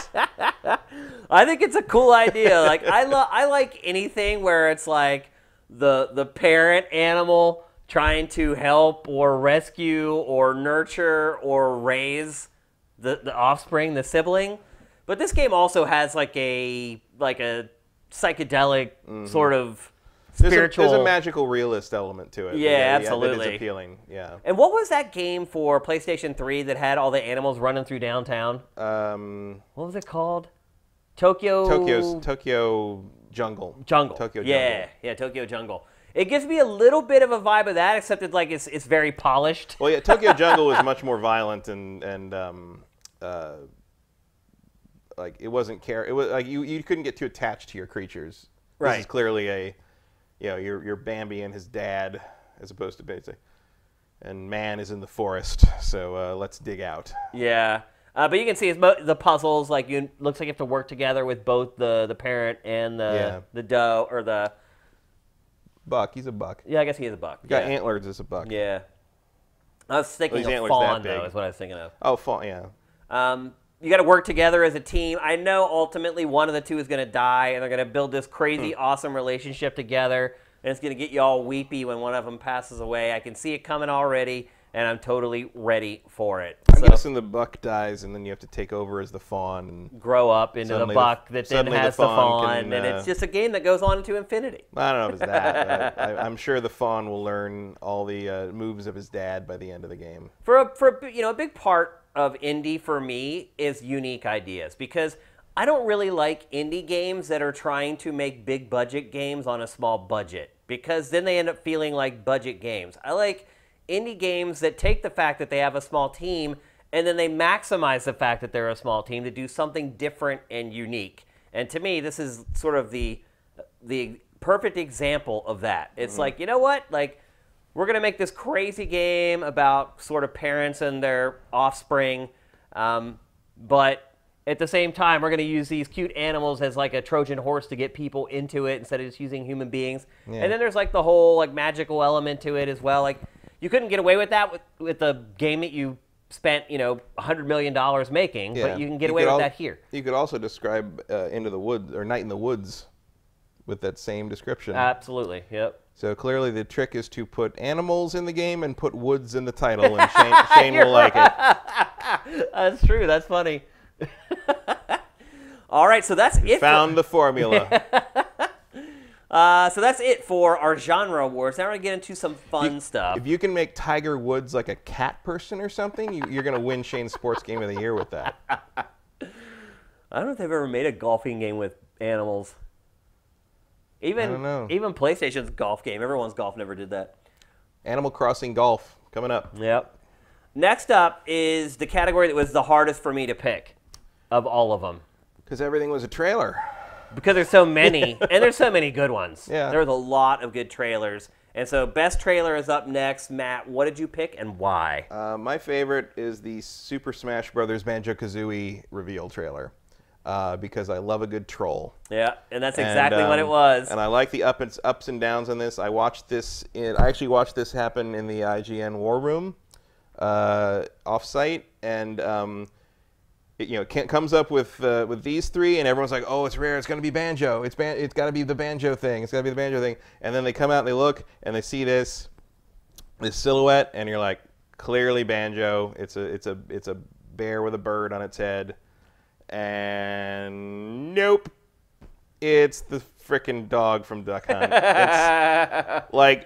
I think it's a cool idea. Like I like anything where it's like the parent animal trying to help or rescue or nurture or raise the offspring, the sibling. But this game also has like a psychedelic sort of spiritual. There's a magical realist element to it. Yeah, absolutely. That is appealing. Yeah. And what was that game for PlayStation 3 that had all the animals running through downtown? What was it called? Tokyo Jungle. Tokyo Jungle. Yeah, Tokyo Jungle. It gives me a little bit of a vibe of that, except it's like it's very polished. Well, yeah, Tokyo Jungle was much more violent and like it wasn't It was like you couldn't get too attached to your creatures. Right. This is clearly a, your Bambi and his dad, as opposed to basically, and man is in the forest, so let's dig out. Yeah. But you can see the puzzles, like looks like you have to work together with both the parent and the doe, or the... Buck, he's a buck. Yeah, I guess he is a buck. He got antlers as a buck. Yeah. I was thinking of fawn, though, is what I was thinking of. Oh, fawn, yeah. You got to work together as a team. I know ultimately one of the two is going to die, and they're going to build this crazy, awesome relationship together, and it's going to get you all weepy when one of them passes away. I can see it coming already, and I'm totally ready for it. I'm guessing the buck dies, and then you have to take over as the fawn and grow up into the buck that then has the fawn, and it's just a game that goes on into infinity. I don't know if it's that. I'm sure the fawn will learn all the moves of his dad by the end of the game. For a big part of indie for me is unique ideas, because I don't really like indie games that are trying to make big budget games on a small budget, because then they end up feeling like budget games. I like indie games that take the fact that they have a small team and then they maximize the fact that they're a small team to do something different and unique. And to me, this is sort of the perfect example of that. It's like, you know what? Like, we're going to make this crazy game about sort of parents and their offspring, but at the same time, we're going to use these cute animals as like a Trojan horse to get people into it instead of just using human beings. Yeah. And then there's like the whole like magical element to it as well. Like, you couldn't get away with that with the game that you spent, $100 million making, but you can get away with that here. You could also describe Into the Woods or Night in the Woods with that same description. Absolutely, yep. So clearly the trick is to put animals in the game and put woods in the title, and Shane will like it. That's true. That's funny. All right, so that's it. Found the formula. So that's it for our genre awards. Now we're going to get into some fun stuff. If you can make Tiger Woods like a cat person or something, you're going to win Shane's Sports Game of the Year with that. I don't know if they've ever made a golfing game with animals. I don't know. Even PlayStation's golf game. Everyone's golf never did that. Animal Crossing Golf coming up. Yep. Next up is the category that was the hardest for me to pick of all of them. Because everything was a trailer. Because there's so many, and there's so many good ones. Yeah. There's a lot of good trailers. And so best trailer is up next. Matt, what did you pick and why? My favorite is the Super Smash Bros. Banjo-Kazooie reveal trailer. Because I love a good troll. Yeah, and that's exactly what it was. And I like the ups and downs on this. I actually watched this happen in the IGN War Room offsite, and it comes up with these three, and everyone's like, "Oh, it's rare. It's gonna be Banjo. It's got to be the Banjo thing. It's got to be the Banjo thing." And then they come out and they look and they see this silhouette, and you're like, "Clearly Banjo. It's a bear with a bird on its head." And nope, it's the frickin' dog from Duck Hunt.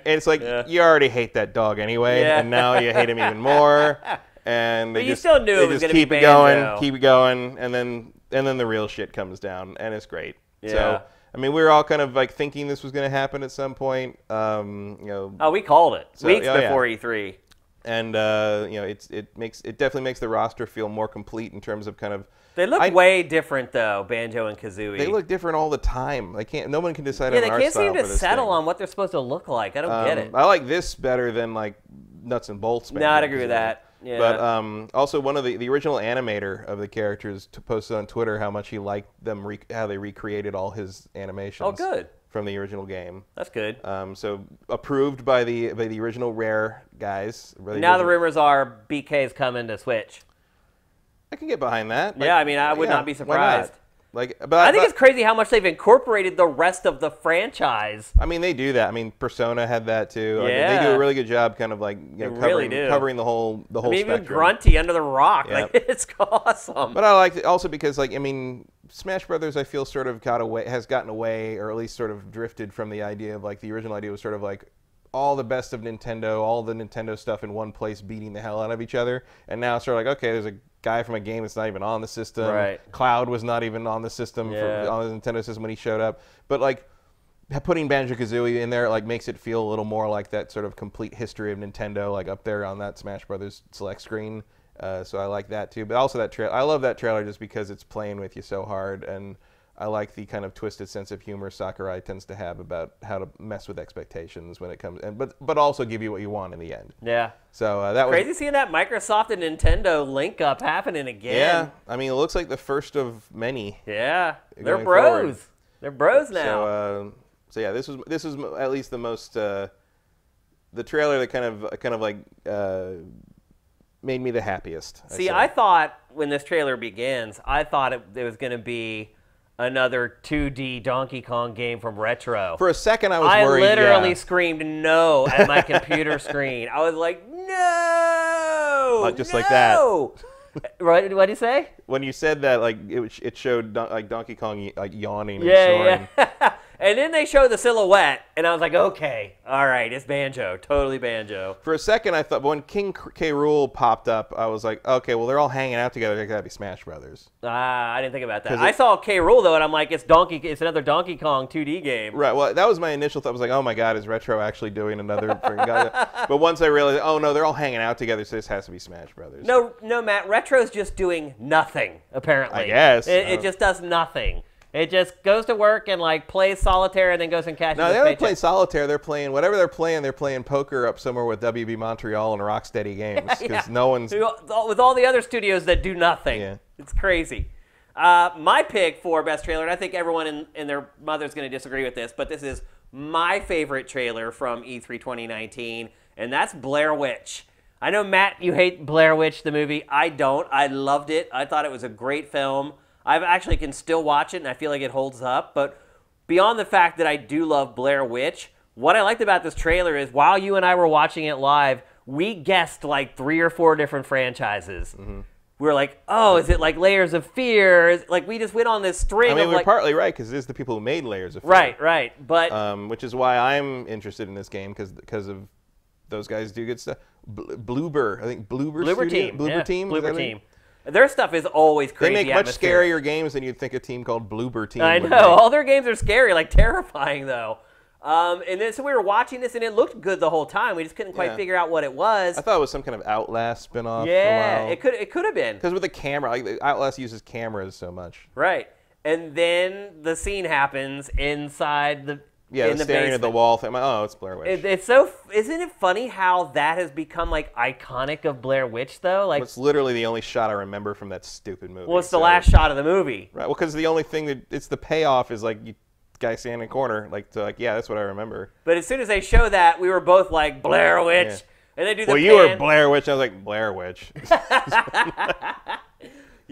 It's like you already hate that dog anyway, and now you hate him even more. And but you still knew it was going to be Banjo. Keep it going, and then the real shit comes down, and it's great. Yeah. So I mean, we were all kind of like thinking this was going to happen at some point. Oh, we called it weeks before E3. And it definitely makes the roster feel more complete in terms of kind of. They look way different though, Banjo and Kazooie. They look different all the time. No one can decide on our style. They can't seem to settle on what they're supposed to look like. I don't get it. I like this better than like Nuts and Bolts. No, I'd agree with that. Yeah. But also one of the original animator of the characters posted on Twitter how much he liked them how they recreated all his animations. Oh, good. From the original game. That's good. So approved by the original Rare guys. Now the rumors are BK's coming to Switch. I can get behind that. Yeah, I mean, I would not be surprised. I think it's crazy how much they've incorporated the rest of the franchise. I mean, they do that. I mean, Persona had that too. Yeah. I mean, they do a really good job, kind of like covering the whole spectrum. Even Grunty Under the Rock, it's awesome. But I like it also because, Smash Brothers, I feel sort of has gotten away, or at least sort of drifted from the idea of the original idea was sort of like all the best of Nintendo, all the Nintendo stuff in one place, beating the hell out of each other. And now it's sort of like, okay, there's a guy from a game that's not even on the system. Right. Cloud was not even on the system on the Nintendo system when he showed up. But putting Banjo-Kazooie in there like makes it feel a little more like that sort of complete history of Nintendo, like up there on that Smash Brothers select screen. So I like that too. But also that trailer, I love that trailer just because it's playing with you so hard, and I like the kind of twisted sense of humor Sakurai tends to have about how to mess with expectations when it comes, and but also give you what you want in the end. Yeah. So that was crazy seeing that Microsoft and Nintendo link up happening again. Yeah, I mean, it looks like the first of many. Yeah, they're bros. Forward. They're bros now. So yeah, this was at least the most the trailer that kind of like made me the happiest. See, I thought when this trailer begins, I thought it was going to be another 2D Donkey Kong game from Retro. For a second, I was worried. I literally screamed no at my computer screen. I was like, no! Not just like that. What did you say? When you said that, like it showed like Donkey Kong like yawning and snoring. Yeah. And then they showed the silhouette, and I was like, okay, all right, it's Banjo, totally Banjo. For a second, I thought, but when King K. Rool popped up, I was like, okay, well, they're all hanging out together. They gotta be Smash Brothers. I didn't think about that. I saw K. Rool though, and I'm like, it's another Donkey Kong 2D game. Right. Well, that was my initial thought. I was like, oh my God, is Retro actually doing another? But once I realized, oh no, they're all hanging out together, so this has to be Smash Brothers. No, Matt. Retro's just doing nothing. Apparently, I guess it just does nothing. It just goes to work and like plays solitaire and then goes and cashes. No, they don't play solitaire. They're playing whatever they're playing. They're playing poker up somewhere with WB Montreal and Rocksteady Games because no one's with all the other studios that do nothing. Yeah. It's crazy. My pick for best trailer, and I think everyone and their mother's going to disagree with this, but this is my favorite trailer from E3 2019, and that's Blair Witch. I know, Matt, you hate Blair Witch, the movie. I don't. I loved it. I thought it was a great film. I actually can still watch it, and I feel like it holds up. But beyond the fact that I do love Blair Witch, what I liked about this trailer is while you and I were watching it live, we guessed like 3 or 4 different franchises. Mm-hmm. We were like, oh, is it like Layers of Fear? Like, we just went on this string. I mean, of we're like, partly right because it is the people who made Layers of Fear. Right. But which is why I'm interested in this game because of those guys do good stuff. Bloober, I think Bloober Team. Bloober Team. Bloober Team. Their stuff is always crazy. They make much scarier games than you'd think a team called Bloober Team I would know. make. All their games are scary, like terrifying, though. And then so we were watching this, and it looked good the whole time. We just couldn't quite figure out what it was. I thought it was some kind of Outlast spinoff. Yeah, it could have been. Because with the camera, like Outlast uses cameras so much. Right. And then the scene happens inside the staring basement. at the wall thing. Oh, it's Blair Witch. It's so. Isn't it funny how that has become like iconic of Blair Witch though? Like it's literally the only shot I remember from that stupid movie. Well, it's the last shot of the movie. Right. Well, because the only thing that it's the payoff is like you guy standing in a corner. Yeah, that's what I remember. But as soon as they show that, we were both like Blair Witch, and they do the. Well, you were Blair Witch. I was like Blair Witch.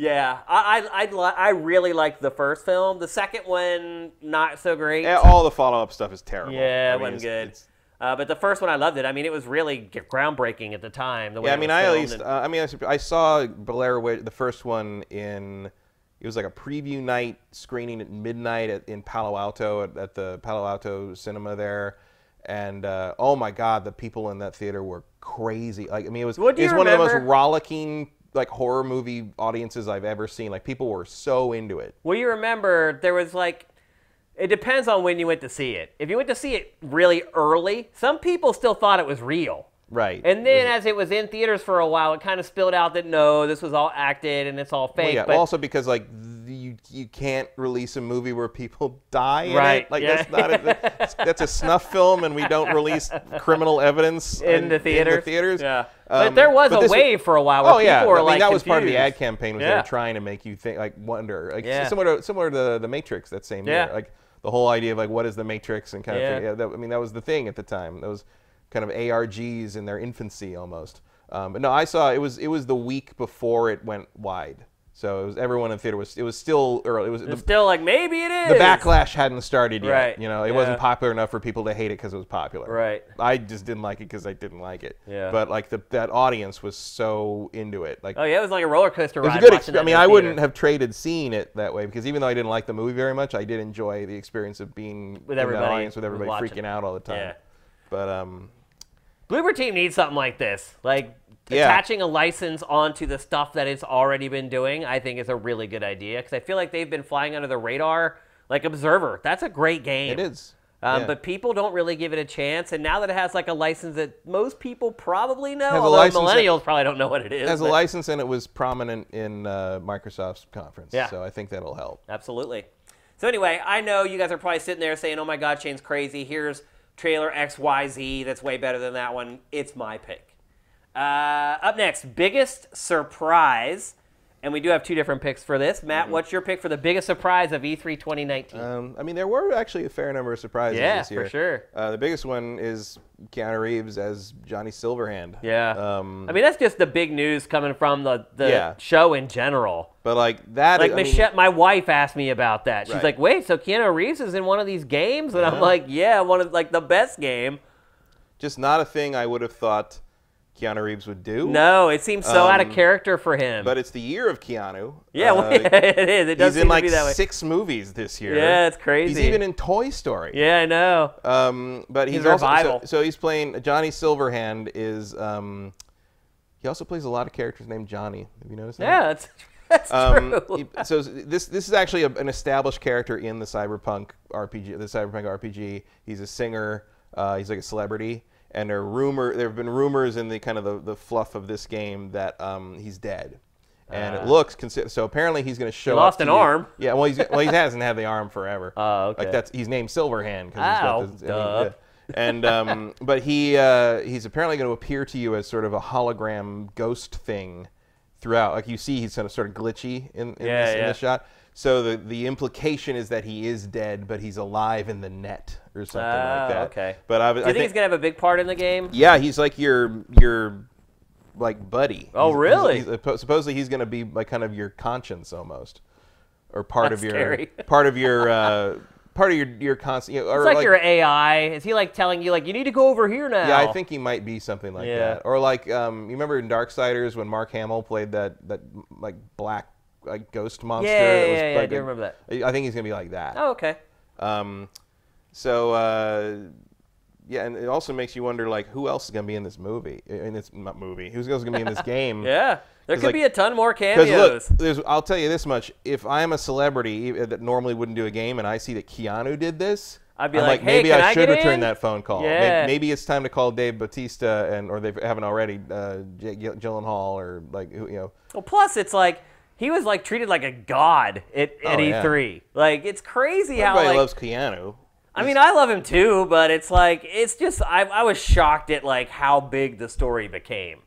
Yeah, I really liked the first film. The second one, not so great. Yeah, all the follow-up stuff is terrible. Yeah, it wasn't good. But the first one, I loved it. I mean, it was really groundbreaking at the time. The way I saw Blair Witch, the first one it was like a preview night screening at midnight in Palo Alto at the Palo Alto Cinema there. And oh my God, the people in that theater were crazy. Like, I mean, it was one of the most rollicking like horror movie audiences I've ever seen. Like, people were so into it. Well, you remember there was like, it depends on when you went to see it. If you went to see it really early, some people still thought it was real. Right. And then as it was in theaters for a while, it kind of spilled out that no, this was all acted and it's all fake. Well, yeah, but also because like you can't release a movie where people die in right. it. Like that's a snuff film, and we don't release criminal evidence in the theaters. Yeah. But there was a wave for a while where people were like that confused. was part of the ad campaign was they were trying to make you think, like, wonder, like similar to the Matrix that same year. Like the whole idea of like what is the Matrix and kind of thing. Yeah, that was the thing at the time. That was kind of ARGs in their infancy almost. But no, I saw it was the week before it went wide. So it was everyone in theater it was still early. It was still like maybe it is. The backlash hadn't started yet. Right. You know, it wasn't popular enough for people to hate it because it was popular. Right. I just didn't like it because I didn't like it. Yeah. But like that audience was so into it. Like, oh yeah, it was like a roller coaster ride. It was a good experience. I mean, I wouldn't have traded seeing it that way because even though I didn't like the movie very much, I did enjoy the experience of being in the audience with everybody freaking out all the time. Yeah. But Bloober Team needs something like this. Like, attaching a license onto the stuff that it's already been doing, I think is a really good idea. Because I feel like they've been flying under the radar. Like Observer, that's a great game. It is. But people don't really give it a chance, and now that it has like a license that most people probably know, Has a although license millennials probably don't know what it is. It has a license, and it was prominent in Microsoft's conference, Yeah. so I think that'll help. Absolutely. So anyway, I know you guys are probably sitting there saying, oh my God, Shane's crazy. Here's trailer XYZ that's way better than that one. It's my pick. Up next, biggest surprise. And we do have two different picks for this. Matt, what's your pick for the biggest surprise of E3 2019? I mean, there were actually a fair number of surprises this year. Yeah, for sure. The biggest one is Keanu Reeves as Johnny Silverhand. Yeah. I mean, that's just the big news coming from the show in general. But like that, like Michelle, my wife asked me about that. She's Right. like, "Wait, so Keanu Reeves is in one of these games?" And I'm like, "Yeah, one of like the best game." Just not a thing I would have thought Keanu Reeves would do. No, it seems so out of character for him. But it's the year of Keanu. Yeah, well, it is. It does he's seem in to be that way. like 6 movies this year. Yeah, it's crazy. He's even in Toy Story. Yeah, I know. But he's His also revival. so he's playing Johnny Silverhand. Is he also plays a lot of characters named Johnny? Have you noticed that? Yeah, that's true. So this is actually an established character in the Cyberpunk RPG. He's a singer. He's like a celebrity. And there have been rumors in the kind of the fluff of this game that he's dead, and it looks so. Apparently, he's going to show. He lost an arm. Yeah, well, he hasn't had the arm forever. Oh, okay. Like he's named Silverhand Ow, he's got and but he's apparently going to appear to you as sort of a hologram ghost thing throughout. Like you see, he's sort of glitchy in this shot. So the implication is that he is dead, but he's alive in the net or something like that. Okay. But do you think he's gonna have a big part in the game? Yeah, he's like your like buddy. Oh, really? Supposedly he's gonna be like kind of your conscience almost, or part That's of your scary. part of your constant. You know, It's like your AI. Is he like telling you like you need to go over here now? Yeah, I think he might be something like that. Or like you remember in Darksiders when Mark Hamill played that like black like ghost monster. Yeah, I do remember that. I think he's gonna be like that. Oh, okay. Yeah, and it also makes you wonder like who else is gonna be in this movie? Who's else gonna be in this game? Yeah, there could like, be a ton more cameos. Look, I'll tell you this much: if I'm a celebrity that normally wouldn't do a game, and I see that Keanu did this, I'd be I'm like, hey, maybe can I should get return in? that phone call. Yeah. Maybe it's time to call Dave Bautista, or they haven't already, Jake Gyllenhaal, or like you know. Well, plus it's like he was like treated like a god at E3. Like it's crazy how Everybody like loves Keanu. I mean, I love him too, but it's like it's just I was shocked at like how big the story became.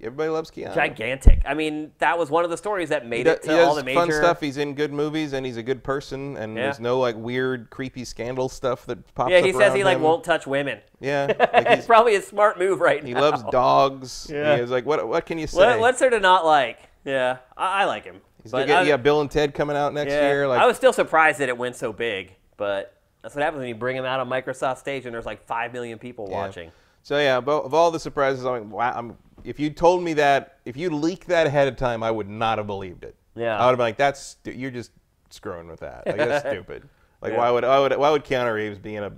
Everybody loves Keanu. Gigantic. I mean, that was one of the stories that made it to all the major fun stuff. He's in good movies, and he's a good person, and there's no like weird, creepy scandal stuff that pops up. Yeah, he says he like him. won't touch women. Yeah, like It's probably a smart move right now. he loves dogs. Yeah. He's like, what can you say? What's there to not like? Yeah, I like him. But you got Bill and Ted coming out next year. Like, I was still surprised that it went so big, but that's what happens when you bring him out on Microsoft stage and there's like 5 million people watching. So yeah, of all the surprises, I'm like, wow. If you told me that, if you leaked that ahead of time, I would not have believed it. Yeah, I would have been like, you're just screwing with that. Like that's stupid. Like why would Keanu Reeves be in a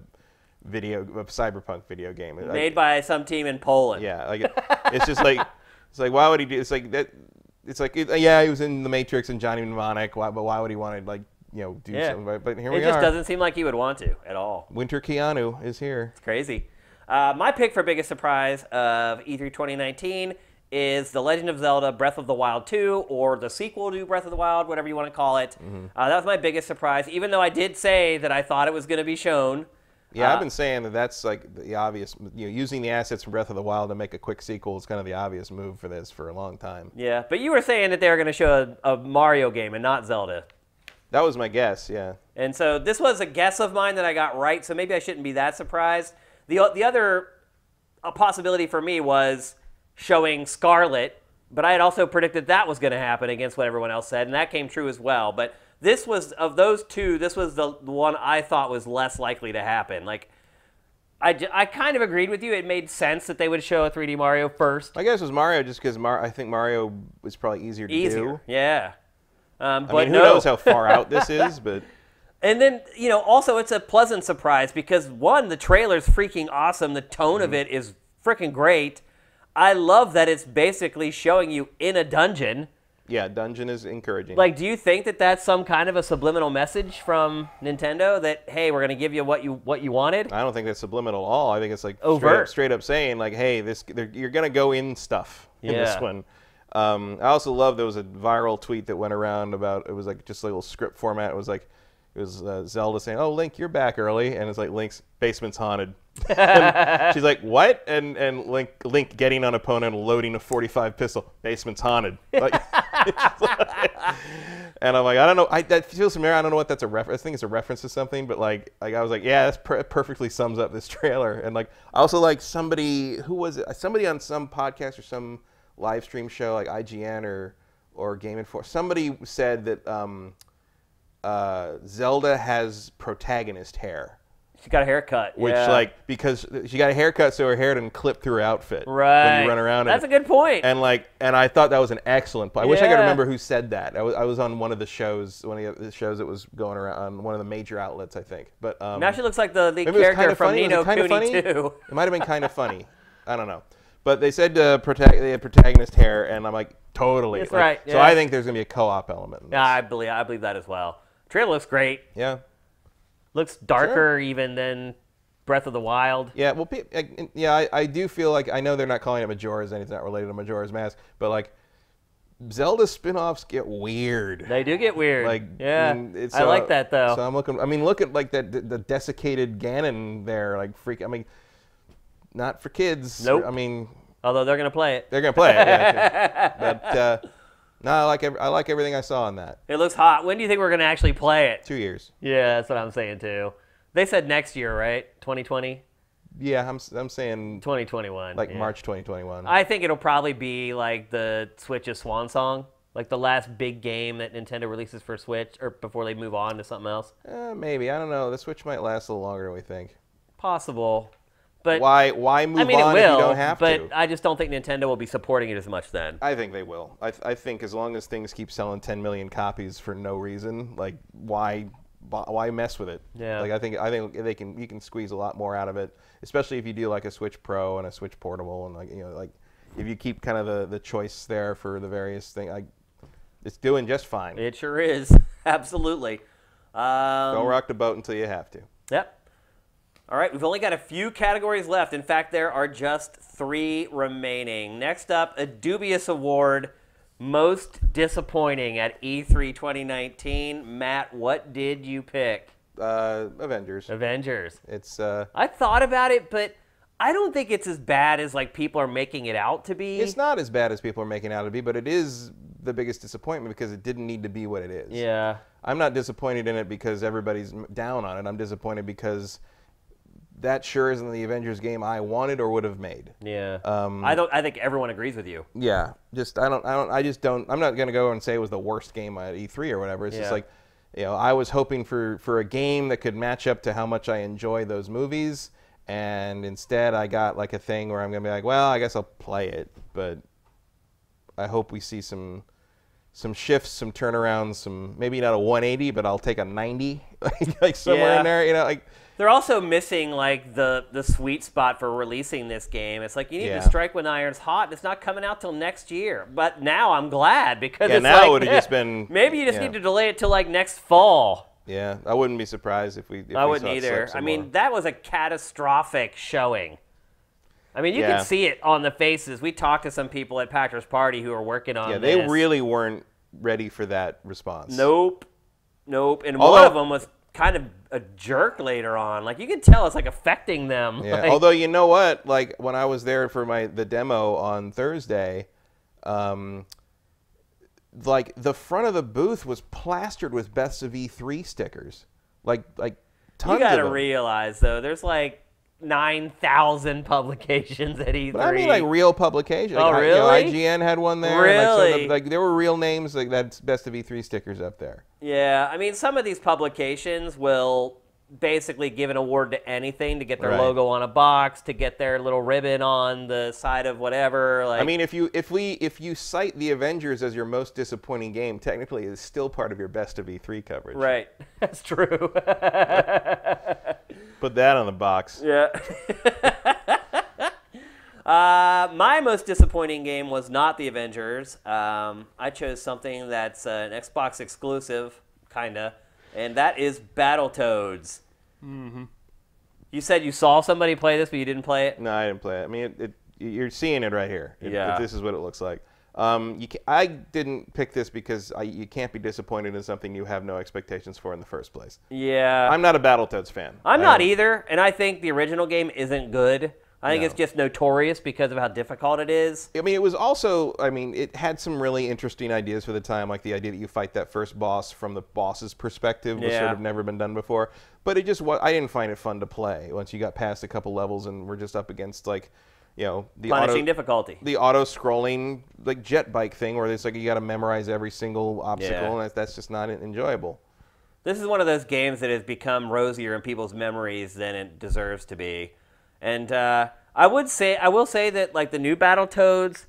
cyberpunk video game made by some team in Poland? Yeah, like it's just like why would he do? It's like that. It's like yeah, he was in The Matrix and Johnny Mnemonic. But why would he want to like do something? But here we are. It just doesn't seem like he would want to at all. Winter Keanu is here. It's crazy. My pick for biggest surprise of E3 2019 is The Legend of Zelda Breath of the Wild 2, or the sequel to Breath of the Wild, whatever you want to call it. That was my biggest surprise, even though I did say that I thought it was going to be shown. Yeah, I've been saying that's like the obvious, using the assets from Breath of the Wild to make a quick sequel is kind of the obvious move for this for a long time. Yeah, but you were saying that they were going to show a Mario game and not Zelda. That was my guess, yeah. And so this was a guess of mine that I got right, so maybe I shouldn't be that surprised. The other possibility for me was showing Scarlet, but I had also predicted that was going to happen against what everyone else said, and that came true as well. But this was, of those two, this was the one I thought was less likely to happen. Like, I kind of agreed with you. It made sense that they would show a 3D Mario first. I guess it was Mario just because I think Mario was probably easier to do. Yeah. But who knows how far out this is, but... And then, also it's a pleasant surprise because, one, the trailer's freaking awesome. The tone of it is freaking great. I love that it's basically showing you in a dungeon. Yeah, dungeon is encouraging. Like, do you think that that's some kind of a subliminal message from Nintendo that, hey, we're going to give you what you wanted? I don't think that's subliminal at all. I think it's like overt, straight up saying like, hey, you're going to go in stuff in this one. I also love there was a viral tweet that went around about, it was like just a little script format. It was Zelda saying, "Oh, Link, you're back early," and it's like Link's basement's haunted. And she's like, "What?" And Link getting on opponent, loading a .45 pistol, basement's haunted. Like, and I'm like, I don't know. That feels familiar. I don't know what that's a reference. I think it's a reference to something. But like I was like, yeah, that perfectly sums up this trailer. And like, I also like somebody who was it? Somebody on some podcast or some live stream show like IGN or Game Informer. Somebody said that. Zelda has protagonist hair. She got a haircut. Which, like, because she got a haircut so her hair didn't clip through her outfit. Right. When you run around. That's a good point. And I thought that was an excellent point. I wish I could remember who said that. I was on one of the shows, that was going around on one of the major outlets, I think. But now she looks like the character from Ni no Kuni 2. It might have been kind of funny. I don't know. But they said they had protagonist hair, and I'm like, totally. That's right. So I think there's going to be a co-op element in this. Yeah, I believe that as well. Trailer looks great. Yeah. Looks darker even than Breath of the Wild. Yeah, well, I do feel like, I know they're not calling it Majora's, and it's not related to Majora's Mask, but like, Zelda spin-offs get weird. They do get weird. Like, yeah, I like that though. So I'm looking. I mean, look at like the desiccated Ganon there, like I mean, not for kids. Nope. I mean, although they're gonna play it. They're gonna play it. Yeah, but. No, I like everything I saw on that. It looks hot. When do you think we're going to actually play it? 2 years. Yeah, that's what I'm saying too. They said next year, right? 2020? Yeah, I'm saying 2021. Like March 2021. I think it'll probably be like the Switch's swan song, like the last big game that Nintendo releases for Switch, or before they move on to something else. Maybe. I don't know. The Switch might last a little longer than we think. Possible. But why move on if you don't have to? But I just don't think Nintendo will be supporting it as much then. I think they will. I think as long as things keep selling 10 million copies for no reason, like why mess with it? Yeah. Like I think you can squeeze a lot more out of it, especially if you do like a Switch Pro and a Switch Portable, and like if you keep kind of the choice there for the various things, it's doing just fine. It sure is. Absolutely. Don't rock the boat until you have to. Yep. All right, we've only got a few categories left. In fact, there are just 3 remaining. Next up, a dubious award, most disappointing at E3 2019. Matt, what did you pick? Avengers. Avengers. It's. I thought about it, but I don't think it's as bad as like people are making it out to be. It's not as bad as people are making it out to be, but it is the biggest disappointment because it didn't need to be what it is. Yeah. I'm not disappointed in it because everybody's down on it. I'm disappointed because that sure isn't the Avengers game I wanted or would have made. Yeah. I think everyone agrees with you. Yeah. I'm not going to go and say it was the worst game at E3 or whatever. It's just like, I was hoping for a game that could match up to how much I enjoy those movies, and instead I got like a thing where I'm going to be like, well, I guess I'll play it, but I hope we see some shifts, some turnarounds, some maybe not a 180, but I'll take a 90, like somewhere in there, like. They're also missing like the sweet spot for releasing this game. It's like you need to strike when the iron's hot. It's not coming out till next year. But now I'm glad because it's now like, it would have just been. Maybe you just need to delay it till like next fall. Yeah, I wouldn't be surprised if we. I wouldn't either. I mean, that was a catastrophic showing. I mean, you can see it on the faces. We talked to some people at Patrick's party who are working on this. Yeah, they really weren't ready for that response. Nope. And one of them was kind of a jerk later on. Like, you can tell it's like affecting them. Yeah. Like, although, you know what? Like, when I was there for the demo on Thursday, like the front of the booth was plastered with Best of E3 stickers. Like tons of them. You gotta realize though, there's like 9,000 publications at E3. But I mean, like real publications. Oh, like, really? IGN had one there. Really? Like there were real names like that's Best of E3 stickers up there. Yeah, I mean, some of these publications will basically give an award to anything to get their logo on a box, to get their little ribbon on the side of whatever. Like, I mean, if you cite the Avengers as your most disappointing game, technically it's still part of your Best of E3 coverage. Right, that's true. Put that on the box. Yeah. My most disappointing game was not the Avengers. I chose something that's an Xbox exclusive, kinda, and that is Battletoads. Mm-hmm. You said you saw somebody play this, but you didn't play it? No, I didn't play it. I mean, you're seeing it right here. Yeah. This is what it looks like. I didn't pick this because you can't be disappointed in something you have no expectations for in the first place. Yeah. I'm not a Battletoads fan. I'm not either, and I think the original game isn't good. I think No. it's just notorious because of how difficult it is. I mean, it was also, I mean, it had some really interesting ideas for the time, like the idea that you fight that first boss from the boss's perspective was sort of never been done before. But it just was, I didn't find it fun to play once you got past a couple levels and we're just up against, like, you know, the punishing difficulty. The auto-scrolling, like, jet bike thing where it's like you got to memorize every single obstacle, and that's just not enjoyable. This is one of those games that has become rosier in people's memories than it deserves to be. And I will say that, like, the new Battletoads,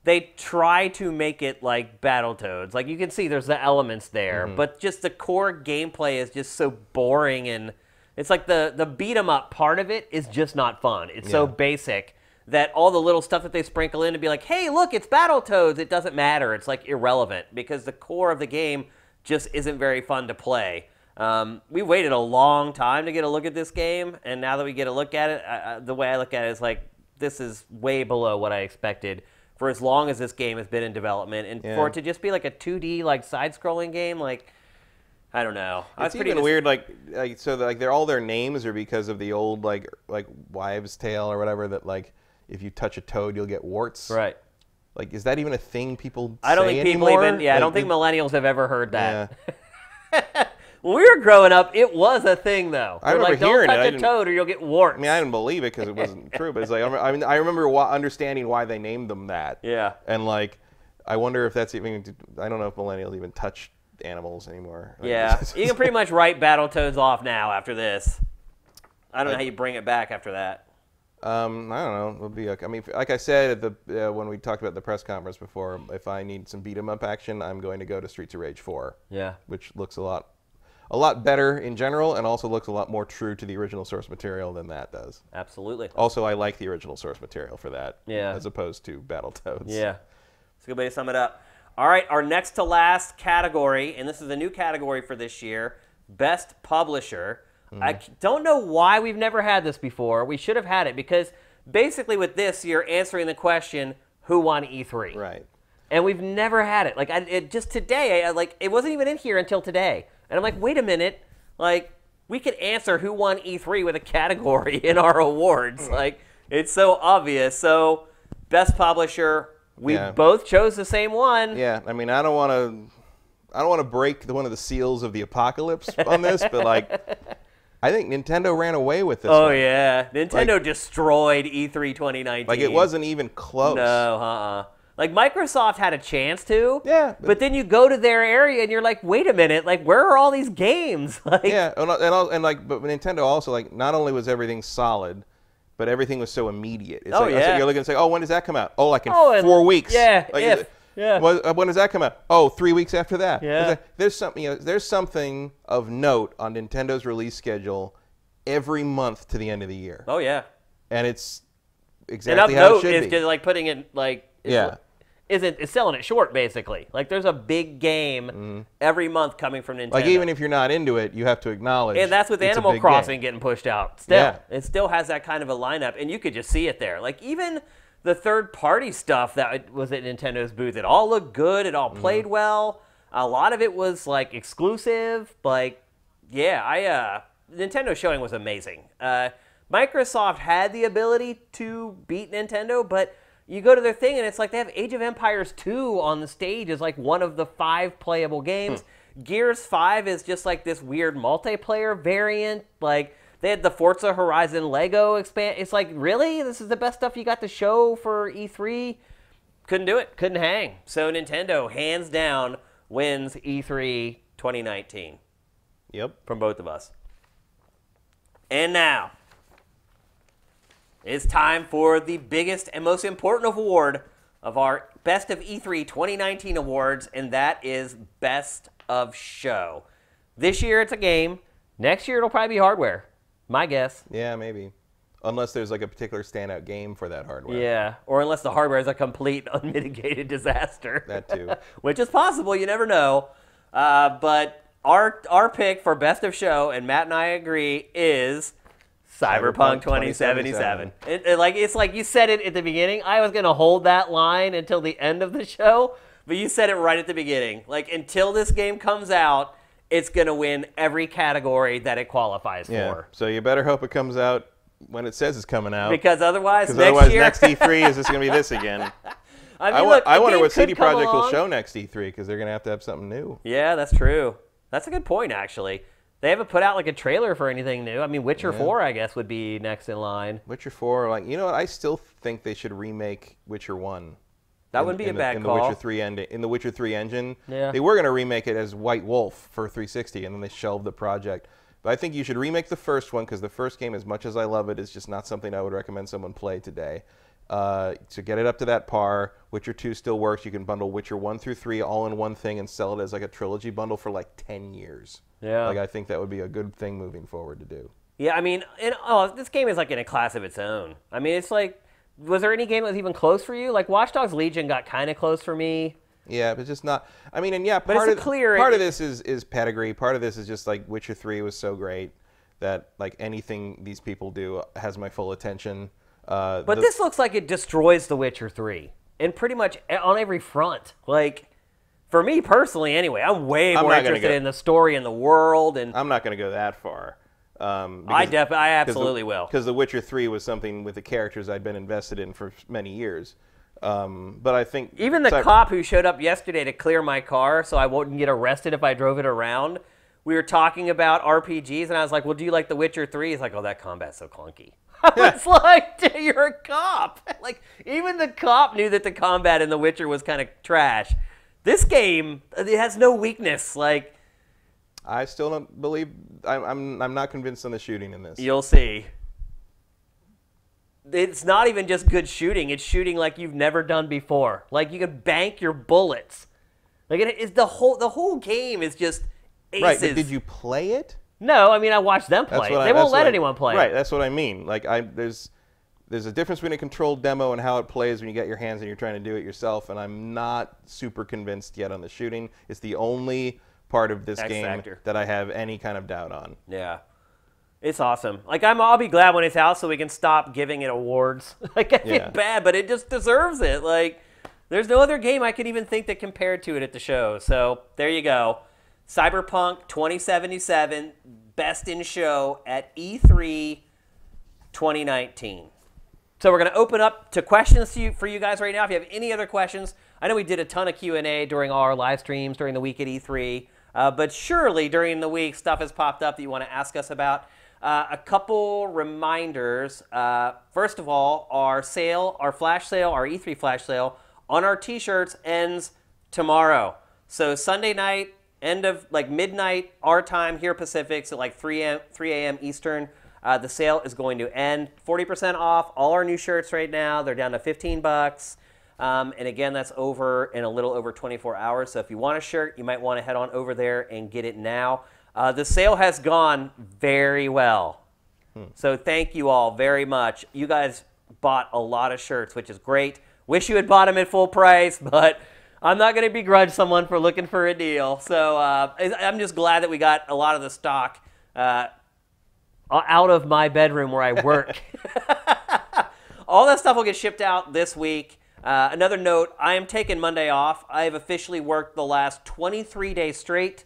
they try to make it like Battletoads. Like, you can see there's the elements there, but just the core gameplay is just so boring, and it's like the beat-em-up part of it is just not fun. It's so basic that all the little stuff that they sprinkle in to be like, hey, look, it's Battletoads, it doesn't matter. It's, like, irrelevant because the core of the game just isn't very fun to play. We waited a long time to get a look at this game, and now that we get a look at it, the way I look at it is like, this is way below what I expected for as long as this game has been in development. And for it to just be like a 2D, like, side-scrolling game, like, I don't know. It's even weird, so they're all their names are because of the old, like wives' tale or whatever, that, like, if you touch a toad, you'll get warts. Right. Like, is that even a thing people I don't say think people anymore? even, I don't think millennials have ever heard that. Yeah. When we were growing up, it was a thing, though. I remember hearing it. Don't touch a toad or you'll get warts. I mean, I didn't believe it because it wasn't true, but it's like, I mean, I remember understanding why they named them that. Yeah. And, like, I wonder if that's even, I don't know if millennials even touch animals anymore. Yeah. You can pretty much write Battletoads off now after this. I don't know how you bring it back after that. I don't know. It'll be okay. I mean, like I said at the when we talked about the press conference before, if I need some beat 'em up action, I'm going to go to Streets of Rage 4. Yeah. Which looks a lot better in general, and also looks a lot more true to the original source material than that does. Absolutely. Also, I like the original source material for that, yeah, as opposed to Battletoads. Yeah. It's a good way to sum it up. All right, our next to last category, and this is a new category for this year, Best Publisher. I don't know why we've never had this before. We should have had it, because basically with this, you're answering the question, who won E3? Right. And we've never had it. Like, just today, it wasn't even in here until today. And I'm like, wait a minute. Like, we could answer who won E3 with a category in our awards. Like, it's so obvious. So, Best Publisher, we both chose the same one. Yeah, I mean, I don't want to break one of the seals of the apocalypse on this, but, like, I think Nintendo ran away with this one. Oh, yeah. Nintendo destroyed E3 2019. Like, it wasn't even close. No, Like, Microsoft had a chance to. Yeah. But then you go to their area and you're like, wait a minute. Like, where are all these games? Like, yeah, but Nintendo also, like, not only was everything solid, but everything was so immediate. It's like, you're looking and say, oh, when does that come out? Oh, like in 4 weeks. Yeah, like, yeah. When does that come out? Oh, 3 weeks after that. Yeah. There's something of note on Nintendo's release schedule every month to the end of the year. Oh, yeah. And it's exactly how it should be. Is just like putting it, like, it's selling it short, basically. Like, there's a big game every month coming from Nintendo. Like, even if you're not into it, you have to acknowledge. And that's with Animal Crossing getting pushed out. Still, yeah. It still has that kind of a lineup, and you could just see it there. Like, even the third-party stuff that was at Nintendo's booth, it all looked good. It all played well. A lot of it was, like, exclusive. Like, yeah, Nintendo showing was amazing. Microsoft had the ability to beat Nintendo, but you go to their thing, and it's like they have Age of Empires 2 on the stage as, like, one of the 5 playable games. Gears 5 is just, like, this weird multiplayer variant. Like, they had the Forza Horizon Lego expand. It's like, really? This is the best stuff you got to show for E3? Couldn't do it. Couldn't hang. So Nintendo, hands down, wins E3 2019. Yep. From both of us. And now, it's time for the biggest and most important award of our Best of E3 2019 awards, and that is Best of Show. This year it's a game. Next year it'll probably be hardware. My guess. Yeah, maybe. unless there's like a particular standout game for that hardware. Yeah, or unless the hardware is a complete unmitigated disaster. That too. Which is possible, you never know. But our pick for best of show, and Matt and I agree, is Cyberpunk 2077. It's like you said it at the beginning. I was going to hold that line until the end of the show, but you said it right at the beginning. Like, until this game comes out, it's going to win every category that it qualifies for. So you better hope it comes out when it says it's coming out. Because otherwise, next E3 is just going to be this again. I wonder what CD Projekt will show next E3, because they're going to have something new. Yeah, that's true. That's a good point, actually. They haven't put out like a trailer for anything new. I mean, Witcher 4, I guess, would be next in line. Witcher 4, like, you know what? I still think they should remake Witcher 1. That wouldn't be a bad call. In the Witcher 3 engine. Yeah. They were going to remake it as White Wolf for 360, and then they shelved the project. But I think you should remake the first one, because the first game, as much as I love it, is just not something I would recommend someone play today. So get it up to that par. Witcher 2 still works. You can bundle Witcher 1 through 3 all in one thing and sell it as like a trilogy bundle for like 10 years. Yeah. Like, I think that would be a good thing moving forward to do. Yeah, I mean, this game is like in a class of its own. I mean, it's like, was there any game that was even close for you? Like, Watch Dogs Legion got kind of close for me. Yeah, but just not. I mean, and yeah, part of this is pedigree. Part of this is just like Witcher 3 was so great that like anything these people do has my full attention. But this looks like it destroys The Witcher 3, and pretty much on every front. Like, for me personally, anyway, I'm way more interested in the story and the world. And I'm not going to go that far. I absolutely will. Because The Witcher 3 was something with the characters I'd been invested in for many years. But I think even the cop who showed up yesterday to clear my car so I wouldn't get arrested if I drove it around, we were talking about RPGs, and I was like, well, do you like The Witcher 3? He's like, oh, that combat's so clunky. I was like, dude, you're a cop. Like, even the cop knew that the combat in The Witcher was kind of trash. This game, it has no weakness. Like, I still don't believe. I'm not convinced on the shooting in this. You'll see. It's not even just good shooting. It's shooting like you've never done before. Like, you can bank your bullets. Like, it is the whole game is just aces. Right, but did you play it? No, I mean, I watched them play. They won't let anyone play. Right, that's what I mean. Like, there's a difference between a controlled demo and how it plays when you get your hands and you're trying to do it yourself, and I'm not super convinced yet on the shooting. It's the only part of this game that I have any kind of doubt on. Yeah. It's awesome. Like, I'll be glad when it's out so we can stop giving it awards. Like, I feel bad, but it just deserves it. Like, there's no other game I could even think that compared to it at the show. So, there you go. Cyberpunk 2077, best in show at E3 2019. So we're going to open up to questions for you guys right now. If you have any other questions, I know we did a ton of Q&A during our live streams during the week at E3, but surely during the week stuff has popped up that you want to ask us about. A couple reminders. First of all, our flash sale, our E3 flash sale on our t-shirts ends tomorrow. So Sunday night, end of like midnight our time here Pacific, so like 3 a.m. Eastern. The sale is going to end. 40% off all our new shirts right now. They're down to $15. And again, that's over in a little over 24 hours. So if you want a shirt, you might want to head on over there and get it now. The sale has gone very well. So thank you all very much. You guys bought a lot of shirts, which is great. Wish you had bought them at full price, but I'm not going to begrudge someone for looking for a deal. So I'm just glad that we got a lot of the stock out of my bedroom where I work. All that stuff will get shipped out this week. Another note, I am taking Monday off. I have officially worked the last 23 days straight,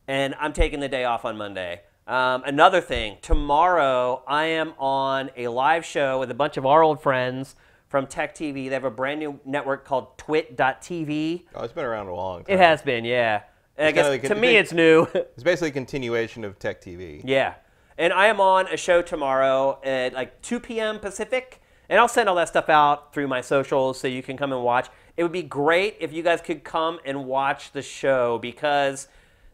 and I'm taking the day off on Monday. Another thing, tomorrow I am on a live show with a bunch of our old friends from Tech TV. They have a brand new network called twit.tv. Oh, it's been around a long time. It has been, yeah. And I guess to me it's new. It's basically a continuation of Tech TV. Yeah. And I am on a show tomorrow at like 2 p.m. Pacific, and I'll send all that stuff out through my socials so you can come and watch. It would be great if you guys could come and watch the show, because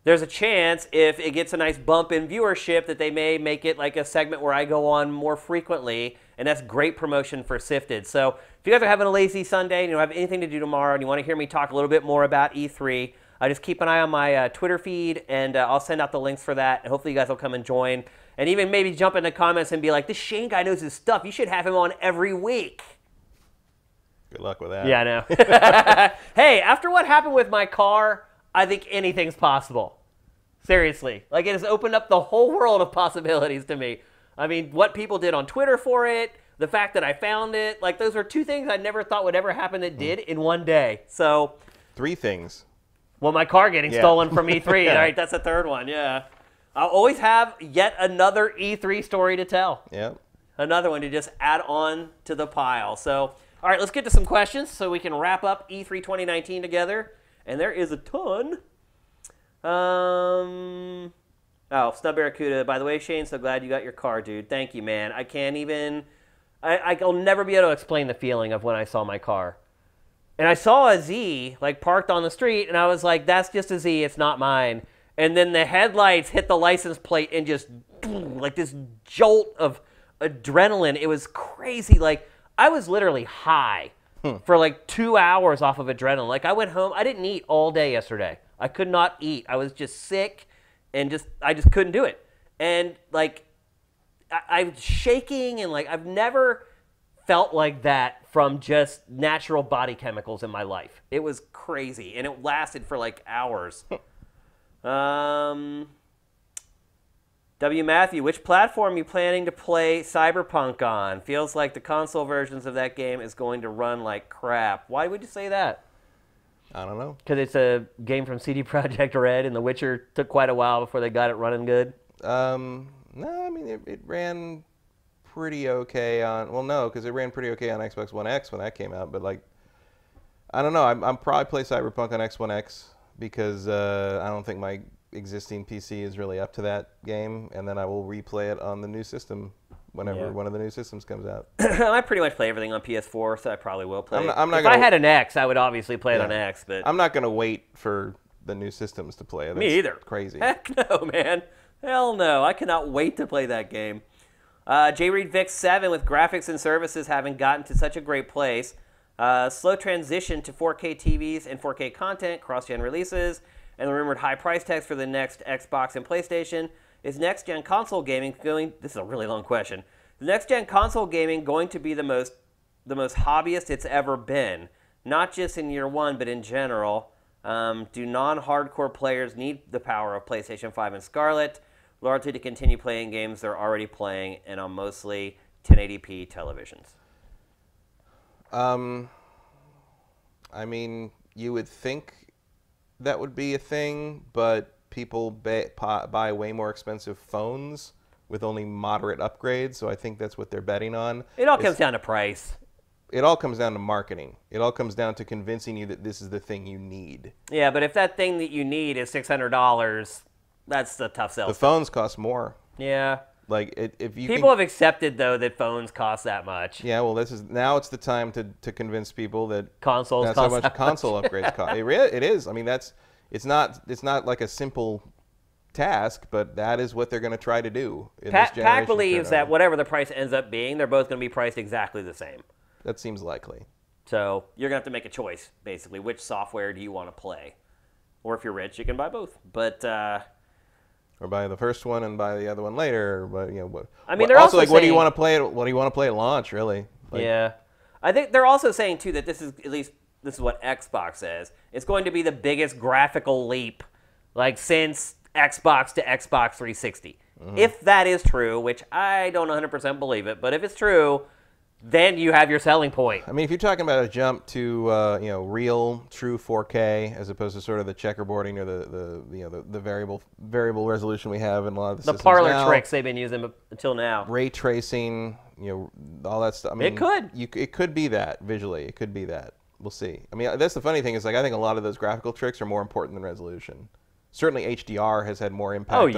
there's a chance if it gets a nice bump in viewership that they may make it like a segment where I go on more frequently, and that's great promotion for SIFTD. So if you guys are having a lazy Sunday and you don't have anything to do tomorrow and you want to hear me talk a little bit more about E3, just keep an eye on my Twitter feed, and I'll send out the links for that, and hopefully you guys will come and join. And even maybe jump in the comments and be like, this Shane guy knows his stuff. You should have him on every week. Good luck with that. Yeah, I know. Hey, after what happened with my car, I think anything's possible. Seriously. Like, it has opened up the whole world of possibilities to me. I mean, what people did on Twitter for it, the fact that I found it, like, those are two things I never thought would ever happen that did in one day. So... 3 things. Well, my car getting stolen from E3. Yeah. All right, that's the third one, yeah. I'll always have yet another E3 story to tell. Yeah. Another one to just add on to the pile. So, all right, let's get to some questions so we can wrap up E3 2019 together. And there is a ton. Oh, Snub Barracuda. By the way, Shane, so glad you got your car, dude. Thank you, man. I can't even... I'll never be able to explain the feeling of when I saw my car. And I saw a Z, like, parked on the street, and I was like, that's just a Z, it's not mine. And then the headlights hit the license plate and just, like, this jolt of adrenaline. It was crazy. Like, I was literally high for, like, 2 hours off of adrenaline. Like, I went home. I didn't eat all day yesterday. I could not eat. I was just sick, and I just couldn't do it. And, like, I was shaking, and, like, I've never felt like that from just natural body chemicals in my life. It was crazy, and it lasted for like hours. W. Matthew, which platform are you planning to play Cyberpunk on? Feels like the console versions of that game is going to run like crap. Why would you say that? I don't know. Because it's a game from CD Projekt Red, and The Witcher took quite a while before they got it running good? No, I mean, it ran pretty okay on... Well, no, because it ran pretty okay on Xbox One X when that came out, but, like, I don't know. I'm probably play Cyberpunk on X One X because I don't think my existing PC is really up to that game, and then I will replay it on the new system whenever one of the new systems comes out. I pretty much play everything on PS4, so I probably will play it. If I had an X, I would obviously play it on X, but... I'm not going to wait for the new systems to play it. Me either. Crazy. Heck no, man. Hell no. I cannot wait to play that game. J. Reed Vic 7, with graphics and services having gotten to such a great place, slow transition to 4K TVs and 4K content, cross-gen releases, and the rumored high price tags for the next Xbox and PlayStation. Is next-gen console gaming going... This is a really long question. Is next-gen console gaming going to be the most hobbyist it's ever been? Not just in year one, but in general. Do non-hardcore players need the power of PlayStation 5 and Scarlet largely to continue playing games they're already playing and on mostly 1080p televisions? I mean, you would think that would be a thing, but people buy way more expensive phones with only moderate upgrades, so I think that's what they're betting on. It all comes down to price. It all comes down to marketing. It all comes down to convincing you that this is the thing you need. Yeah, but if that thing that you need is $600, that's a tough sell. The phones cost more. Yeah. Like if you people have accepted though that phones cost that much. Yeah, well, now it's the time to convince people that consoles that's cost how much console upgrades cost. It is. I mean, it's not like a simple task, but that is what they're going to try to do. Pac believes that whatever the price ends up being, they're both going to be priced exactly the same. That seems likely. So you're going to have to make a choice, basically. Which software do you want to play? Or if you're rich, you can buy both. But or buy the first one and buy the other one later. But I mean, they're also like, saying, what do you want to play? What do you want to play at launch? Really? Like, yeah, I think they're also saying too that this is what Xbox says. It's going to be the biggest graphical leap, like since Xbox to Xbox 360. Mm-hmm. If that is true, which I don't 100% believe it, but if it's true, then you have your selling point. I mean, if you're talking about a jump to real, true 4K as opposed to sort of the checkerboarding or the variable resolution we have in a lot of the systems parlor now, tricks they've been using until now, ray tracing, all that stuff. I mean, it could be that visually. It could be that. We'll see. I mean, that's the funny thing is, like, I think a lot of those graphical tricks are more important than resolution. Certainly, HDR has had more impact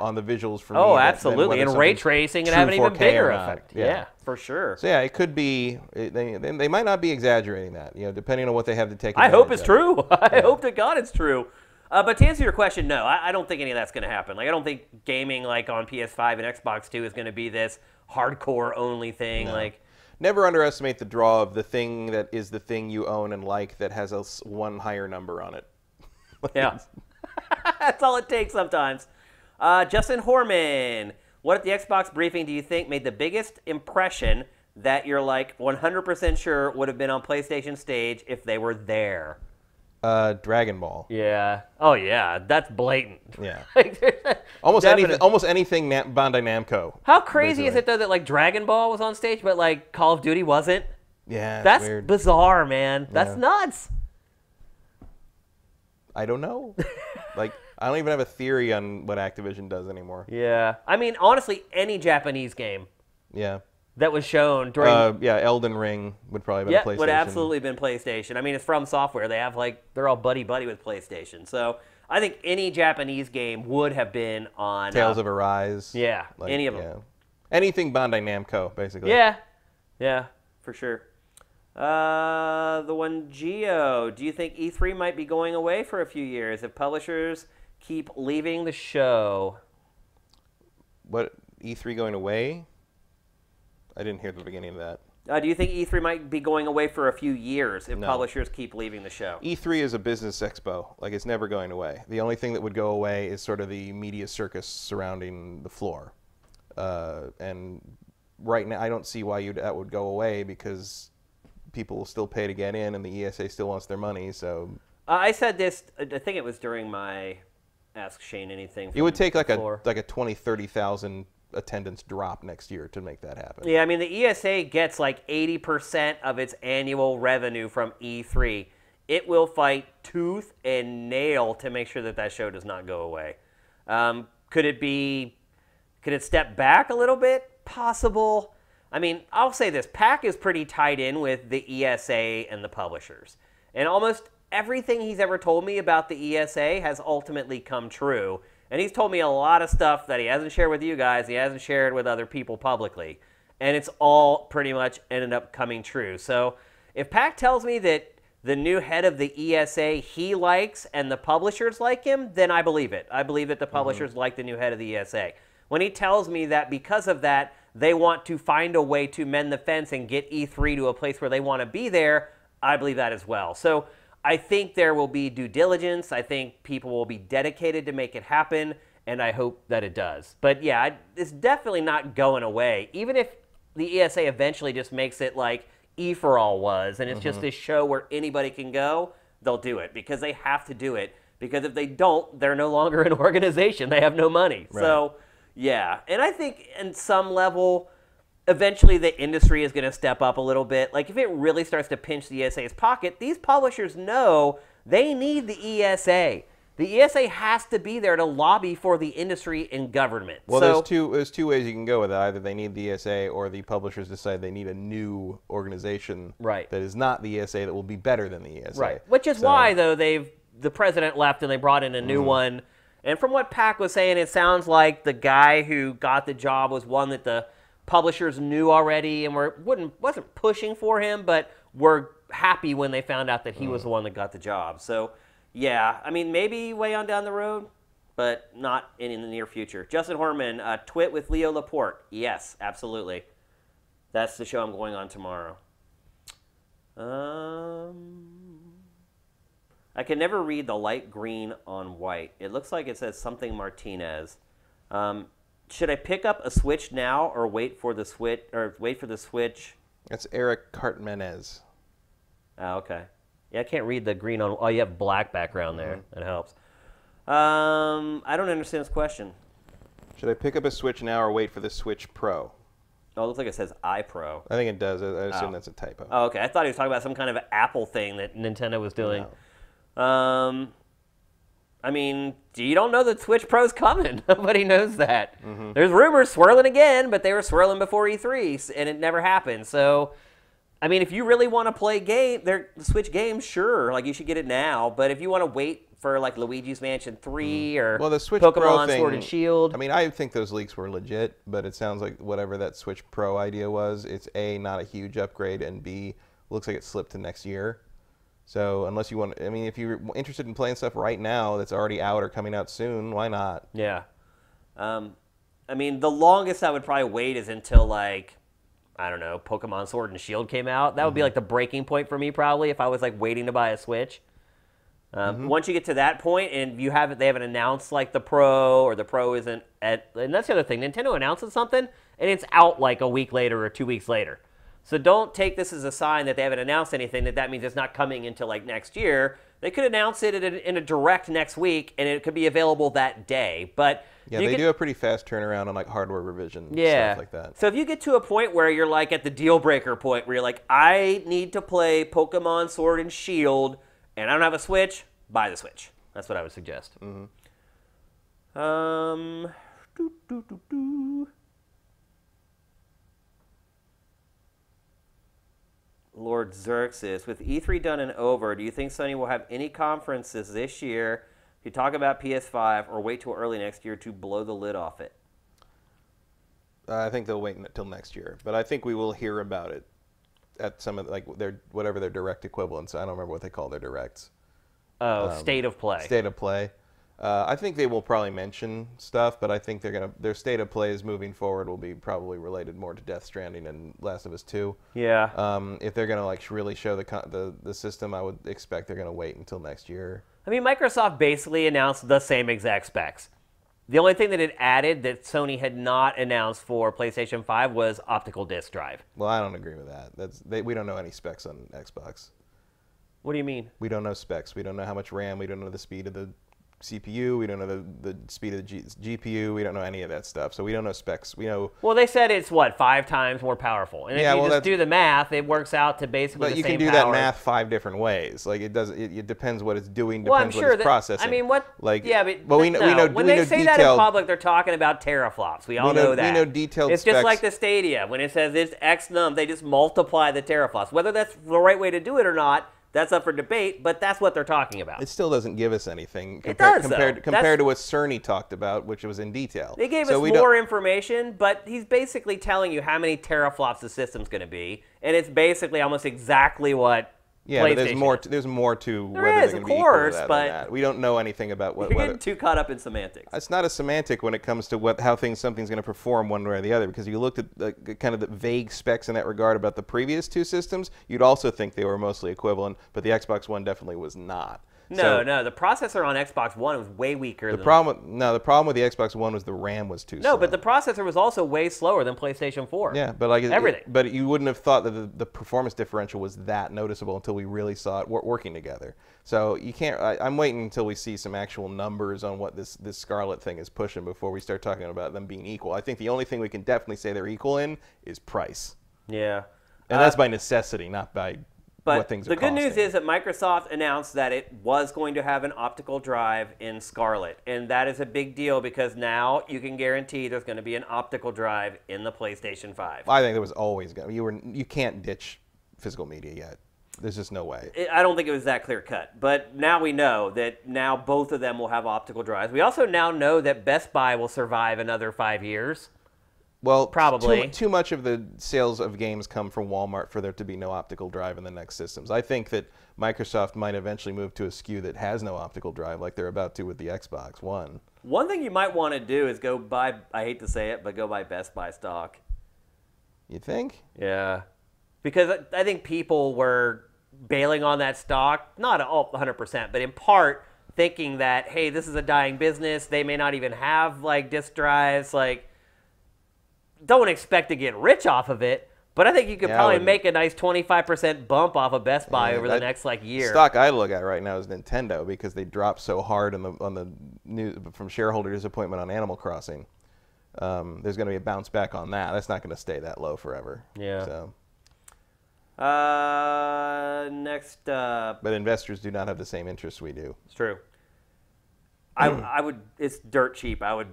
on the visuals for me. Oh, absolutely. And ray tracing can have an even bigger effect. Yeah, for sure. So, yeah, it could be. They might not be exaggerating that, depending on what they have to take. I hope it's true. I hope to God it's true. But to answer your question, no, I don't think any of that's going to happen. Like, I don't think gaming like on PS5 and Xbox 2 is going to be this hardcore only thing. No. Like, never underestimate the draw of the thing that is the thing you own and like that has one higher number on it. Yeah. That's all it takes sometimes. Justin Horman, What at the Xbox briefing do you think made the biggest impression that you're like 100% sure would have been on PlayStation stage if they were there? Dragon Ball. Yeah. Oh yeah, that's blatant. Yeah. Almost anything Bandai Namco. How crazy is it though that like Dragon Ball was on stage, but like Call of Duty wasn't? Yeah, that's weird. Bizarre, man. That's nuts. I don't know. Like, I don't even have a theory on what Activision does anymore. Yeah. I mean, honestly, any Japanese game. Yeah. That was shown during. Elden Ring would probably have been PlayStation. Would absolutely been PlayStation. I mean, it's From Software. They have they're all buddy with PlayStation. So I think any Japanese game would have been on. Tales of Arise. Yeah, any of them. Yeah. Anything Bandai Namco, basically. Yeah, for sure. The one Geo. Do you think E3 might be going away for a few years if publishers keep leaving the show? What, E3 going away? I didn't hear the beginning of that. Do you think E3 might be going away for a few years if publishers keep leaving the show? E3 is a business expo. Like, it's never going away. The only thing that would go away is sort of the media circus surrounding the floor. And right now, I don't see why that would go away because people will still pay to get in and the ESA still wants their money. So I said this, I think it was during my Ask Shane Anything. It would take like a 20, 30,000 attendance drop next year to make that happen. Yeah, I mean, the ESA gets like 80% of its annual revenue from E3. It will fight tooth and nail to make sure that show does not go away. Could it step back a little bit? Possible. I mean, I'll say this. PAC is pretty tied in with the ESA and the publishers. And almost everything he's ever told me about the ESA has ultimately come true. And he's told me a lot of stuff that he hasn't shared with you guys, he hasn't shared with other people publicly. And it's all pretty much ended up coming true. So if PAC tells me that the new head of the ESA he likes and the publishers like him, then I believe it. I believe that the publishers like the new head of the ESA. When he tells me that because of that, they want to find a way to mend the fence and get E3 to a place where they want to be there, I believe that as well. So I think there will be due diligence. I think people will be dedicated to make it happen, and I hope that it does. But yeah, it's definitely not going away. Even if the ESA eventually just makes it like E4All was, and it's just this show where anybody can go, they'll do it because they have to do it. Because if they don't, they're no longer an organization. They have no money. Right. So yeah, and I think in some level, eventually the industry is going to step up a little bit. Like if it really starts to pinch the ESA's pocket, these publishers know they need the ESA. The ESA has to be there to lobby for the industry and government. Well, there's two ways you can go with it. Either they need the ESA or the publishers decide they need a new organization that is not the ESA that will be better than the ESA. Right, which is why, though, the president left and they brought in a new one. And from what PAC was saying, it sounds like the guy who got the job was one that the publishers knew already and wasn't pushing for him, but were happy when they found out that he was the one that got the job. So, yeah, I mean, maybe way on down the road, but not in the near future. Justin Horman, Twit with Leo Laporte. Yes, absolutely. That's the show I'm going on tomorrow. I can never read the light green on white. It looks like it says something Martinez. Should I pick up a Switch now or wait for the Switch? That's Eric Cartmanez. Oh, okay. Yeah, I can't read the green on. Oh, you have black background there. That helps. I don't understand this question. Should I pick up a Switch now or wait for the Switch Pro? Oh, it looks like it says iPro. I think it does. I assume that's a typo. Oh, okay. I thought he was talking about some kind of Apple thing that Nintendo was doing. No. I mean, you don't know that Switch Pro's coming. Nobody knows that. There's rumors swirling again, but they were swirling before E3, and it never happened. So, I mean, if you really want to play the Switch games, sure, like you should get it now. But if you want to wait for like Luigi's Mansion 3 or the Switch Pokemon Pro thing, Sword and Shield. I mean, I think those leaks were legit, but it sounds like whatever that Switch Pro idea was, it's A, not a huge upgrade, and B, looks like it slipped to next year. So unless you want, I mean, if you're interested in playing stuff right now that's already out or coming out soon, why not? Yeah. I mean, the longest I would probably wait is until, like, I don't know, Pokemon Sword and Shield came out. That would be, like, the breaking point for me, probably, if I was, like, waiting to buy a Switch. Once you get to that point and they haven't announced like the Pro, or the Pro isn't at, and that's the other thing. Nintendo announces something and it's out like a week later or 2 weeks later. So don't take this as a sign that they haven't announced anything, that means it's not coming until like next year. They could announce it in a direct next week, and it could be available that day. But yeah, they do a pretty fast turnaround on like hardware revision, stuff like that. So if you get to a point where you're like at the deal breaker point, where you're like, I need to play Pokemon Sword and Shield, and I don't have a Switch, buy the Switch. That's what I would suggest. Lord Xerxes, with E3 done and over, do you think Sony will have any conferences this year to talk about PS5, or wait till early next year to blow the lid off it? I think they'll wait until next year, but I think we will hear about it at some of whatever their direct equivalents. I don't remember what they call their directs. Oh, State of Play. State of Play. I think they will probably mention stuff, but I think their State of Plays moving forward will be probably related more to Death Stranding and Last of Us 2. Yeah. If they're gonna like really show the system, I would expect they're gonna wait until next year. I mean, Microsoft basically announced the same exact specs. The only thing that it added that Sony had not announced for PlayStation 5 was optical disc drive. Well, I don't agree with that. We don't know any specs on Xbox. What do you mean? We don't know specs. We don't know how much RAM. We don't know the speed of the CPU. We don't know the speed of the GPU. We don't know any of that stuff. So we don't know specs. We know. Well, they said it's what, 5 times more powerful, and if you just do the math, it works out to basically the same power. But you can do that math 5 different ways. Like it does. It depends what it's doing. Depends well, I'm sure what it's processing. I mean, what? Like yeah, but we know. When they say that in public, they're talking about teraflops. We all know that. We know detailed. It's just like the Stadia. When it says it's X num, they just multiply the teraflops. Whether that's the right way to do it or not, that's up for debate, but that's what they're talking about. It still doesn't give us anything compared to what Cerny talked about, which was in detail. They gave us more information, but he's basically telling you how many teraflops the system's going to be, and it's basically almost exactly what but there's more to whether they're going to be equal to that or not. We don't know anything about what. You're getting too caught up in semantics. It's not a semantic when it comes to how something's going to perform one way or the other, because if you looked at kind of the vague specs in that regard about the previous 2 systems, you'd also think they were mostly equivalent, but the Xbox One definitely was not. No, the processor on Xbox One was way weaker. The problem with the Xbox One was the RAM was too slow. No, but the processor was also way slower than PlayStation 4. Yeah, but like everything. But you wouldn't have thought that the performance differential was that noticeable until we really saw it working together. So you can't. I'm waiting until we see some actual numbers on what this Scarlet thing is pushing before we start talking about them being equal. I think the only thing we can definitely say they're equal in is price. Yeah, and that's by necessity, not by. But the good news is that Microsoft announced that it was going to have an optical drive in Scarlet, and that is a big deal because now you can guarantee there's going to be an optical drive in the PlayStation 5. I think there was always going to. You can't ditch physical media yet. There's just no way. I don't think it was that clear cut, but now we know that now both of them will have optical drives. We also now know that Best Buy will survive another 5 years. Well, probably too much of the sales of games come from Walmart for there to be no optical drive in the next systems. I think that Microsoft might eventually move to a SKU that has no optical drive, like they're about to with the Xbox One. One thing you might want to do is go buy, I hate to say it, but go buy Best Buy stock. You think? Yeah. Because I think people were bailing on that stock, not all 100%, but in part thinking that, hey, this is a dying business. They may not even have like disk drives, like. Don't expect to get rich off of it, but I think you could probably make a nice 25% bump off of Best Buy over the next like year. Stock I look at right now is Nintendo because they dropped so hard on the news from shareholder disappointment on Animal Crossing. There's going to be a bounce back on that. That's not going to stay that low forever. Yeah. So. Next. But investors do not have the same interests we do. It's true. I would. It's dirt cheap. I would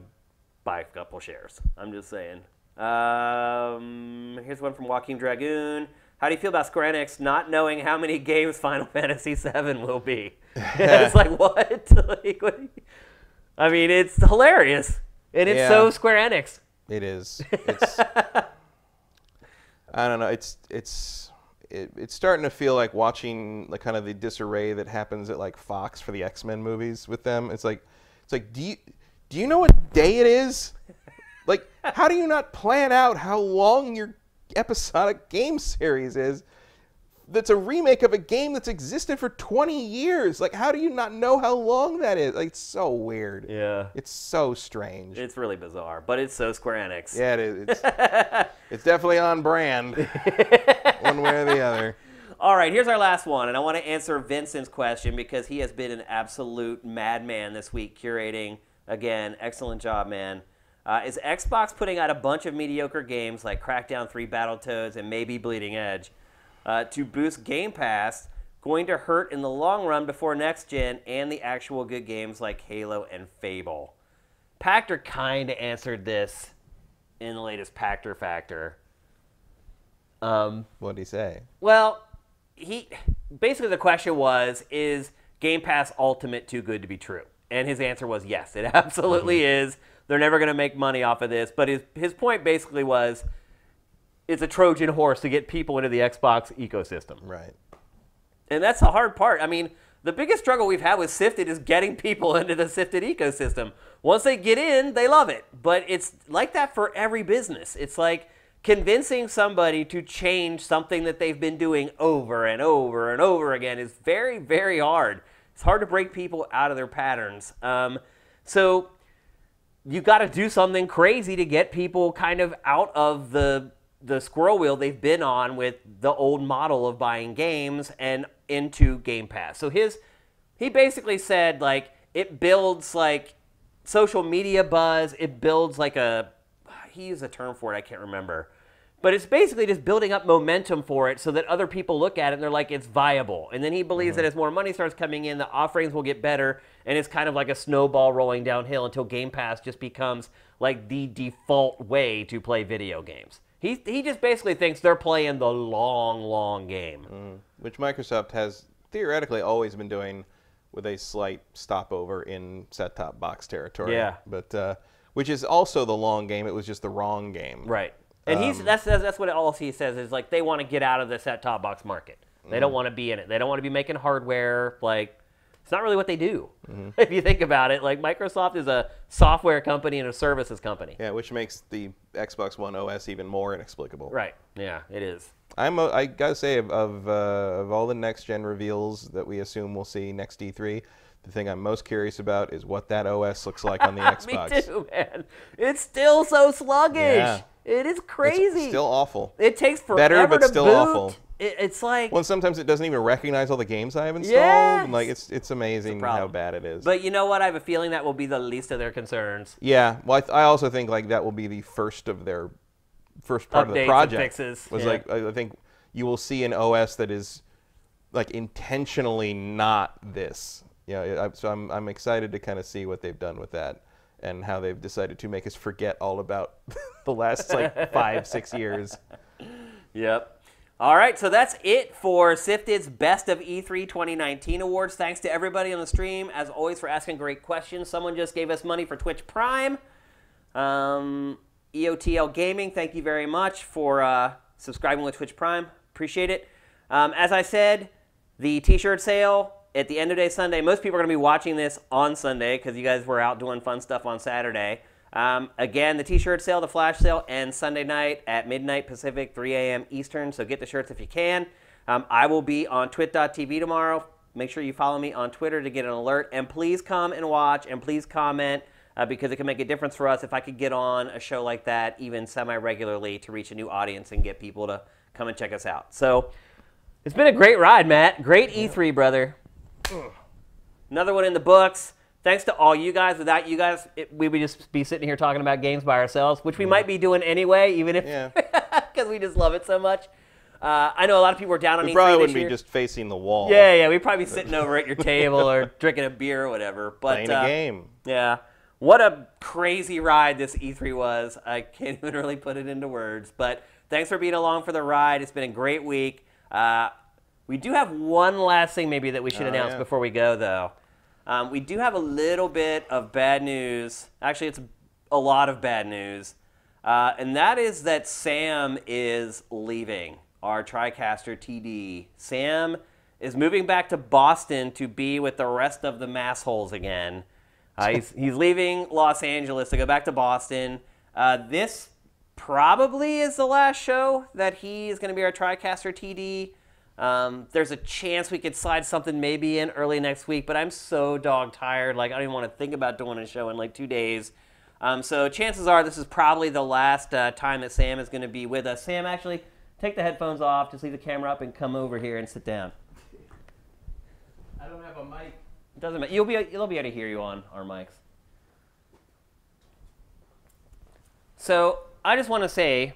buy a couple shares. I'm just saying. Here's one from Joaquin Dragoon. How do you feel about Square Enix not knowing how many games Final Fantasy VII will be? It's like, what? I mean, it's hilarious. And it's so Square Enix. It is. It's, I don't know. It's starting to feel like watching like kind of the disarray that happens at like Fox for the X-Men movies with them. It's like do you know what day it is? Like, how do you not plan out how long your episodic game series is that's a remake of a game that's existed for 20 years. Like, how do you not know how long that is? Like, it's so weird. Yeah. It's so strange. It's really bizarre, but it's so Square Enix. Yeah, it is. It's definitely on brand, one way or the other. All right, here's our last one, and I want to answer Vincent's question because he has been an absolute madman this week curating. Again, excellent job, man. Is Xbox putting out a bunch of mediocre games like Crackdown 3, Battletoads, and maybe Bleeding Edge to boost Game Pass going to hurt in the long run before next gen and the actual good games like Halo and Fable? Pactor kind of answered this in the latest Pactor Factor. What did he say? Well, he basically the question was, is Game Pass Ultimate too good to be true? And his answer was yes, it absolutely is. They're never going to make money off of this. But his point basically was, it's a Trojan horse to get people into the Xbox ecosystem. Right. And that's the hard part. I mean, the biggest struggle we've had with Sifted is getting people into the Sifted ecosystem. Once they get in, they love it. But it's like that for every business. It's like convincing somebody to change something that they've been doing over and over and over again is very, very hard. It's hard to break people out of their patterns. So you got to do something crazy to get people kind of out of the squirrel wheel they've been on with the old model of buying games and into Game Pass. So he basically said, like, it builds like social media buzz. It builds like he used a term for it, I can't remember. But it's basically just building up momentum for it so that other people look at it and they're like, it's viable. And then he believes that as more money starts coming in, the offerings will get better, and it's kind of like a snowball rolling downhill until Game Pass just becomes like the default way to play video games. He just basically thinks they're playing the long, long game. Which Microsoft has theoretically always been doing with a slight stopover in set-top box territory. Yeah. But which is also the long game. It was just the wrong game. Right. And that's what all he says is, like, they want to get out of the set-top box market. They don't want to be in it. They don't want to be making hardware. Like, it's not really what they do. If you think about it, like, Microsoft is a software company and a services company. Yeah, which makes the Xbox One OS even more inexplicable. Right. Yeah, it is. I gotta say, of all the next-gen reveals that we assume we'll see next E3, the thing I'm most curious about is what that OS looks like on the Xbox. Me too, man. It's still so sluggish. Yeah. It is crazy. It's still awful. It takes forever Better, but to still boot. Awful. It's like... Well, sometimes it doesn't even recognize all the games I have installed. Yes. Like, it's amazing how bad it is. But you know what? I have a feeling that will be the least of their concerns. Yeah. Well, I also think, like, that will be the first of their first part of the project. And fixes. Was like, I think you will see an OS that is, like, intentionally not this. Yeah, so I'm excited to kind of see what they've done with that and how they've decided to make us forget all about the last, like, 5-6 years. Yep. All right, so that's it for Sifted's Best of E3 2019 Awards. Thanks to everybody on the stream, as always, for asking great questions. Someone just gave us money for Twitch Prime. EOTL Gaming, thank you very much for subscribing with Twitch Prime. Appreciate it. As I said, the T-shirt sale at the end of day Sunday. Most people are going to be watching this on Sunday because you guys were out doing fun stuff on Saturday. Again, the T-shirt sale, the flash sale, ends Sunday night at midnight Pacific, 3 a.m. Eastern, so get the shirts if you can. I will be on twit.tv tomorrow. Make sure you follow me on Twitter to get an alert. And please come and watch, and please comment, because it can make a difference for us if I could get on a show like that even semi-regularly to reach a new audience and get people to come and check us out. So it's been a great ride, Matt. Great E3, brother. Another one in the books. Thanks to all you guys. Without you guys, we would just be sitting here talking about games by ourselves, which we might be doing anyway, even if because we just love it so much. I know a lot of people are down on E3 We probably wouldn't this year. be just facing the wall. Yeah, we'd probably be sitting over at your table or drinking a beer or whatever. But, playing a game. Yeah. What a crazy ride this E3 was. I can't even really put it into words. But thanks for being along for the ride. It's been a great week. We do have one last thing maybe that we should announce before we go, though. We do have a little bit of bad news. Actually, it's a lot of bad news. And that is that Sam is leaving, our TriCaster TD. Sam is moving back to Boston to be with the rest of the massholes again. He's leaving Los Angeles to go back to Boston. This probably is the last show that he is going to be our TriCaster TD. There's a chance we could slide something maybe in early next week, but I'm so dog tired. Like, I don't even want to think about doing a show in like 2 days. So chances are this is probably the last time that Sam is going to be with us. Sam, actually, take the headphones off, just leave the camera up, and come over here and sit down. I don't have a mic. It doesn't matter. They'll be able to hear you on our mics. So I just want to say,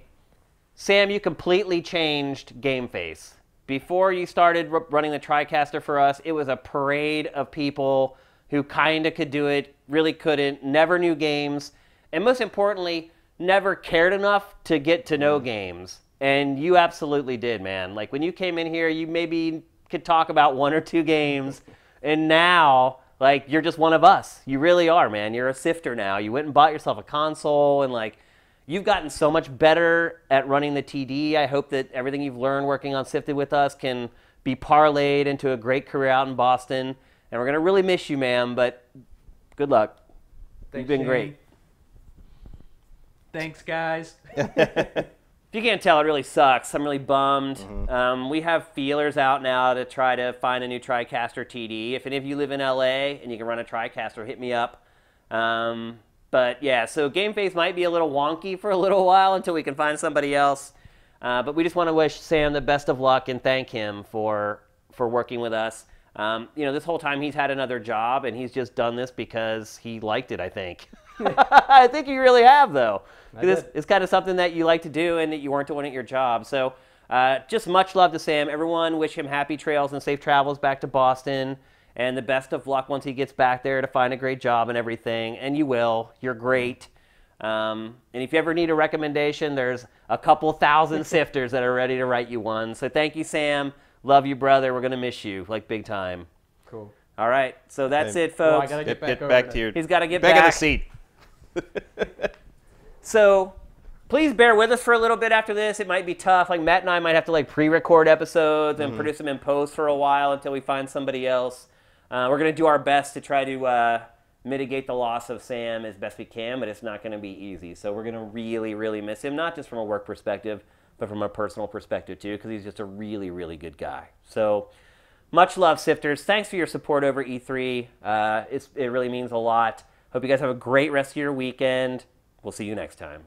Sam, you completely changed GameFace. Before you started running the TriCaster for us, it was a parade of people who kind of could do it, really couldn't, never knew games, and most importantly, never cared enough to get to know games. And you absolutely did, man. Like, when you came in here, you maybe could talk about 1 or 2 games, and now, like, you're just one of us. You really are, man. You're a sifter now. You went and bought yourself a console, and, like, you've gotten so much better at running the TD. I hope that everything you've learned working on Sifted with us can be parlayed into a great career out in Boston. And we're going to really miss you, man, but good luck. Thanks, You've been great. Thanks, guys. If you can't tell, it really sucks. I'm really bummed. We have feelers out now to try to find a new TriCaster TD. If any of you live in LA and you can run a TriCaster, hit me up. But yeah, so GameFace might be a little wonky for a little while until we can find somebody else. But we just want to wish Sam the best of luck and thank him for working with us. You know, this whole time he's had another job, and he's just done this because he liked it, I think. I think you really have, though. It's kind of something that you like to do and that you weren't doing at your job. So just much love to Sam. Everyone, wish him happy trails and safe travels back to Boston, and the best of luck once he gets back there to find a great job and everything. And you will. You're great. And if you ever need a recommendation, there's a couple thousand sifters that are ready to write you one. So thank you, Sam. Love you, brother. We're going to miss you, like, big time. Cool. All right. So that's it, Well, I folks. gotta get Get back back to your He's got to get back back. in the seat. So please bear with us for a little bit after this. It might be tough. Like, Matt and I might have to, like, pre-record episodes and produce them in post for a while until we find somebody else. We're going to do our best to try to mitigate the loss of Sam as best we can, but it's not going to be easy. So we're going to really, really miss him, not just from a work perspective, but from a personal perspective too, because he's just a really, really good guy. So much love, Sifters. Thanks for your support over E3. It really means a lot. Hope you guys have a great rest of your weekend. We'll see you next time.